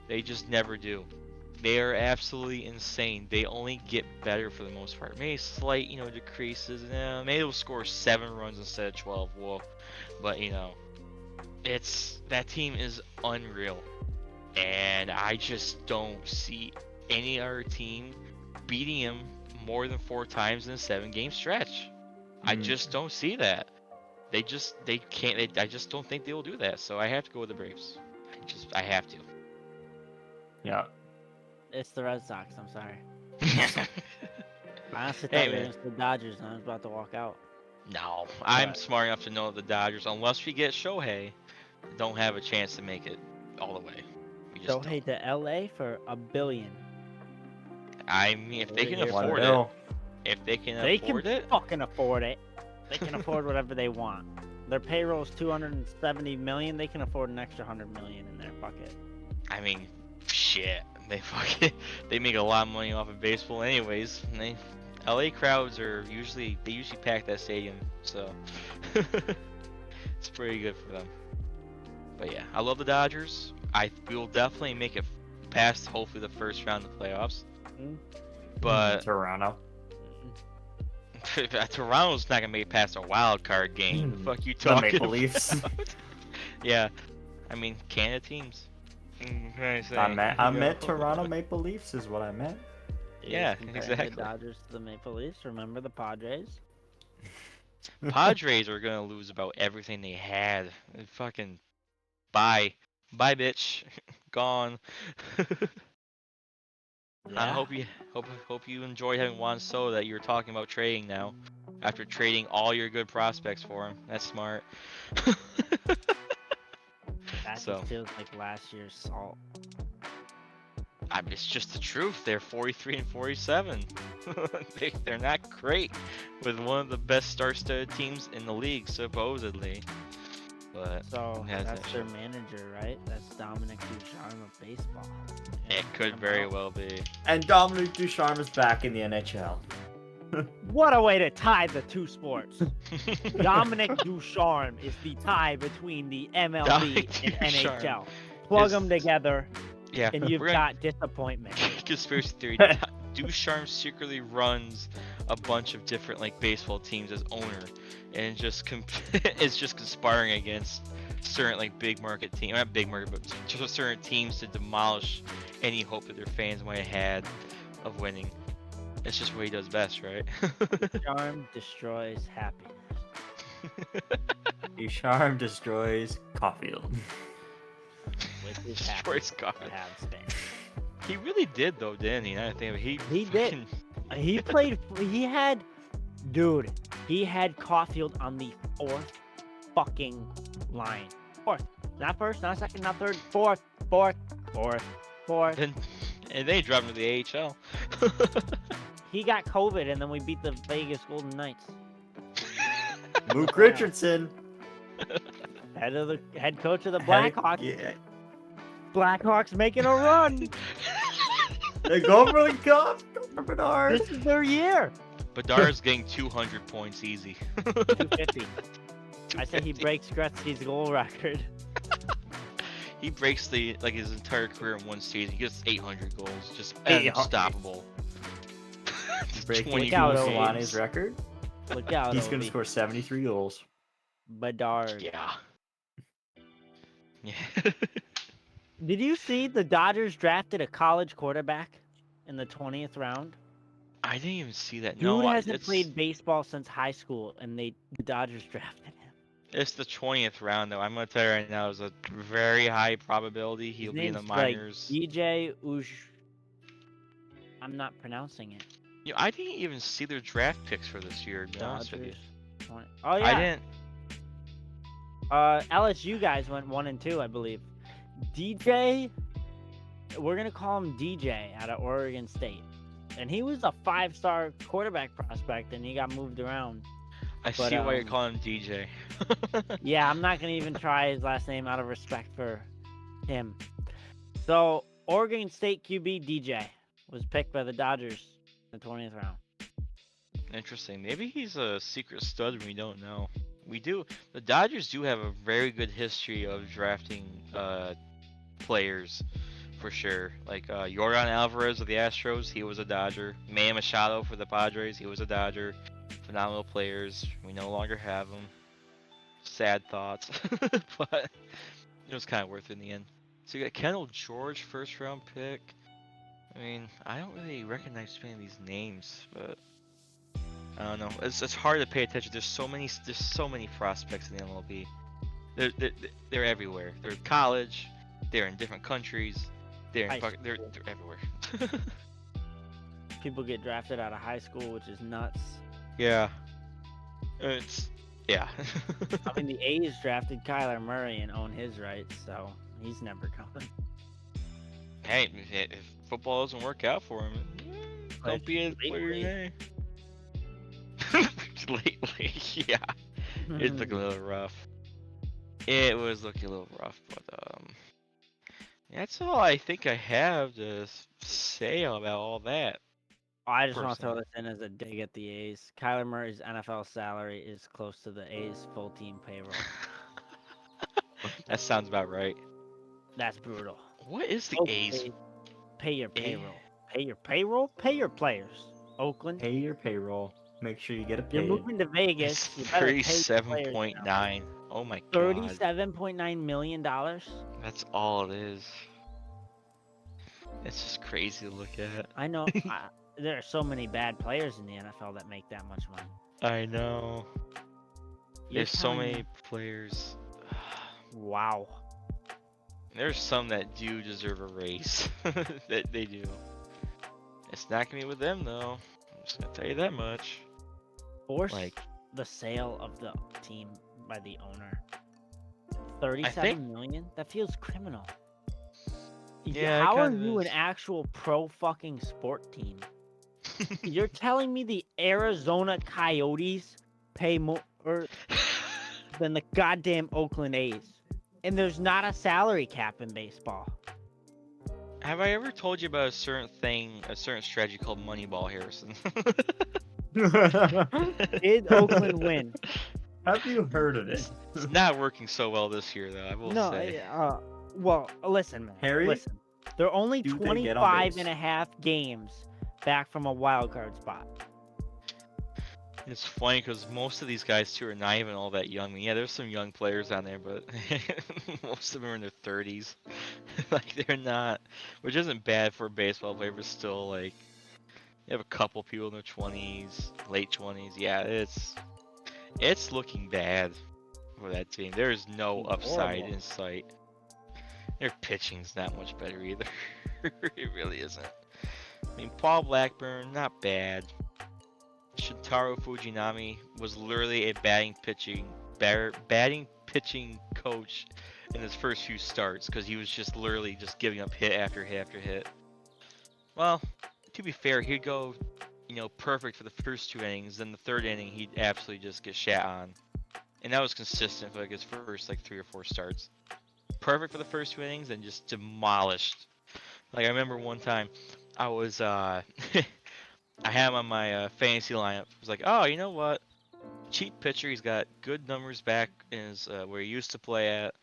They just never do. They are absolutely insane. They only get better for the most part. Maybe slight, decreases. Maybe they'll score 7 runs instead of 12. Whoa. But that team is unreal. And I just don't see any other team beating him more than 4 times in a 7-game stretch. I just don't see that. They can't. I just don't think they will do that. So I have to go with the Braves. I have to. Yeah. It's the Red Sox. I'm sorry. I honestly thought Hey, you were man. against the Dodgers, and I was about to walk out. No, I'm But- smart enough to know the Dodgers, unless we get Shohei, don't have a chance to make it all the way. We just Shohei don't. to LA for $1 billion. I mean, if they We're can here for afford it, Bill. if they can They afford can it, fucking afford it. They can afford whatever they want. Their payroll is $270 million. They can afford an extra $100 million in their bucket. I mean, shit, they make a lot of money off of baseball, anyways. And LA crowds usually pack that stadium, so it's pretty good for them. But yeah, I love the Dodgers. We will definitely make it past hopefully the first round of the playoffs. But Toronto. Toronto's not gonna make it past a wild card game. The fuck you The talking Maple about? Leafs. Yeah, I mean Canada teams. What can I say? I meant Toronto Maple Leafs is what I meant. Yeah, Comparing exactly. The Dodgers to the Maple Leafs. Remember the Padres? Padres are gonna lose about everything they had. Fucking bye, bitch, gone. I Yeah. hope you enjoyed having Juan Soto that you're talking about trading now, after trading all your good prospects for him. That's smart. That So. just feels like last year's salt. I mean, it's just the truth. They're 43 and 47. They're not great with one of the best star-studded teams in the league, supposedly. But So yeah, that's their manager, right? That's Dominic Ducharme of baseball. it could very well be. And Dominic Ducharme is back in the NHL. What a way to tie the two sports. Dominic Ducharme is the tie between the MLB Dominic and Ducharme NHL. Plug is- them together, Yeah, and you've we're gonna got disappointment. conspiracy theory. Ducharme secretly runs a bunch of different baseball teams as owner, and just is just conspiring against certain big market team, not big market, but just certain teams to demolish any hope that their fans might have had of winning. It's just what he does best, right? Ducharme destroys happiness. Ducharme destroys Caulfield. With his Destroys happiness God. that have span. He really did though, didn't he? I think He did. He played. He had Caulfield on the 4th fucking line. 4th, not 1st, not 2nd, not 3rd. 4th. And then he dropped him to the AHL. He got COVID, and then we beat the Vegas Golden Knights. Luke Richardson. Head coach of the Blackhawks. Yeah. Blackhawks making a run. They go for the cup. Go for Bedard. This is their year. Bedard's getting 200 points easy. 250. I say he 250. breaks Gretzky's goal record. He breaks his entire career in one season. He gets 800 goals, just 800. unstoppable. Just Breaking 20 Look out, goals. Ovi. Solani's record. Look out, He's going to Ovi. score 73 goals. Bedard. Yeah. Yeah. Did you see the Dodgers drafted a college quarterback in the 20th round? I didn't even see that. Dude No, hasn't played baseball since high school, and the Dodgers drafted him. It's the 20th round though. I'm gonna tell you right now, there's a very high probability he'll His be in the name's like minors. DJ Uj. I'm not pronouncing it. I didn't even see their draft picks for this year. To be honest with you, Dodgers 20. Oh I yeah. didn't. LSU guys went 1 and 2, I believe. DJ, we're gonna call him DJ out of Oregon State, and he was a 5-star quarterback prospect, and he got moved around. I But, see why you're calling him DJ. Yeah, I'm not gonna even try his last name out of respect for him. So Oregon State QB DJ was picked by the Dodgers in the 20th round. Interesting. Maybe he's a secret stud we don't know. We do. The Dodgers do have a very good history of drafting players for sure. Like Yordan Alvarez of the Astros, he was a Dodger. Manny Machado for the Padres, he was a Dodger. Phenomenal players. We no longer have them. Sad thoughts, but it was kind of worth it in the end. So you got Kendall George, first round pick. I mean, I don't really recognize too many of these names, but I don't know. It's hard to pay attention. There's so many prospects in the MLB. They're everywhere. They're in college. They're in different countries. High They're school. everywhere. People get drafted out of high school, which is nuts. Yeah. It's yeah. I mean, the A's drafted Kyler Murray and own his rights, so he's never coming. Hey, if football doesn't work out for him, don't be a player today. Lately, yeah, it's looking a little rough. It was looking a little rough, but that's all I think I have to say about all that. I just want to throw Personally. this in as a dig at the A's. Kyler Murray's NFL salary is close to the A's full team payroll. That sounds about right. That's brutal. What is the Both A's? A's pay your payroll. Pay your payroll. Pay your players. Oakland. Pay your payroll. Make sure you get it You're paid. moving to Vegas. It's You better pay your players now. 37.9. Oh my god. $37.9 million. That's all it is. It's just crazy to look at. I know. There are so many bad players in the NFL that make that much money. I know. You're There's so telling many me- players. Wow. There's some that do deserve a raise. That they do. It's not gonna be with them though. I'm just gonna tell you that much. Force Like, the sale of the team by the owner. think- 37 million? That feels criminal. Yeah, it How are kind of you an is. actual pro fucking sport team? You're telling me the Arizona Coyotes pay more than the goddamn Oakland A's? And there's not a salary cap in baseball. Have I ever told you about a certain strategy called Moneyball, Harrison? Did Oakland win? Have you heard of it? It's not working so well this year, though. I will No, say. well, listen, man. Harry? Listen. They're only Do they get on 25 base? and a half games back from a wild card spot. It's funny because most of these guys too are not even all that young. I mean, yeah, there's some young players on there, but most of them are in their 30s. Like they're not, which isn't bad for a baseball player, but still like you have a couple people in their 20s, late 20s. Yeah, it's looking bad for that team. There's no upside Horrible. in sight. Their pitching's not much better either. It really isn't. I mean, Paul Blackburn, not bad. Shintaro Fujinami was literally a batting pitching coach in his first few starts because he was just literally just giving up hit after hit after hit. Well, to be fair, he'd go, perfect for the first 2 innings. Then the 3rd inning, he'd absolutely just get shat on, and that was consistent for like his first 3 or 4 starts. Perfect for the first 2 innings, and just demolished. Like I remember one time, I was I had him on my fantasy lineup. I was like, oh, you know what? Cheap pitcher. He's got good numbers back in his where he used to play at.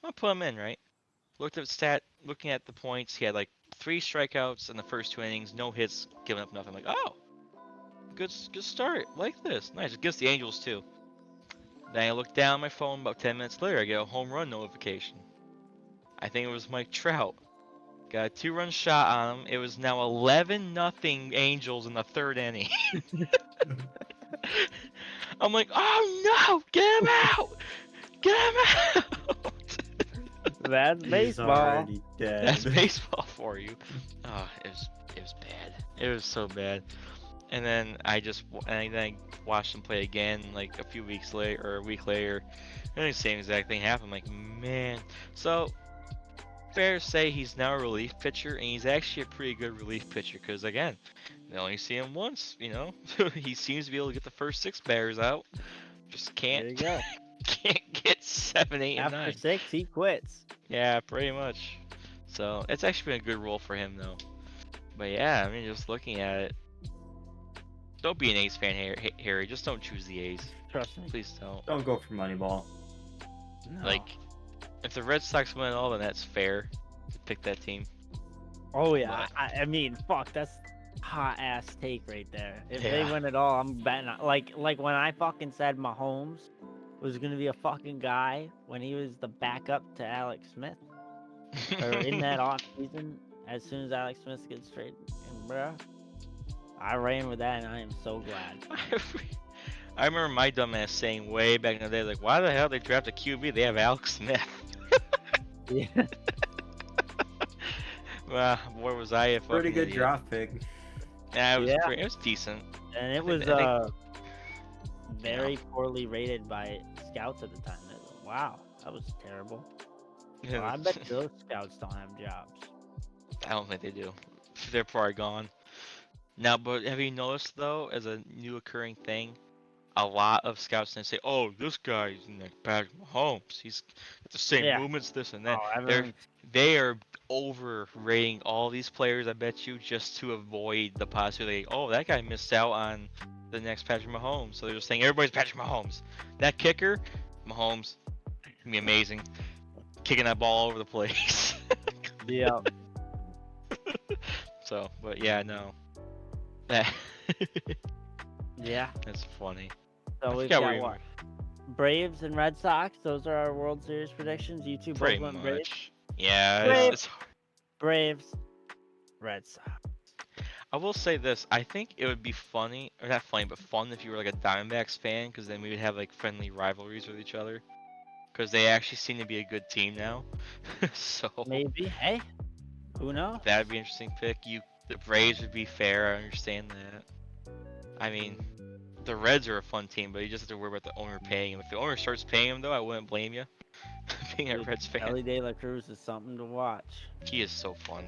I'm gonna put him in, right? Looking at the points, he had like 3 strikeouts in the first 2 innings, no hits, giving up nothing. I'm like, oh, good start. Like this, nice. Against the Angels too. Then I look down at my phone. About 10 minutes later, I get a home run notification. I think it was Mike Trout. Got a 2-run shot on him. It was now 11-0 Angels in the 3rd inning. I'm like, oh no, get him out! Get him out! That's He's baseball. already dead. That's baseball for you. Oh, it was bad. It was so bad. And then I watched him play again like a few weeks later or a week later, and the same exact thing happened. I'm like, man. So fair to say he's now a relief pitcher, and he's actually a pretty good relief pitcher because again, they only see him once. He seems to be able to get the first 6 batters out. Just There you can't go. can't get 7, 8, and After 9. 6, he quits. Yeah, pretty much. So it's actually been a good role for him though. But yeah, I mean, just looking at it, don't be an A's fan, Harry. Just don't choose the A's. Trust me. Please don't. Don't go for Moneyball. No. Like, if the Red Sox win it all, then that's fair to pick that team. Oh yeah, But I mean, fuck, that's hot ass take right there. If they yeah. win it all, I'm betting. Like when I fucking said Mahomes was gonna be a fucking guy when he was the backup to Alex Smith, or in that off season, as soon as Alex Smith gets traded, and bruh, I ran with that, and I am so glad. I remember my dumbass saying way back in the day, like, why the hell they draft a QB? They have Alex Smith. Yeah, Well, boy, was I a Pretty fucking good idiot. draft pick. Yeah, yeah, it was decent. and it I think was you know. very poorly rated by scouts at the time. Wow, that was terrible. Well, I bet those scouts don't have jobs. I don't think they do. They're probably gone. Now, but have you noticed though, as a new occurring thing, a lot of scouts then say, "Oh, this guy's like Patrick Mahomes. He's got the same Yeah. movements, this and that." Oh, They're everyone's they are overrating all these players. I bet you just to avoid the possibility. Oh, that guy missed out on the next Patrick Mahomes. So they're just saying everybody's Patrick Mahomes. That kicker, Mahomes, gonna be amazing, kicking that ball all over the place. yeah. So, but yeah, no. That Yeah. that's funny. So I we've forgot got where you what? Braves and Red Sox. Those are our World Series predictions. You two both pretty went Braves. much. Yeah, Braves. it's Braves. Red Sox. I will say this. I think it would be funny, or not funny, but fun if you were like a Diamondbacks fan, because then we would have like friendly rivalries with each other. Because they actually seem to be a good team now. So Maybe. Hey, who knows? that'd be an interesting pick. The Braves would be fair. I understand that. I mean, the Reds are a fun team, but you just have to worry about the owner paying him. If the owner starts paying him, though, I wouldn't blame you. Being a Dude, Reds fan, Ellie De La Cruz is something to watch. he is so fun.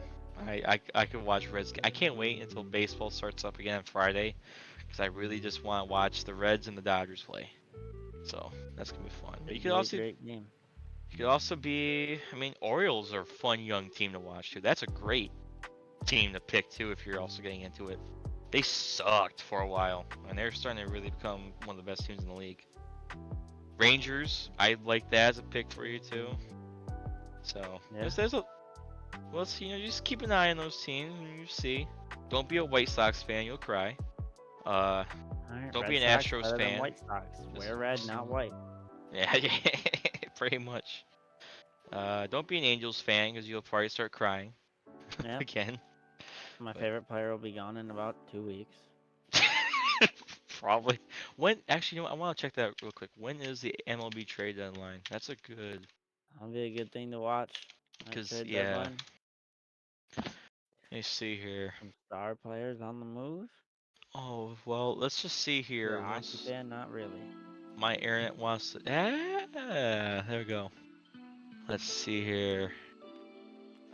I could watch Reds. I can't wait until baseball starts up again on Friday, because I really just want to watch the Reds and the Dodgers play. So that's gonna be fun. But It'd be a great game. you could also be. I mean, Orioles are a fun young team to watch too. That's a great team to pick too if you're also getting into it. They sucked for a while, and they're starting to really become one of the best teams in the league. Rangers, I like that as a pick for you too. So Yeah. there's a let's just keep an eye on those teams and you see. Don't be a White Sox fan, you'll cry. All right, Don't Red be an Sox Astros better than fan. White Sox. Wear red, not white. Yeah, pretty much. Don't be an Angels fan because you'll probably start crying Yeah. again. My But- favorite player will be gone in about 2 weeks. Probably. When actually, you know what? I want to check that real quick. When is the MLB trade deadline? That's a good. That'll be a good thing to watch. That 'Cause, trade yeah. deadline. Let me see here. Some star players on the move. Oh well, let's just see If you're here. a hockey Once fan, not really. my internet wants to. There we go. Let's see here.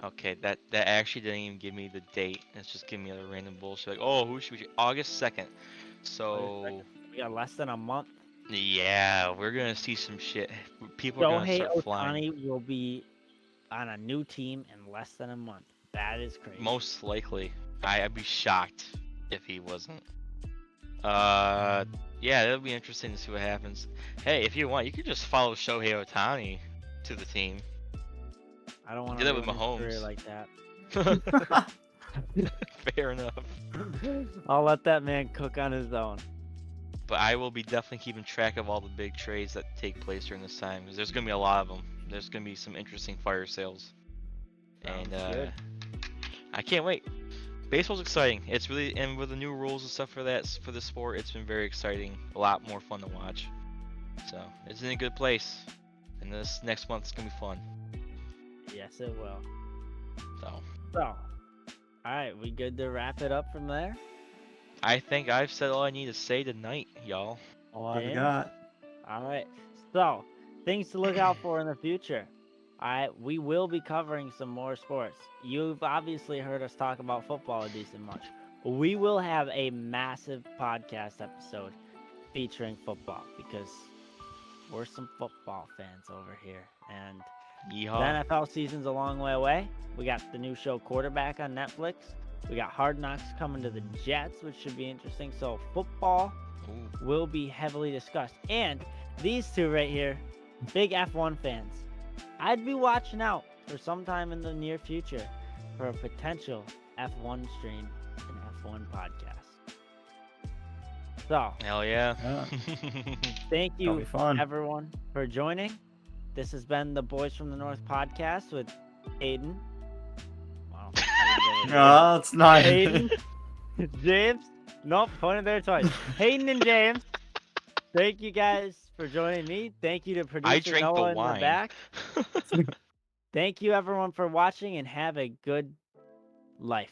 Okay, that actually didn't even give me the date. It's just giving me a random bullshit. Like, oh, who should we? August 2nd. So We got less than a month. yeah, we're gonna see some shit. People are gonna Shohei start flying. Ohtani will be on a new team in less than a month. That is crazy. Most likely. I'd be shocked if he wasn't. Yeah, that'll be interesting to see what happens. Hey, if you want, you could just follow Shohei Ohtani to the team. I don't want do to that with career Mahomes. like that. Fair enough. I'll let that man cook on his own. But I will be definitely keeping track of all the big trades that take place during this time because there's gonna be a lot of them. There's gonna be some interesting fire sales, and Sounds good. I can't wait. Baseball's exciting. It's really, and with the new rules and stuff for the sport, it's been very exciting. A lot more fun to watch. So it's in a good place, and this next month's gonna be fun. Yes, it will. So So, alright, we good to wrap it up from there? I think I've said all I need to say tonight, y'all. All I've Dan? got. Alright, so, things to look out for in the future. Alright, we will be covering some more sports. You've obviously heard us talk about football a decent much. We will have a massive podcast episode featuring football because we're some football fans over here. And Yeehaw. the NFL season's a long way away. We got the new show Quarterback on Netflix. We got Hard Knocks coming to the Jets, which should be interesting. So football Ooh. will be heavily discussed. And these two right here, big F1 fans. I'd be watching out for sometime in the near future for a potential F1 stream and F1 podcast. So, Hell yeah. Yeah, thank that'll be you fun. everyone for joining. This has been the Boys from the North podcast with Aiden. Wow. No, it's not. Hayden, James. Nope, pointed there twice. Hayden and James. Thank you guys for joining me. Thank you to I producer drank the Noah in the wine. back. Thank you everyone for watching and have a good life.